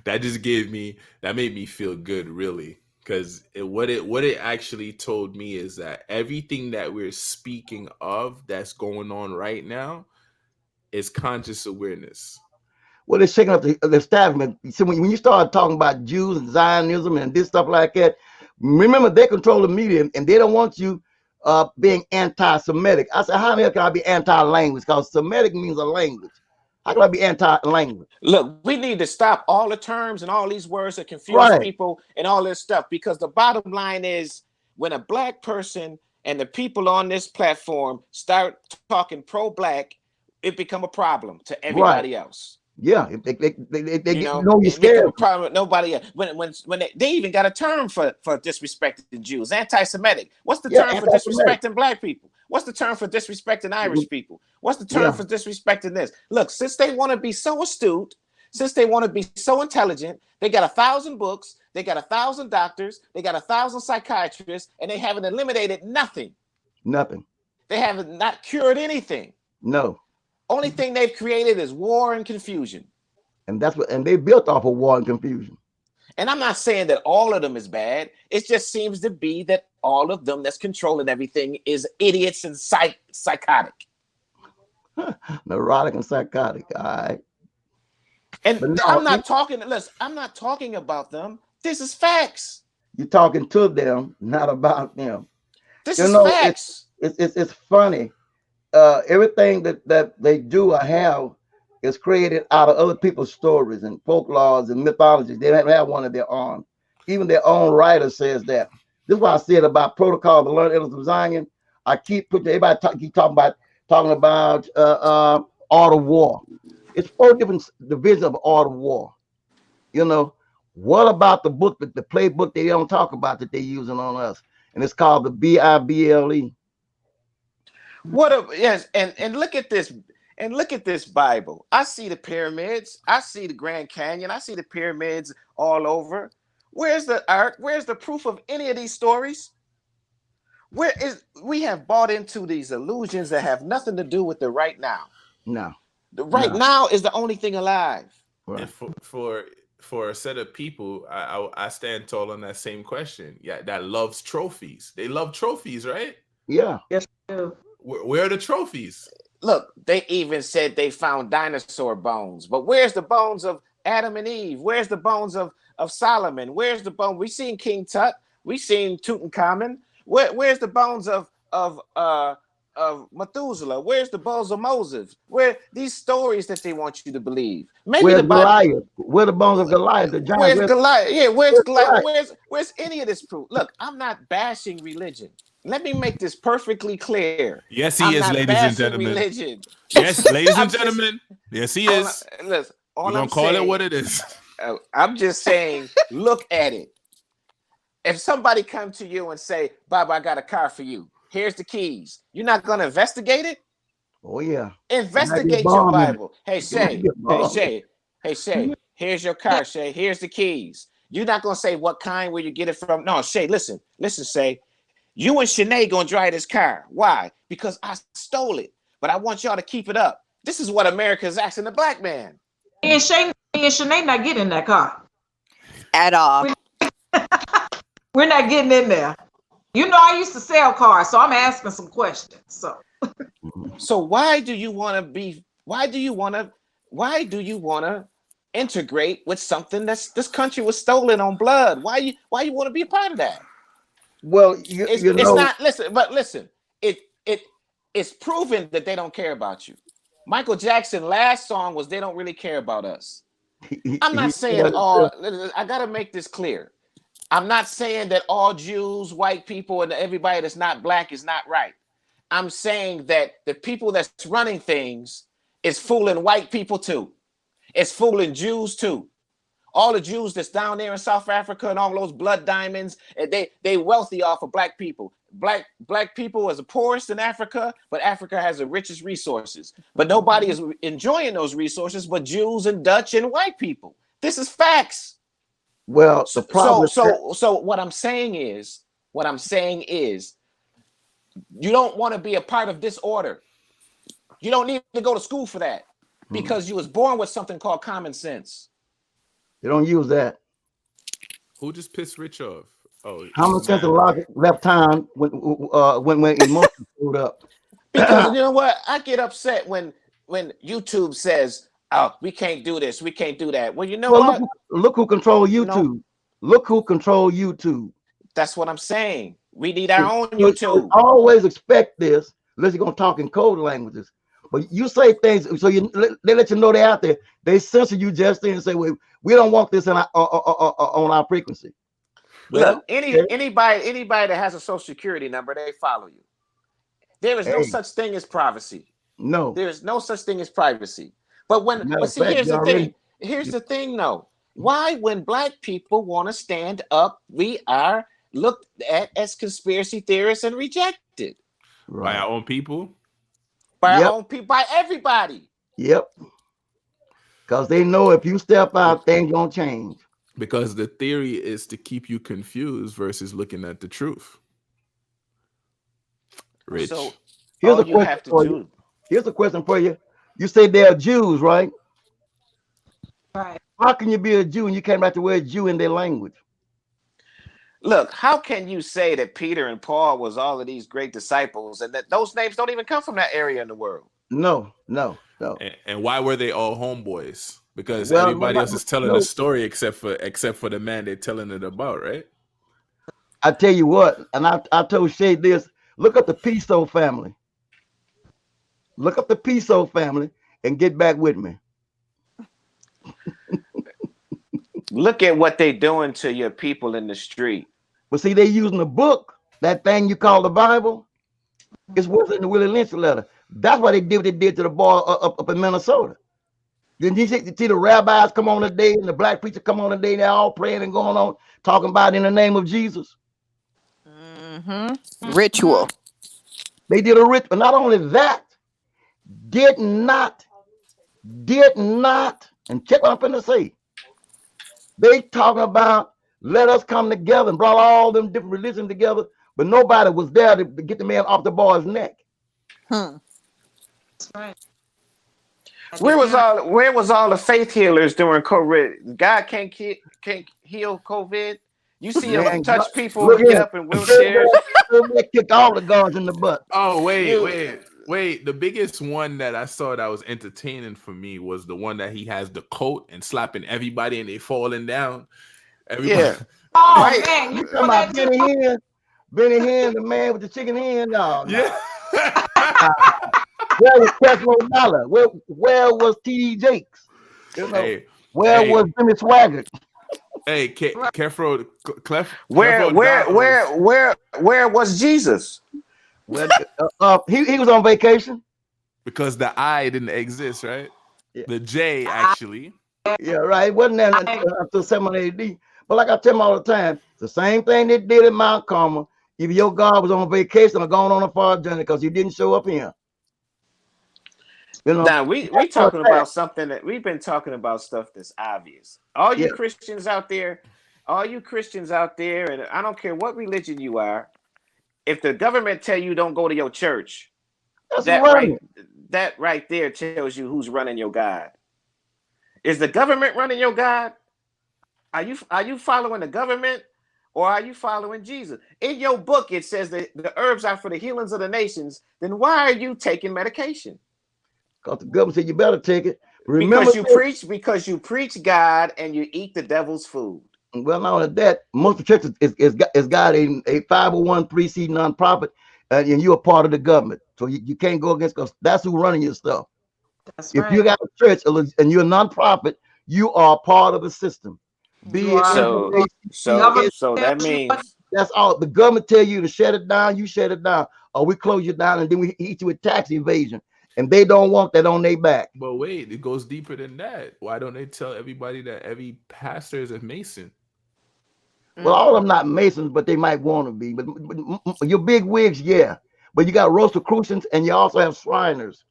That made me feel good, really, because what it actually told me is that everything that we're speaking of that's going on right now is conscious awareness. Well, they're shaking up the establishment. So when you start talking about Jews and Zionism and this stuff like that, remember they control the media and they don't want you being anti-Semitic. I said, how the hell can I be anti-language? Because Semitic means a language. How can I be anti-language? Look, we need to stop all the terms and all these words that confuse people and all this stuff, because the bottom line is when a black person and the people on this platform start talking pro-black, it become a problem to everybody else. Yeah, they know you're scared. A problem with nobody else. When they even got a term for disrespecting Jews, anti-Semitic. What's the term for disrespecting black people? What's the term for disrespecting Irish people? What's the term for disrespecting this? Look, since they want to be so astute, since they want to be so intelligent, they got 1,000 books, they got 1,000 doctors, they got 1,000 psychiatrists, and they haven't eliminated nothing. Nothing. They haven't not cured anything. No. Only thing they've created is war and confusion. And they built off of war and confusion. And I'm not saying that all of them is bad. It just seems to be that all of them that's controlling everything is idiots and psychotic. Neurotic and psychotic. All right. And But no, I'm not talking. Listen, I'm not talking about them. This is facts. you're talking to them, not about them. This You is know, facts. it's funny. Everything that they do or have is created out of other people's stories and folklores and mythologies. They don't have one of their own. Even their own writer says that. This is why I said about protocol to learn Elders of Zion. I keep putting everybody keep talking about art of war. It's 4 different divisions of art of war. You know, what about the book, the playbook they don't talk about that they're using on us? And it's called the Bible. What a yes, and look at this, and look at this Bible. I see the pyramids, I see the Grand Canyon, I see the pyramids all over. Where's the ark? Where's the proof of any of these stories? Where is we have bought into these illusions that have nothing to do with the right now. No. The right now is the only thing alive. Right. And for a set of people, I stand tall on that same question. Yeah, that loves trophies. They love trophies, right? Yeah. Yes, we do. Where are the trophies? Look, they even said they found dinosaur bones, but where's the bones of Adam and Eve? Where's the bones of Solomon? Where's the bone? We seen King Tut. We seen Tutankhamun. Where's the bones of Methuselah? Where's the bones of Moses? Where these stories that they want you to believe? Maybe Where's the Bible. Goliath? Where the bones of Goliath? The giant. Where's Goliath? Yeah, where's Goliath? Goliath? Where's any of this proof? Look, I'm not bashing religion. Let me make this perfectly clear. Yes, I'm he is, not ladies and bashing gentlemen. Religion. Yes, ladies and I'm just- gentlemen. Yes, he is. Listen, all We're gonna I'm call saying, it what it is. I'm just saying, look at it. If somebody come to you and say, Bob, I got a car for you. Here's the keys. You're not going to investigate it? Oh yeah. Investigate your Bible. Hey, Shay. Hey, Shay. Hey, Shay. Here's your car, Shay. Here's the keys. You're not going to say what kind, where you get it from. No, Shay, listen, Shay. You and Shanae going to drive this car. Why? Because I stole it. But I want y'all to keep it up. This is what America is asking the black man. And Shanae not getting in that car. At all. We're not getting in there. You know, I used to sell cars, so I'm asking some questions. So why do you want to integrate with something this country was stolen on blood? Why you want to be a part of that? Well, It's not, listen, it's proven that they don't care about you. Michael Jackson's last song was "They Don't Really Care About Us." I'm not saying all. I gotta make this clear. I'm not saying that all Jews, white people, and everybody that's not black is not right. I'm saying that the people that's running things is fooling white people too. It's fooling Jews too. All the Jews that's down there in South Africa and all those blood diamonds, and they wealthy off of black people. Black people is the poorest in Africa, but Africa has the richest resources. But nobody is enjoying those resources but Jews and Dutch and white people. This is facts. Well, the problem. So what I'm saying is, you don't want to be a part of disorder. You don't need to go to school for that because you was born with something called common sense. They don't use that. Who just pissed Rich off? Oh, Common sense and logic left time when emotions showed up. Because you know what? I get upset when YouTube says, "Oh, we can't do this, we can't do that." Well, you know what? Look who control YouTube. You know, look who control YouTube. That's what I'm saying. We need our own YouTube. Always expect this, unless you're gonna talk in code languages. But you say things, so they let you know they're out there. They censor you just in and say, "Well, we don't want this on our frequency." Look, anybody that has a social security number, they follow you. There is no such thing as privacy. No, there is no such thing as privacy. But see, here's the thing. Here's the thing, though. Why, when black people want to stand up, we are looked at as conspiracy theorists and rejected by our own people, by our own people, by everybody. Yep. Because they know if you step out, things gonna change. Because the theory is to keep you confused versus looking at the truth. Rich. So here's a question for you. Here's a question for you. You say they are Jews, right? Right. How can you be a Jew and you can't write the word Jew in their language? Look, how can you say that Peter and Paul was all of these great disciples and that those names don't even come from that area in the world? No, no, no. And why were they all homeboys? Because Well, everybody else is telling the no. story except for the man they're telling it about, right? I tell you what, and I told Shay this. Look up the Piso family. Look up the Piso family and get back with me. Look at what they doing to your people in the street. But see, they using the book, that thing you call the Bible. It's worse than the Willie Lynch letter. That's why they did what they did to the boy up in Minnesota. Then you see the rabbis come on today and the black preachers come on today. They're all praying and going on, talking about in the name of Jesus. Ritual. They did a ritual. Not only that, did not, and check what I'm finna say. They talking about let us come together and brought all them different religions together, but nobody was there to get the man off the boy's neck. That's right. Where was all the faith healers during COVID? God can't heal COVID. You see him touch people and get up in wheelchairs. They kick all the guns in the butt. Oh, wait. The biggest one that I saw that was entertaining for me was the one that he has the coat and slapping everybody and they falling down. Everybody. Yeah. Oh, Right. man. You talking about Benny Hinn? Benny Hinn, the man with the chicken hen? No. Yeah. Where was Creflo Dollar? Where was T.D. Jakes? You know, where was Jimmy Swaggart? Hey, Creflo, where was Jesus? Well, he was on vacation. Because the I didn't exist, right? Yeah. The J actually. Yeah, right. It wasn't that until 7 AD. But like I tell them all the time, it's the same thing they did in Mount Carmel. If your God was on vacation or going on a far journey because he didn't show up here. You know, now we talking about something that we've been talking about stuff that's obvious. All you Christians out there, and I don't care what religion you are, if the government tell you don't go to your church, that right there tells you who's running your God. Is the government running your God? Are you following the government or are you following Jesus? In your book, it says that the herbs are for the healings of the nations. Then why are you taking medication? Because the government said you better take it. Remember because you preach God and you eat the devil's food. Well, not only that, most of the churches is got a 501(c) nonprofit, and you're a part of the government, so you can't go against because that's who's running your stuff. If you got a church and you're a nonprofit, you are part of the system. So that means that's all. The government tell you to shut it down, you shut it down, or we close you down, and then we hit you with tax evasion. And they don't want that on their back. But wait, it goes deeper than that. Why don't they tell everybody that every pastor is a Mason? Well, all of them not Masons, but they might want to be. But your big wigs, yeah. But you got Rosicrucians and you also have Shriners.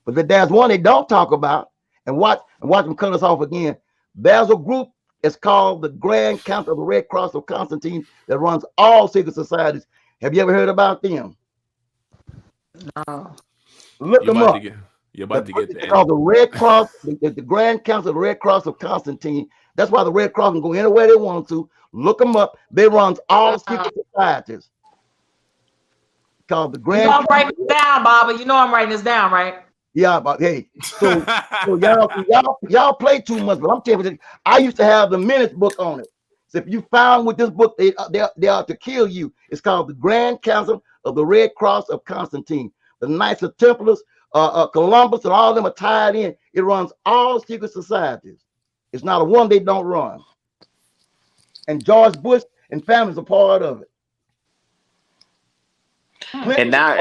But there's one they don't talk about. And watch them cut us off again. There's a group. It's called the Grand Council of the Red Cross of Constantine that runs all secret societies. Have you ever heard about them? No. Look them up. You're about to get there. It's called the Red Cross, the Grand Council of the Red Cross of Constantine. That's why the Red Cross can go anywhere they want to. Look them up. They run all secret societies. Called the Grand. You know I'm writing this down, Baba. You know I'm writing this down, right? Yeah, but hey, so y'all play too much. But I'm telling you, I used to have the minutes book on it. So if you found with this book, they are to kill you. It's called the Grand Council of the Red Cross of Constantine. The Knights of Templars, Columbus, and all of them are tied in. It runs all secret societies. It's not a one they don't run. And George Bush and families are part of it. And now,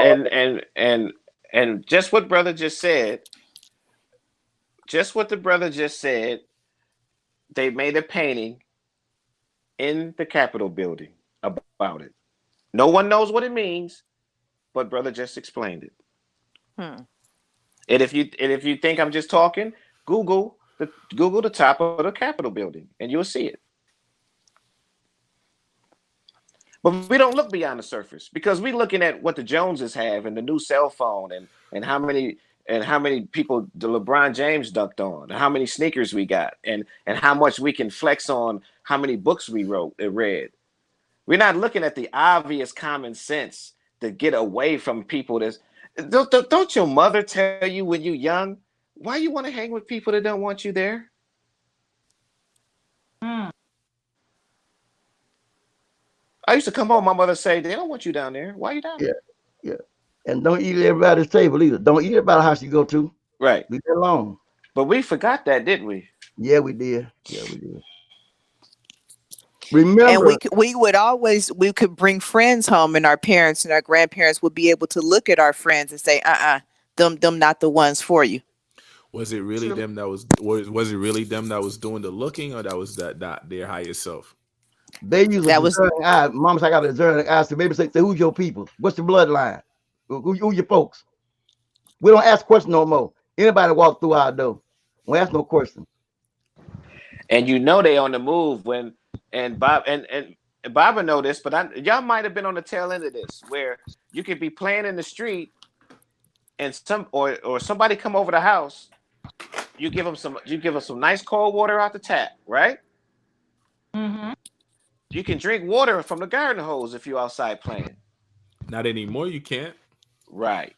and just what brother just said, they made a painting in the Capitol building about it. No one knows what it means, but brother just explained it. And if you think I'm just talking, Google the top of the Capitol building and you'll see it. But we don't look beyond the surface because we're looking at what the Joneses have and the new cell phone and how many people the LeBron James dunked on, and how many sneakers we got, and how much we can flex on how many books we read. We're not looking at the obvious common sense to get away from people. Don't your mother tell you when you're young, why you want to hang with people that don't want you there? Mm. I used to come home, my mother say, they don't want you down there. Why are you down there? Yeah. And don't eat at everybody's table either. Don't eat at everybody's house you go to. Right. Leave it alone. But we forgot that, didn't we? Yeah, we did. Yeah, we did. And Remember, we could bring friends home, and our parents and our grandparents would be able to look at our friends and say, them not the ones for you. Was it really them that was it really them that was doing the looking, or that was that their higher self? they use a discerning eye. Mom said, I got a discerning eye. So baby say, who's your people? What's your bloodline? Who your folks? We don't ask questions no more. Anybody walk through our door, we ask no question. And you know they on the move when Bob and Barbara know this, but y'all might have been on the tail end of this, where you could be playing in the street and somebody come over the house, you give them some nice cold water out the tap, right? Mm-hmm. You can drink water from the garden hose if you're outside playing. Not anymore, you can't. Right.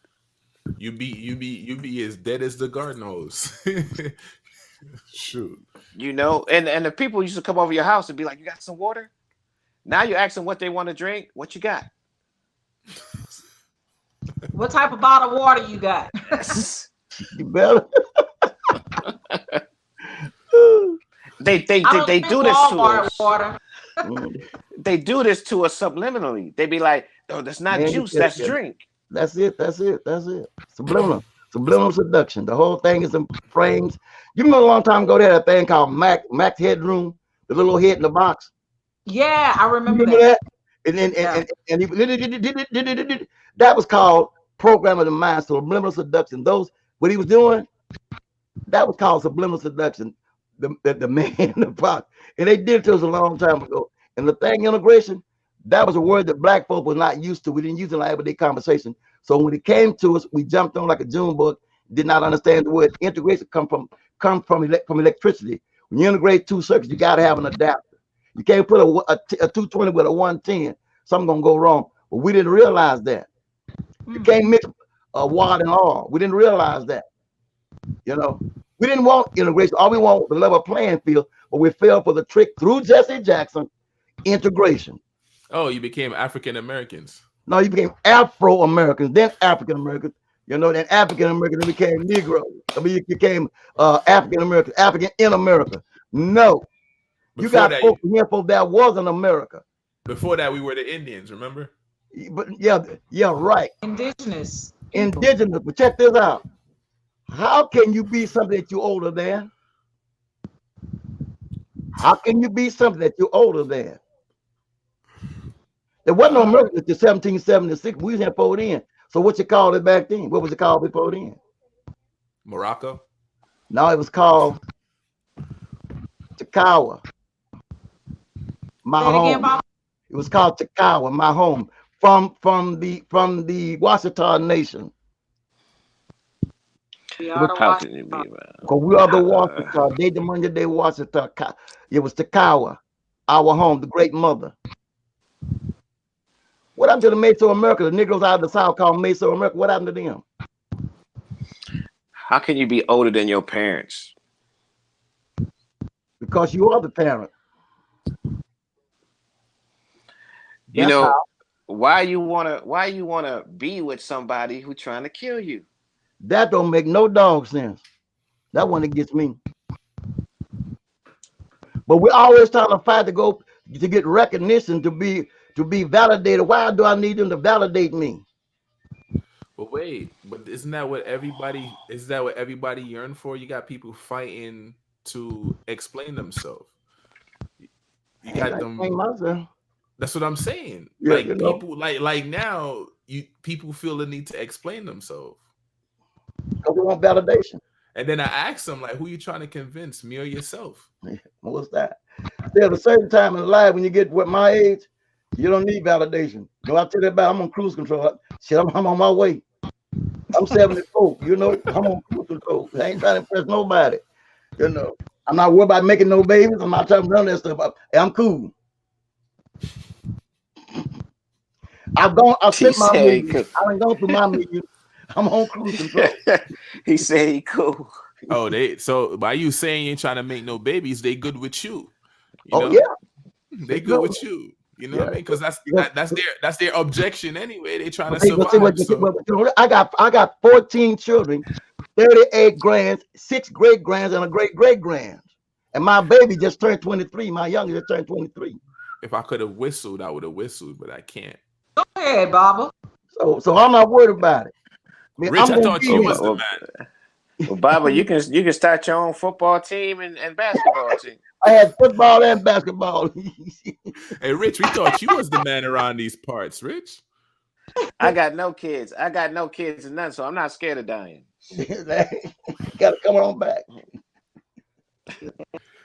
You be as dead as the garden hose. Shoot. You know, and the people used to come over your house and be like, you got some water? Now you ask them what they want to drink. What you got? What type of bottled water you got? You better. They do this to us. Water. They do this to us subliminally. They be like, "Oh, that's not juice, that's drink." That's it. Subliminal seduction. The whole thing is in frames. You remember a long time ago they had a thing called Mac's Headroom, the little head in the box. Yeah, I remember that. And that was called Program of the Mind, subliminal seduction. What he was doing, that was called subliminal seduction. The man in the box, and they did it to us a long time ago. And the thing, integration, that was a word that black folk was not used to. We didn't use it in everyday conversation. So when it came to us, we jumped on like a June bug. Did not understand the word integration come from electricity. When you integrate two circuits, you got to have an adapter. You can't put a 220 with a 110. Something's gonna go wrong. But we didn't realize that. You can't mix a watt and R. We didn't realize that. You know, we didn't want integration. All we want was the level playing field, but we fell for the trick through Jesse Jackson, integration. Oh, you became African Americans. No, you became Afro Americans, then African Americans. You know, then African Americans became Negro. I mean, you became African American, African in America. No, you got folks here for that wasn't America. Before that, we were the Indians. Remember? But yeah, right. Indigenous. But check this out. How can you be something that you're older than? How can you be something that you're older than? There wasn't no America until 1776. We was in before then. So what you called it back then? What was it called before then? Morocco? No, it was called Takawa. My home. It was called Takawa, my home. From the Washita Nation. How can you be, because we are the Washita. They the money they Washita. It was Takawa, our home, the great mother. What happened to the Mesoamerica? The Negroes out of the South called Mesoamerica. What happened to them? How can you be older than your parents? Because you are the parent. You know, why you wanna be with somebody who trying to kill you? That don't make no dog sense. That one that gets me. But we're always trying to fight to get recognition, to be validated. Why do I need them to validate me? But wait, isn't that what everybody yearn for? You got people fighting to explain themselves. You got them. That's what I'm saying. Yeah, like people like now, people feel the need to explain themselves. Because we want validation. And then I asked them, like, who you trying to convince, me or yourself? What's that? There's a certain time in life when you get what my age, you don't need validation. Go out to that about, I'm on cruise control. Shit, I'm on my way. I'm 74. You know, I'm on cruise control. I ain't trying to impress nobody. You know, I'm not worried about making no babies. I'm not trying to run that stuff. I'm cool. I've spent my millions. I ain't gone through my millions. I'm on cruise control. He said he cool. Oh, so by you saying you ain't trying to make no babies, they good with you. You Oh know, yeah, they good with you. You know what I mean? Because that's their objection anyway. They trying to survive. I got 14 children, 38 grands, 6 great grands, and a great great grand. And my baby just turned 23. My youngest just turned 23. If I could have whistled, I would have whistled, but I can't. Go ahead, Baba. So I'm not worried about it. I mean, Rich, I'm I gonna thought be you here. was the man. Well, Baba, you can start your own football team and basketball team. I had football and basketball. Hey, Rich, we thought you was the man around these parts, Rich. I got no kids. I got no kids and none, so I'm not scared of dying. Gotta come on back.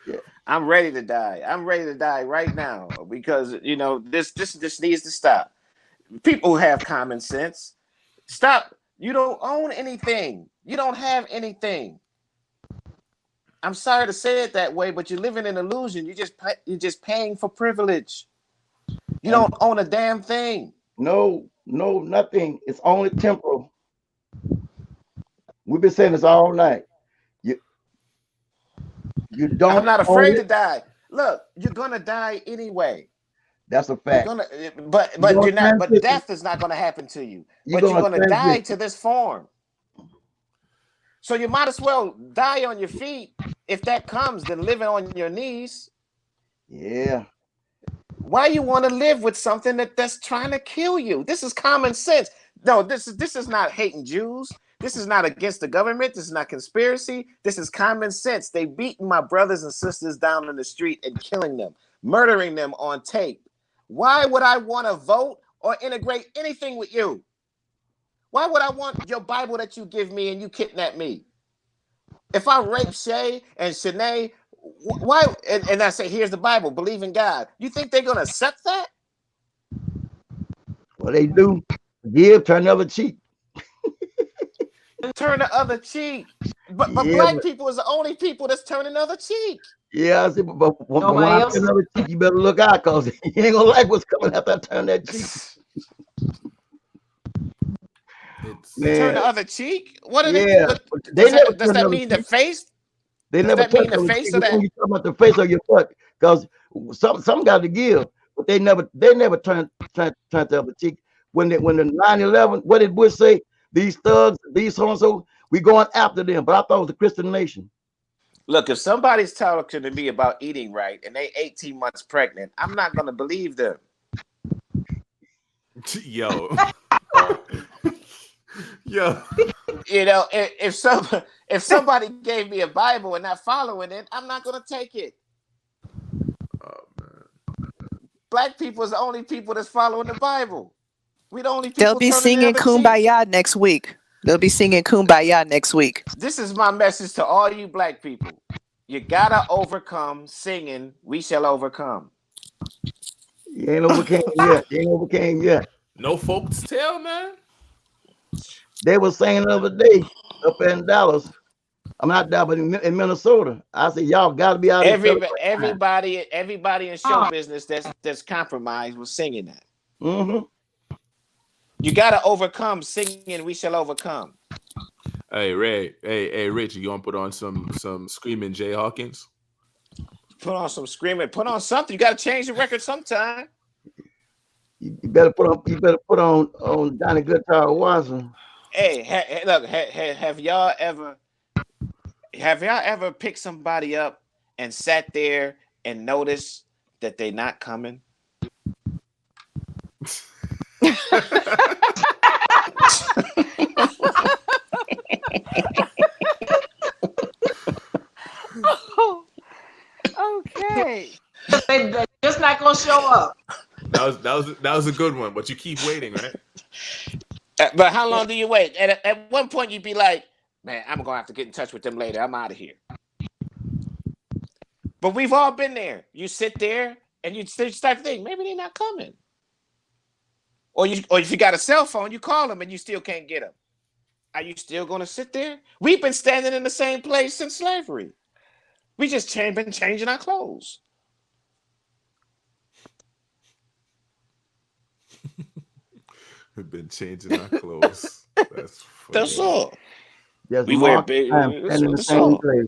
Yeah. I'm ready to die. I'm ready to die right now because you know this needs to stop. People have common sense. Stop. You don't own anything. You don't have anything. I'm sorry to say it that way, but you're living in illusion. You're just paying for privilege. You don't own a damn thing. No, nothing. It's only temporal. We've been saying this all night. You don't. I'm not afraid to die. Look, you're gonna die anyway. That's a fact. But you're not. But death is not gonna happen to you. But you're gonna die to this form. So you might as well die on your feet if that comes than living on your knees. Yeah. Why you want to live with something that's trying to kill you? This is common sense. No, this is not hating Jews. This is not against the government. This is not conspiracy. This is common sense. They beating my brothers and sisters down in the street and killing them, murdering them on tape. Why would I want to vote or integrate anything with you? Why would I want your Bible that you give me and you kidnap me? If I rape Shay and Shanae, why? And I say, here's the Bible, believe in God. You think they're going to accept that? Well, they do. Give, turn the other cheek. Turn the other cheek. But black people is the only people that's turning the other cheek. Yeah, I see, but when I turn the other cheek, you better look out because you ain't going to like what's coming after I turn that cheek. Turn the other cheek? What are does that mean the face? They never touch the face of that. You talk about the face of your foot because some got to give, but they never turn the other cheek. When the 9/11, what did Bush say? These thugs, these so and so, we going after them. But I thought it was a Christian nation. Look, if somebody's talking to me about eating right and they 18 months pregnant, I'm not gonna believe them. Yo. Yo. You know, if somebody gave me a Bible and not following it, I'm not gonna take it. Oh man. Black people is the only people that's following the Bible. We the only people. They'll be singing Kumbaya next week. They'll be singing Kumbaya next week. This is my message to all you black people. You gotta overcome singing "We Shall Overcome." You ain't overcame yet. No folks tale, man. They were saying the other day up in Dallas. I'm not down, but in Minnesota. I said, y'all got to be out. Everybody in show business that's compromised was singing that. Mm-hmm. You got to overcome singing "We Shall Overcome." Hey Ray, hey Rich, you gonna put on some screaming Jay Hawkins? Put on some screaming. Put on something. You got to change the record sometime. You better put on Johnny Guitar Watson. Hey, look, have y'all ever picked somebody up and sat there and noticed that they're not coming? Okay. They're just not gonna show up. That was a good one, but you keep waiting, right? But how long do you wait? At one point, you'd be like, man, I'm going to have to get in touch with them later. I'm out of here. But we've all been there. You sit there and you start to think, maybe they're not coming. Or if you got a cell phone, you call them and you still can't get them. Are you still going to sit there? We've been standing in the same place since slavery. We just been changing our clothes. We've been changing our clothes. That's That's funny. all. Just We wear mark big. time, stand in the That's same all. place.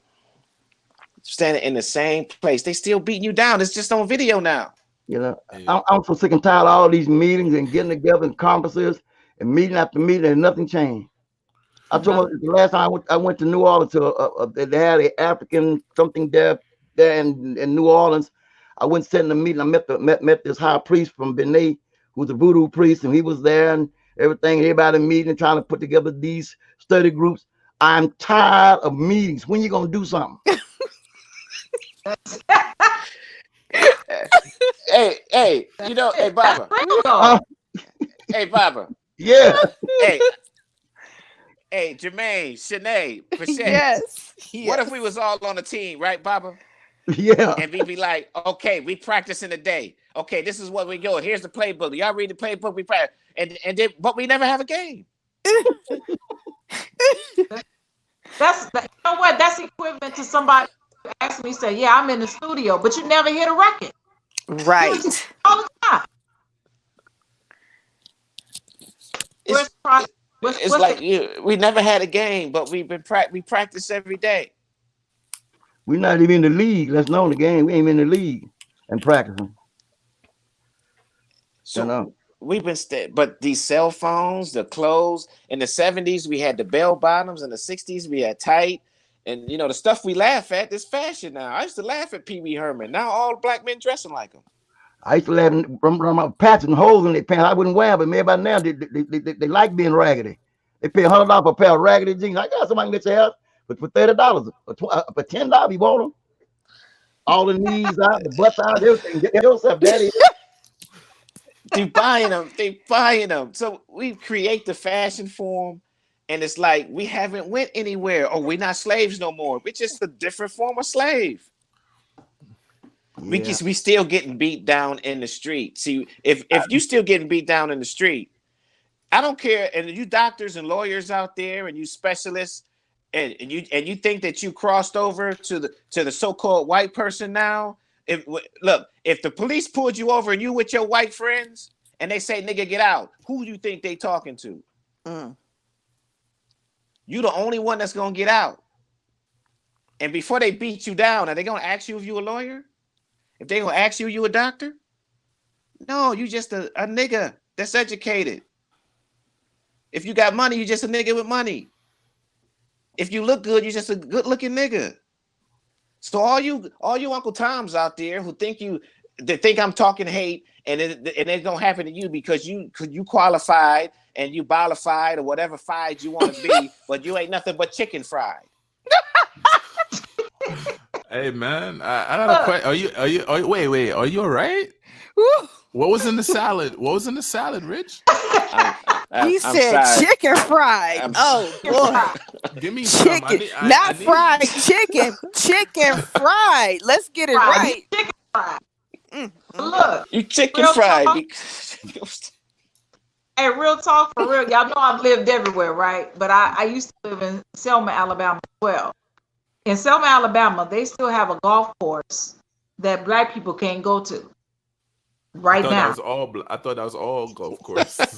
Standing in the same place. They still beating you down. It's just on video now. You know, Yeah. I'm so sick and tired of all these meetings and getting together in conferences and meeting after meeting and nothing changed. I told you the last time I went to New Orleans to they had an African something there in New Orleans. I went sitting in a meeting. I met this high priest from Benin, who's a voodoo priest, and he was there and everything. Everybody meeting, trying to put together these study groups. I'm tired of meetings. When you gonna do something? Hey, you know, hey, Baba. Uh, Hey, Baba. yeah, Hey, Jermaine, Shanae, Pachet. Yes. What if we was all on a team, right, Baba? yeah. And we be like, okay, we practicing today. Okay, this is what we go. Here's the playbook. Y'all read the playbook. We practice, and then, but we never have a game. That's you know what? That's equivalent to somebody who asked me, say, "Yeah, I'm in the studio," but you never hit a record Right. all the time. Where's It's, the process? it's What's like the, we never had a game, but we practice every day. We're not even in the league. Let's know the game. We ain't in the league and practicing. So You know. we've been but these cell phones, the clothes in the 70s, we had the bell bottoms. In the 60s, we had tight. And you know, the stuff we laugh at is fashion now. I used to laugh at Pee Wee Herman. Now all black men dressing like him. I used to laugh and run my patches and holes in their pants. I wouldn't wear them, but everybody now they like being raggedy. They pay $100 for a pair of raggedy jeans. I got somebody get your house, but for $30 or for $10, you want them. All the knees out, the butts out, everything. Get yourself, daddy. They buying them. They buying them. So we create the fashion form, and it's like we haven't went anywhere. Oh, we're not slaves no more. We're just a different form of slave. Yeah. We still getting beat down in the street. See, if you still getting beat down in the street, I don't care. And you doctors and lawyers out there, and you specialists, and you think that you crossed over to the so-called white person now. If the police pulled you over and you with your white friends and they say, "Nigga, get out," who do you think they talking to? You the only one that's gonna get out. And before they beat you down, are they gonna ask you if you a lawyer? If they gonna ask you a doctor? No, you just a nigga that's educated. If you got money, you just a nigga with money. If you look good, you're just a good looking nigga. So all you Uncle Toms out there who think I'm talking hate, and it's gonna happen to you because you qualified and you bolified or whatever fried you want to be, but you ain't nothing but chicken fried. Hey man, I got a question. Wait, are you all right? What was in the salad? What was in the salad, Rich? He said sorry. chicken fried. Oh boy. Give me some. Chicken, not fried chicken. Chicken fried. Let's get it right. Chicken fried. Look, You chicken fried. Hey, real talk for real. Y'all know I've lived everywhere, right? But I used to live in Selma, Alabama as well. In Selma, Alabama, they still have a golf course that black people can't go to right now. I thought that was all golf course. They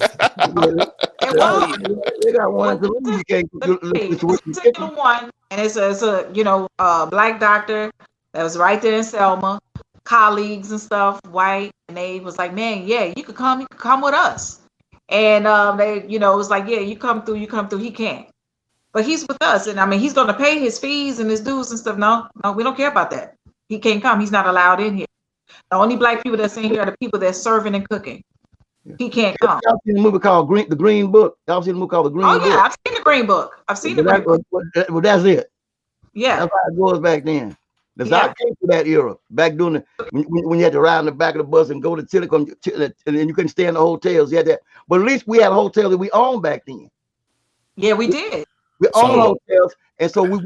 got one you can't particular one, and it's a black doctor that was right there in Selma, colleagues and stuff, white, and they was like, man, yeah, you could come with us. And they, it was like, yeah, you come through. He can't, but he's with us, and I mean, he's going to pay his fees and his dues and stuff. No, we don't care about that. He can't come. He's not allowed in here. The only black people that's in here are the people that's serving and cooking. He can't come. Y'all seen a movie called The Green Book? Y'all seen a movie called The Green Book? Oh yeah, I've seen The Green Book. Well, that's it. Yeah, that's how it was back then. The South came to that era. Back during when you had to ride in the back of the bus and go to Telecom, and then you couldn't stay in the hotels. You had that, but at least we had a hotel that we owned back then. Yeah, we did. We owned hotels, and so we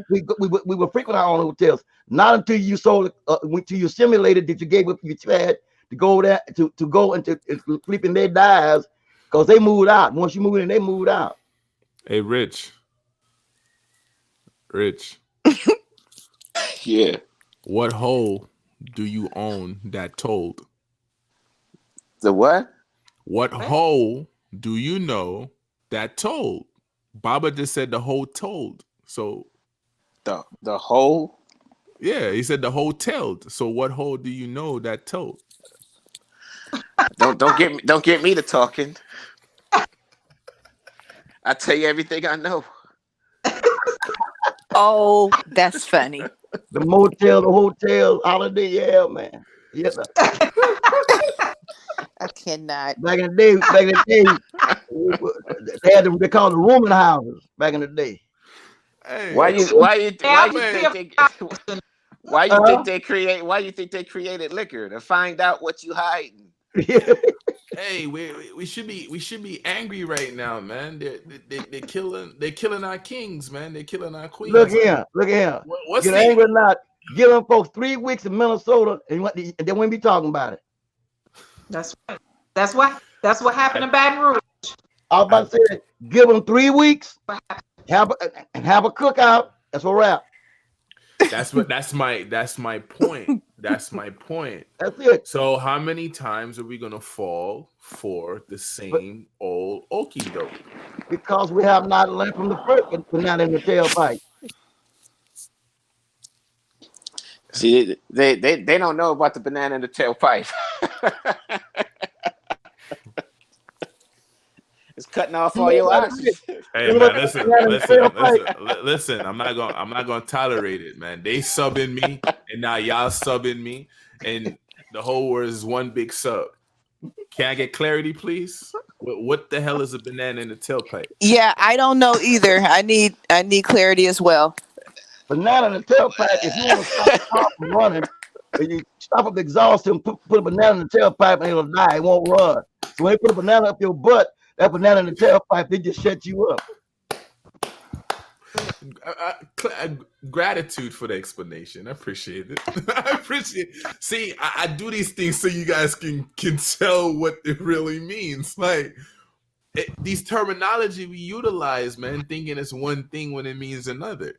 were frequent our own hotels. Not until you sold, until you simulated that you gave up your had to go there to go and to sleep in their dives, because they moved out. Once you moved in, they moved out. Hey, Rich. Yeah. What hole do you own that told? The what? What hole do you know that told? Baba just said the whole told. So The whole. yeah, he said the whole told. So what whole do you know that told? Don't get me to talking. I tell you everything I know. Oh, that's funny. The motel, the hotel, holiday, yeah, man. Yes, sir. I cannot. Back in the day, they called the rooming houses back in the day. Hey, Why you man. think why you think they created liquor to find out what you hiding? Hey, we should be angry right now, man. They're killing our kings, man. They're killing our queens. Look here. What's Get angry or not? Give them folks 3 weeks in Minnesota, and they won't be talking about it. That's right. That's what happened in Baton Rouge. I was about to say, give them 3 weeks, have a cookout. That's a wrap. That's my point. That's my point. That's it. So how many times are we gonna fall for the same old okie doke? Because we have not learned from the first, but we're not in the tailpipe. See, they don't know about the banana in the tailpipe. It's cutting off all your oxygen. Hey man, listen. I'm not gonna tolerate it, man. They subbing me, and now y'all subbing me, and the whole world is one big sub. Can I get clarity, please? What the hell is a banana in the tailpipe? Yeah, I don't know either. I need clarity as well. Banana in the tailpipe. If you want to stop the car from running, you stop up the exhaust and put a banana in the tailpipe, and it'll die. It won't run. So when they put a banana up your butt, that banana in the tailpipe, they just shut you up. Gratitude for the explanation. I appreciate it. I appreciate it. See, I do these things so you guys can tell what it really means. Like these terminology we utilize, man, thinking it's one thing when it means another.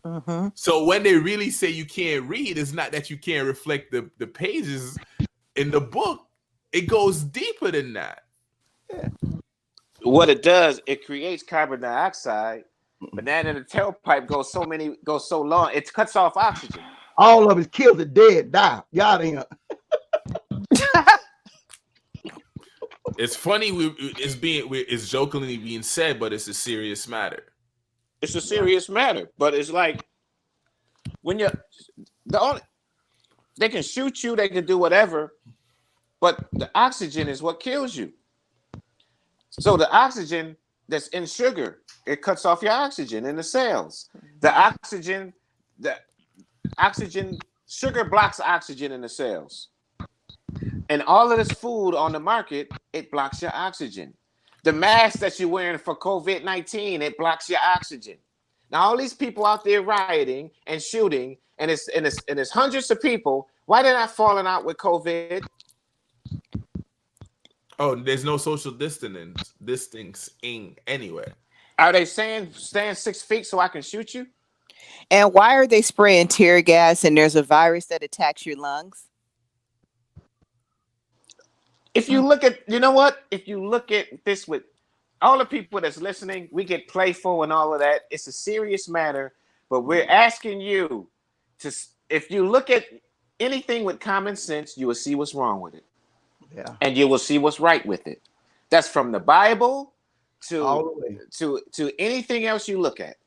Mm-hmm. So when they really say you can't read, it's not that you can't reflect the pages in the book. It goes deeper than that. Yeah. What it does, it creates carbon dioxide. Banana in the tailpipe goes so long, it cuts off oxygen. All of it kills it dead, die. Y'all ain't. It's funny. It's jokingly being said, but it's a serious matter. It's a serious matter, but it's like when they can shoot you, they can do whatever, but the oxygen is what kills you. So the oxygen that's in sugar, it cuts off your oxygen in the cells. Sugar blocks oxygen in the cells. And all of this food on the market, it blocks your oxygen. The mask that you're wearing for COVID-19, it blocks your oxygen. Now, all these people out there rioting and shooting, and it's hundreds of people. Why they're not falling out with COVID? Oh, there's no social distancing anywhere. Are they saying stand 6 feet so I can shoot you? And why are they spraying tear gas and there's a virus that attacks your lungs? If you look at, if you look at this with all the people that's listening, we get playful and all of that. It's a serious matter, but we're asking you to, if you look at anything with common sense, you will see what's wrong with it. Yeah. And you will see what's right with it. That's from the Bible to anything else you look at.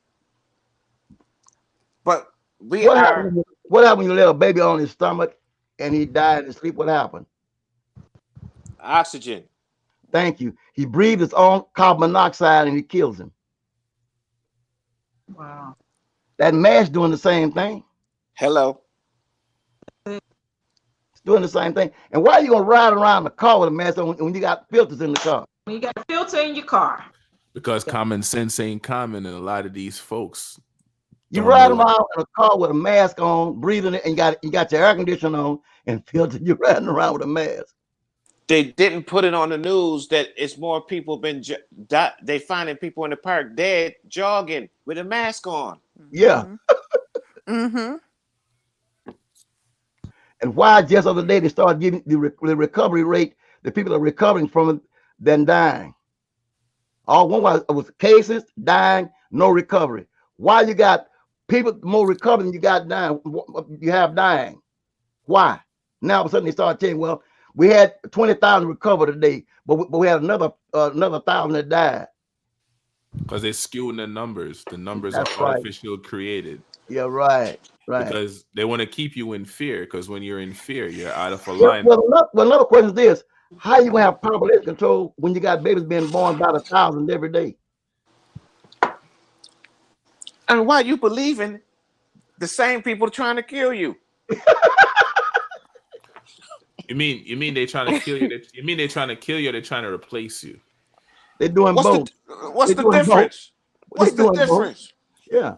But what happened when you let a baby on his stomach and he died in his sleep? What happened? Oxygen. Thank you. He breathed his own carbon monoxide and he kills him. Wow. That mask doing the same thing. Hello. Doing the same thing. And why are you gonna ride around the car with a mask on when you got filters in the car? When you got a filter in your car. Because common sense ain't common, and a lot of these folks. You ride around in a car with a mask on, breathing it, and you got your air conditioner on and filter. You're riding around with a mask. They didn't put it on the news that it's more people they finding people in the park dead jogging with a mask on. Yeah. Mm-hmm. And why just the other day they started giving the recovery rate, the people are recovering from it than dying. All one was cases, dying, no recovery. Why you got people more recovery than you got dying? You have dying. Why? Now all of a sudden they start saying, well, we had 20,000 recover today, but we had another 1,000 that died. Because they're skewing the numbers. The numbers are That's right. artificial created. Yeah, right. Because they want to keep you in fear. Because when you're in fear, you're out of Well, alignment. another question is this: how you gonna have population control when you got babies being born by the thousands every day? And why you believing the same people trying to kill you? You mean they're trying to kill you? You mean they're trying to kill you? Or they're trying to replace you? They're doing both. What's the difference? What's the difference? Yeah.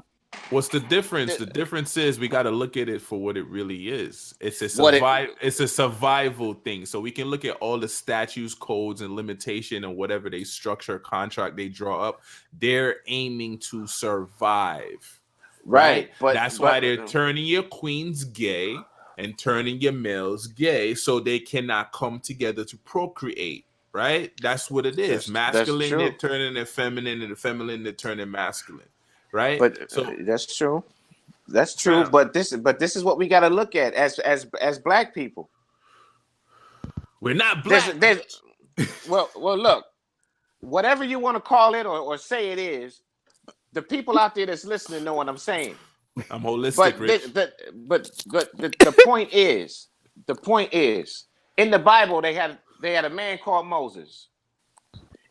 What's the difference? The difference is we got to look at it for what it really is. It's a survival thing. So we can look at all the statutes, codes, and limitation and whatever they structure, contract they draw up. They're aiming to survive, right? That's why they're turning your queens gay and turning your males gay, so they cannot come together to procreate. Right? That's what it is. Masculine, they're turning it feminine, and the feminine, they're turning masculine. Right? But so that's true. That's true. Yeah. But this is what we got to look at as black people. We're not black. Well, look, whatever you want to call it or say it is, the people out there that's listening know what I'm saying. I'm holistic, Rich. But the point is, in the Bible they had a man called Moses,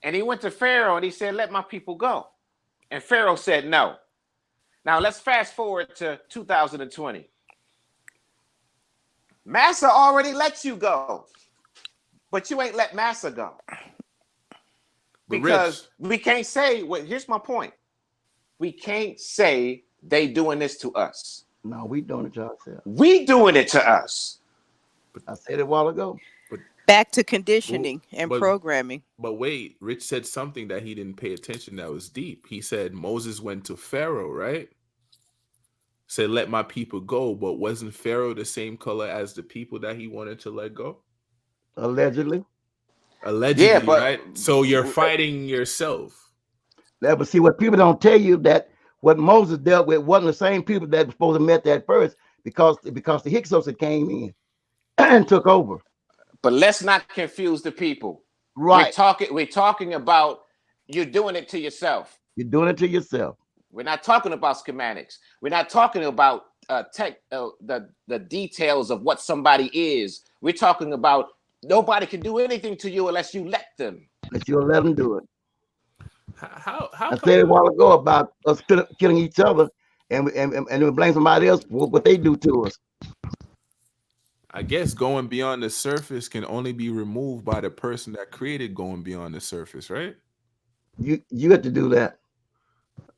and he went to Pharaoh and he said, "Let my people go." And Pharaoh said no. Now let's fast forward to 2020. Massa already let you go, but you ain't let Massa go. Because we can't say, here's my point. We can't say they doing this to us. No, we doing it to ourselves. We doing it to us. I said it a while ago. Back to conditioning and programming. But wait, Rich said something that he didn't pay attention that was deep. He said Moses went to Pharaoh, right? Said, let my people go. But wasn't Pharaoh the same color as the people that he wanted to let go? Allegedly. Yeah, right? So you're fighting yourself. Yeah, but see, what people don't tell you that what Moses dealt with wasn't the same people that were supposed to met that first because the Hyksos that came in and took over. But let's not confuse the people. Right. We're talking about you're doing it to yourself. You're doing it to yourself. We're not talking about schematics. We're not talking about the details of what somebody is. We're talking about nobody can do anything to you unless you let them. Unless you let them do it. How I said a while ago about us killing each other and we blame somebody else for what they do to us. I guess going beyond the surface can only be removed by the person that created going beyond the surface, right? You have to do that.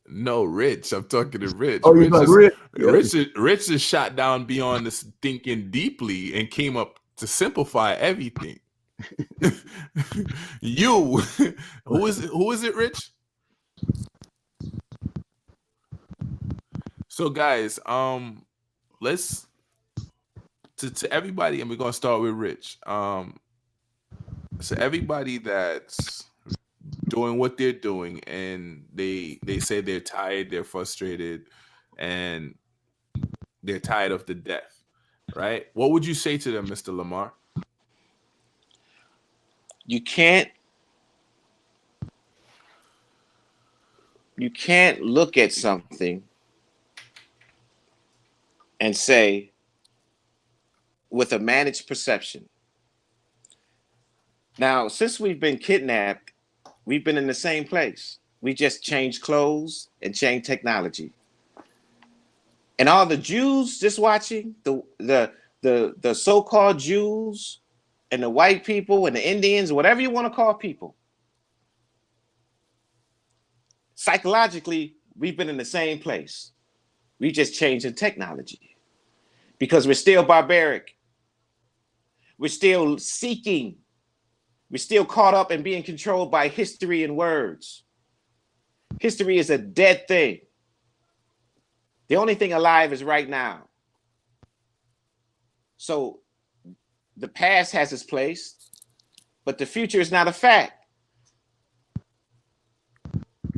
No, Rich. I'm talking to Rich. Oh, Rich is shot down beyond this thinking deeply and came up to simplify everything. You, who is it, Rich? So, guys, let's to everybody, and we're gonna start with Rich. So everybody that's doing what they're doing, and they say they're tired, they're frustrated, and they're tired of the death, right? What would you say to them, Mr. Lamar? You can't look at something and say with a managed perception. Now, since we've been kidnapped, we've been in the same place. We just changed clothes and changed technology. And all the Jews just watching, the so-called Jews and the white people and the Indians, whatever you want to call people, psychologically, we've been in the same place. We just changed in technology because we're still barbaric. We're still seeking. We're still caught up in being controlled by history and words. History is a dead thing. The only thing alive is right now. So the past has its place, but the future is not a fact.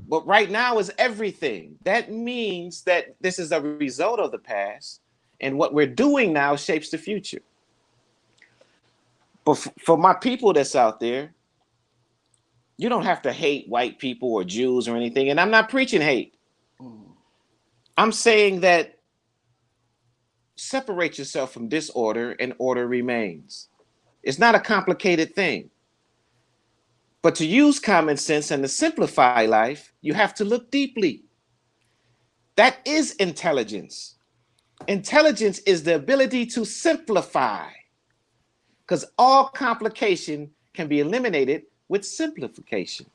But right now is everything. That means that this is a result of the past, and what we're doing now shapes the future. But for my people that's out there, you don't have to hate white people or Jews or anything. And I'm not preaching hate. I'm saying that separate yourself from disorder and order remains. It's not a complicated thing. But to use common sense and to simplify life, you have to look deeply. That is intelligence. Intelligence is the ability to simplify, because all complication can be eliminated with simplification.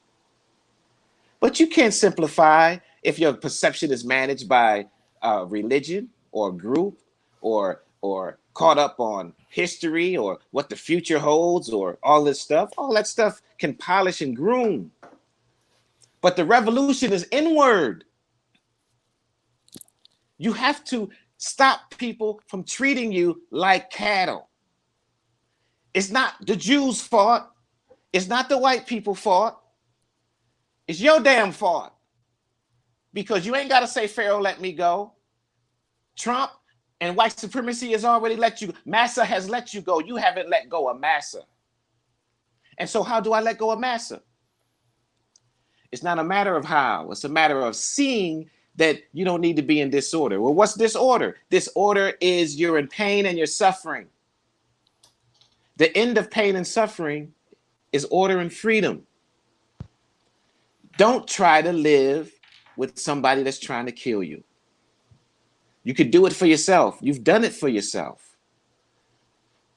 But you can't simplify if your perception is managed by religion or group or caught up on history or what the future holds or all this stuff. All that stuff can polish and groom. But the revolution is inward. You have to stop people from treating you like cattle. It's not the Jews' fault. It's not the white people's fault. It's your damn fault. Because you ain't got to say, Pharaoh, let me go. Trump and white supremacy has already let you. Massa has let you go. You haven't let go of Massa. And so how do I let go of Massa? It's not a matter of how. It's a matter of seeing that you don't need to be in disorder. Well, what's disorder? Disorder is you're in pain and you're suffering. The end of pain and suffering is order and freedom. Don't try to live with somebody that's trying to kill you. You could do it for yourself. You've done it for yourself.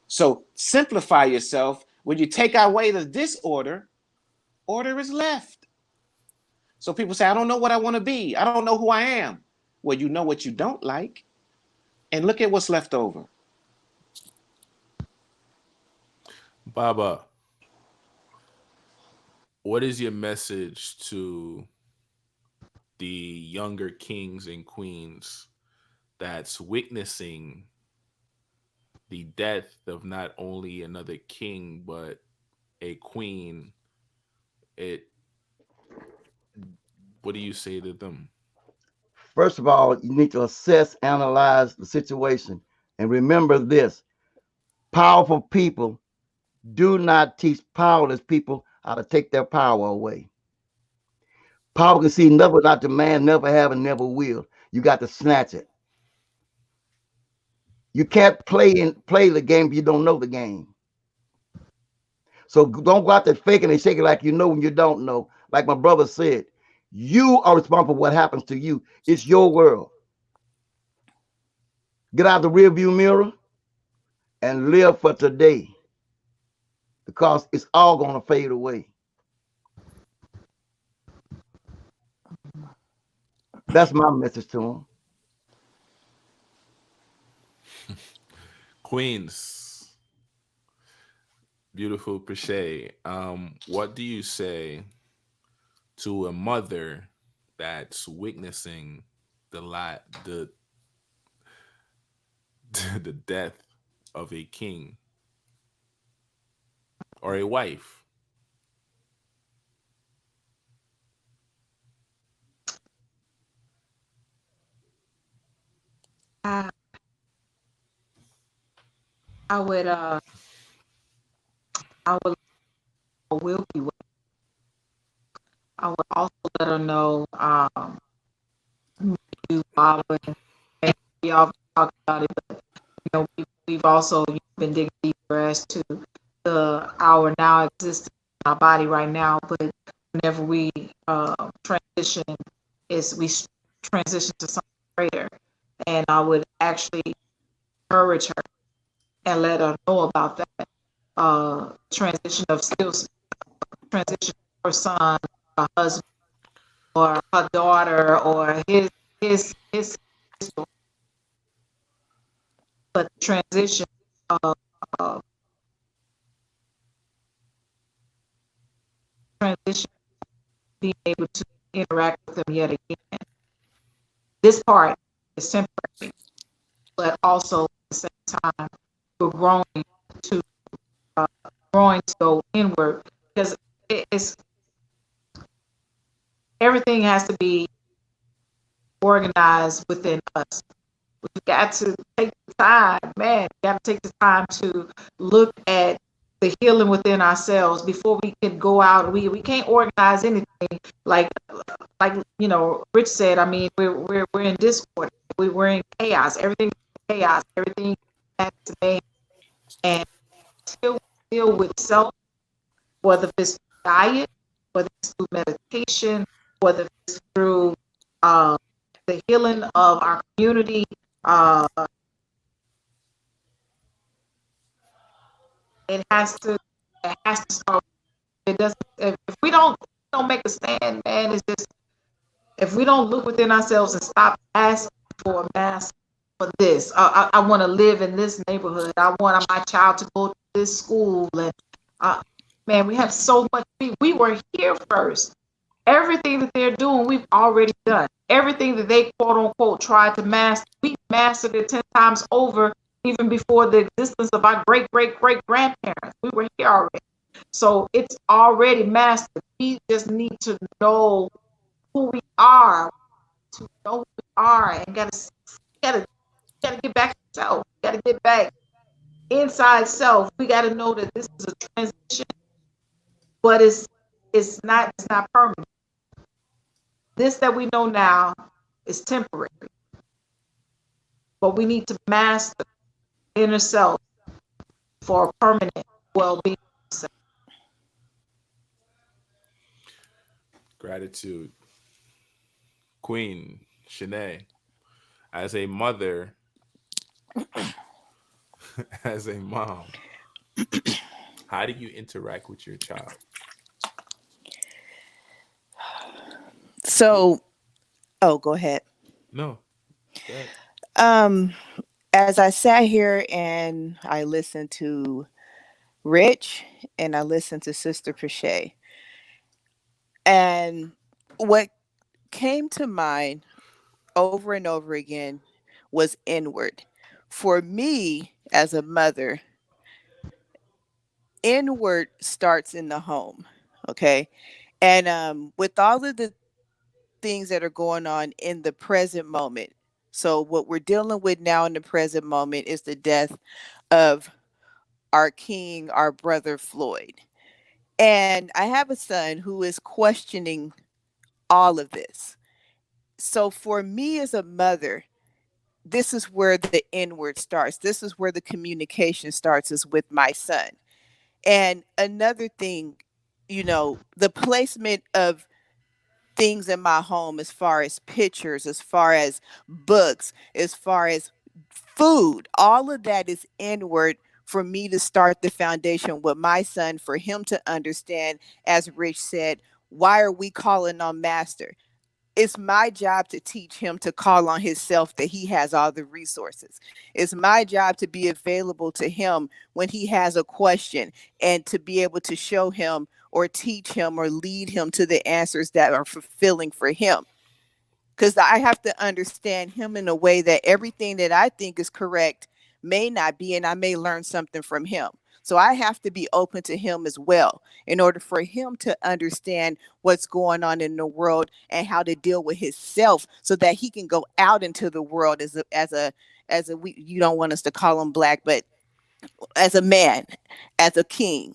So simplify yourself. When you take away the disorder, order is left. So people say, I don't know what I want to be. I don't know who I am. Well, you know what you don't like. And look at what's left over. Baba, what is your message to the younger kings and queens that's witnessing the death of not only another king but a queen? What do you say to them? First of all, you need to assess, analyze the situation, and remember this: powerful people do not teach powerless people how to take their power away. Power can see never not to man, never have, and never will. You got to snatch it. You can't play the game if you don't know the game. So don't go out there faking and shaking like you know when you don't know. Like my brother said, you are responsible for what happens to you. It's your world. Get out the rearview mirror and live for today, because it's all going to fade away. That's my message to them. Queens, beautiful Prishay. What do you say to a mother that's witnessing the the death of a king or a wife? I I would I would will be with. I would also let her know you following, and we all talked about it, but we've also been digging deeper as to our now existence in our body right now. But whenever we transition, we transition to something greater, and I would actually encourage her and let her know about that transition of transition of her son, her husband, or her daughter, or his but the transition of transition, being able to interact with them yet again. This part is temporary, but also at the same time, we're growing to go inward, because it's everything has to be organized within us. We've got to take the time, man, we got to take the time to look at the healing within ourselves before we can go out. We can't organize anything like Rich said. I mean, we're in discord. We're in chaos. Everything is chaos. Everything has today. And until we deal with self, whether it's diet, whether it's through meditation, whether it's through the healing of our community, uh, it has to start. It doesn't. If we don't make a stand, man, it's just if we don't look within ourselves and stop asking for a mask for this. I want to live in this neighborhood. I want my child to go to this school, and man, we have so much. We were here first. Everything that they're doing, we've already done. Everything that they quote unquote tried to master, we mastered it 10 times over, even before the existence of our great great great grandparents. We were here already. So it's already mastered. We just need to know who we are, and gotta get back to self. Gotta get back inside self. We gotta know that this is a transition, but it's not permanent. This that we know now is temporary, but we need to master inner self for permanent well-being. Gratitude. Queen Shanae, as a mother, as a mom, how do you interact with your child? So, go ahead. No. Go ahead. As I sat here and I listened to Rich and I listened to Sister Pichet, and what came to mind over and over again was inward. For me, as a mother, inward starts in the home. Okay. And with all of the things that are going on in the present moment, so what we're dealing with now in the present moment is the death of our king, our brother Floyd. And I have a son who is questioning all of this. So for me as a mother, this is where the inward starts. This is where the communication starts, is with my son. And another thing, the placement of things in my home, as far as pictures, as far as books, as far as food, all of that is inward for me to start the foundation with my son, for him to understand, as Rich said, why are we calling on master? It's my job to teach him to call on himself, that he has all the resources. It's my job to be available to him when he has a question, and to be able to show him or teach him or lead him to the answers that are fulfilling for him. Because I have to understand him in a way that everything that I think is correct may not be, and I may learn something from him. So I have to be open to him as well, in order for him to understand what's going on in the world and how to deal with himself, so that he can go out into the world as a you don't want us to call him black, but as a man, as a king.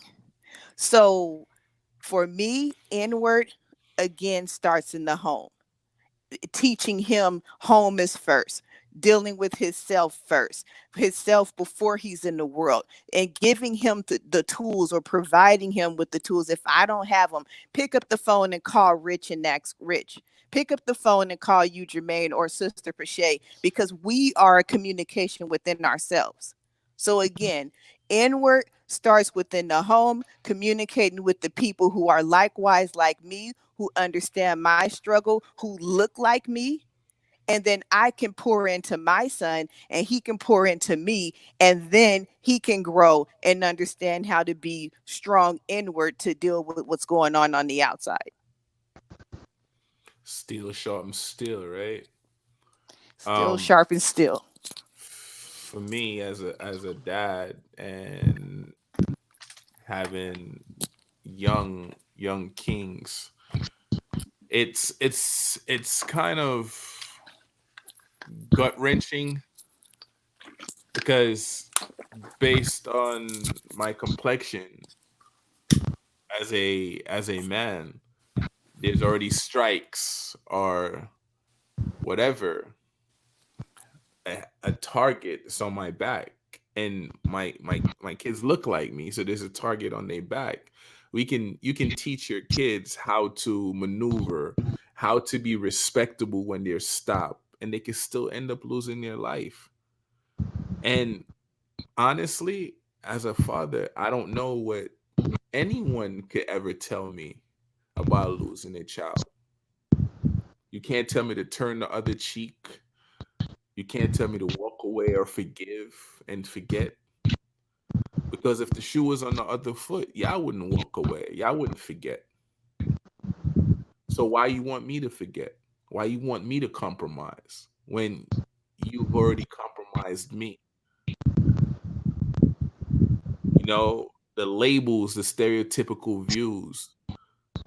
So for me, inward again starts in the home. Teaching him home is first, dealing with himself first, himself before he's in the world, and giving him the tools, or providing him with the tools. If I don't have them, pick up the phone and call Rich and ask Rich. Pick up the phone and call you, Jermaine, or Sister Pichet, because we are a communication within ourselves. So again, inward starts within the home, communicating with the people who are likewise like me, who understand my struggle, who look like me. And then I can pour into my son, and he can pour into me, and then he can grow and understand how to be strong inward to deal with what's going on the outside. Steel sharp steel, right? Still sharp and still. For me, as a dad, and having young kings, it's kind of gut wrenching because based on my complexion as a man, there's already strikes or whatever, a target is on my back, and my kids look like me, so there's a target on their back. You can teach your kids how to maneuver, how to be respectable when they're stopped, and they can still end up losing their life. And honestly, as a father, I don't know what anyone could ever tell me about losing a child. You can't tell me to turn the other cheek. You can't tell me to walk away or forgive and forget. Because if the shoe was on the other foot, y'all wouldn't walk away. Y'all wouldn't forget. So why you want me to forget? Why you want me to compromise when you've already compromised me? You know, the labels, the stereotypical views,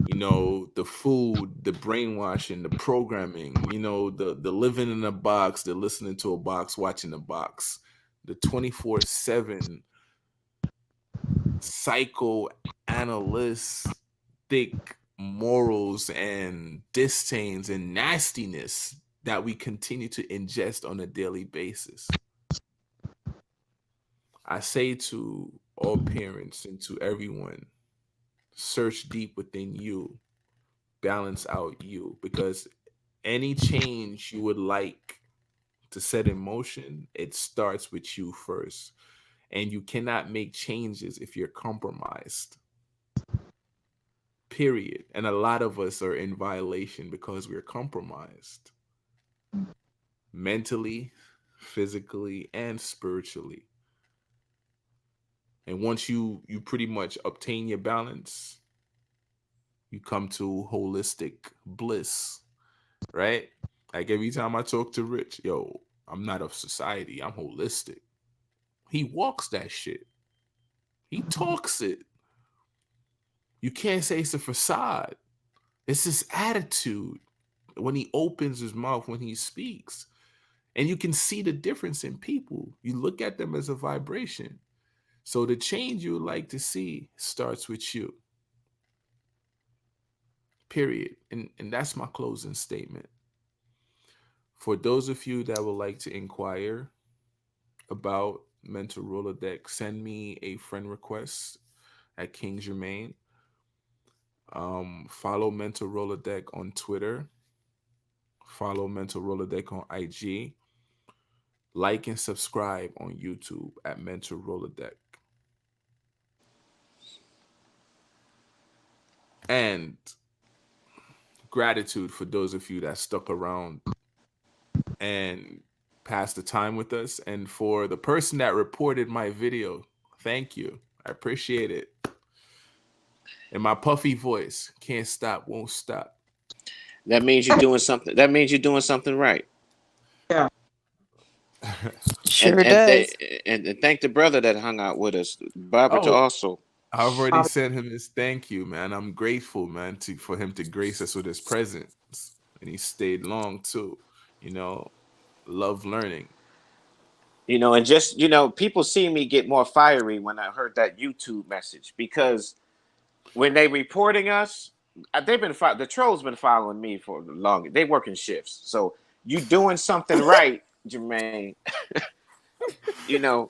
you know, the food, the brainwashing, the programming, you know, the living in a box, the listening to a box, watching a box, the 24/7 psychoanalytic morals and disdains and nastiness that we continue to ingest on a daily basis. I say to all parents and to everyone, search deep within you, balance out you, because any change you would like to set in motion, it starts with you first. And you cannot make changes if you're compromised. Period. And a lot of us are in violation because we're compromised mentally, physically, and spiritually. And once you pretty much obtain your balance, you come to holistic bliss, right? Like every time I talk to Rich, yo, I'm not of society, I'm holistic. He walks that shit. He talks it. You can't say it's a facade. It's his attitude when he opens his mouth, when he speaks. And you can see the difference in people. You look at them as a vibration. So the change you would like to see starts with you. Period. And that's my closing statement. For those of you that would like to inquire about MEN-talRollADeK, send me a friend request at King Jermaine. Follow MEN-talRollADeK on Twitter. Follow MEN-talRollADeK on IG. Like and subscribe on YouTube at MEN-talRollADeK. And gratitude for those of you that stuck around and passed the time with us. And for the person that reported my video, thank you. I appreciate it. And my puffy voice, can't stop, won't stop. That means you're doing something. That means you're doing something right. Yeah. Sure and does. and thank the brother that hung out with us, Barbara Oh, also. I've already sent him his thank you, man. I'm grateful, man, for him to grace us with his presence. And he stayed long too. You know, love learning. You know, and just, you know, people see me get more fiery when I heard that YouTube message, because when they reporting us, they've been the trolls been following me for long. They work in shifts, so you doing something right, Jermaine. You know,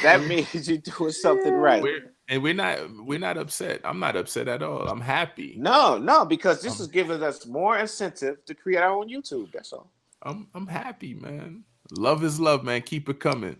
that means you doing something right. We're not upset. I'm not upset at all. I'm happy. No, because this is I'm giving us more incentive to create our own YouTube. That's all. I'm happy, man. Love is love, man. Keep it coming.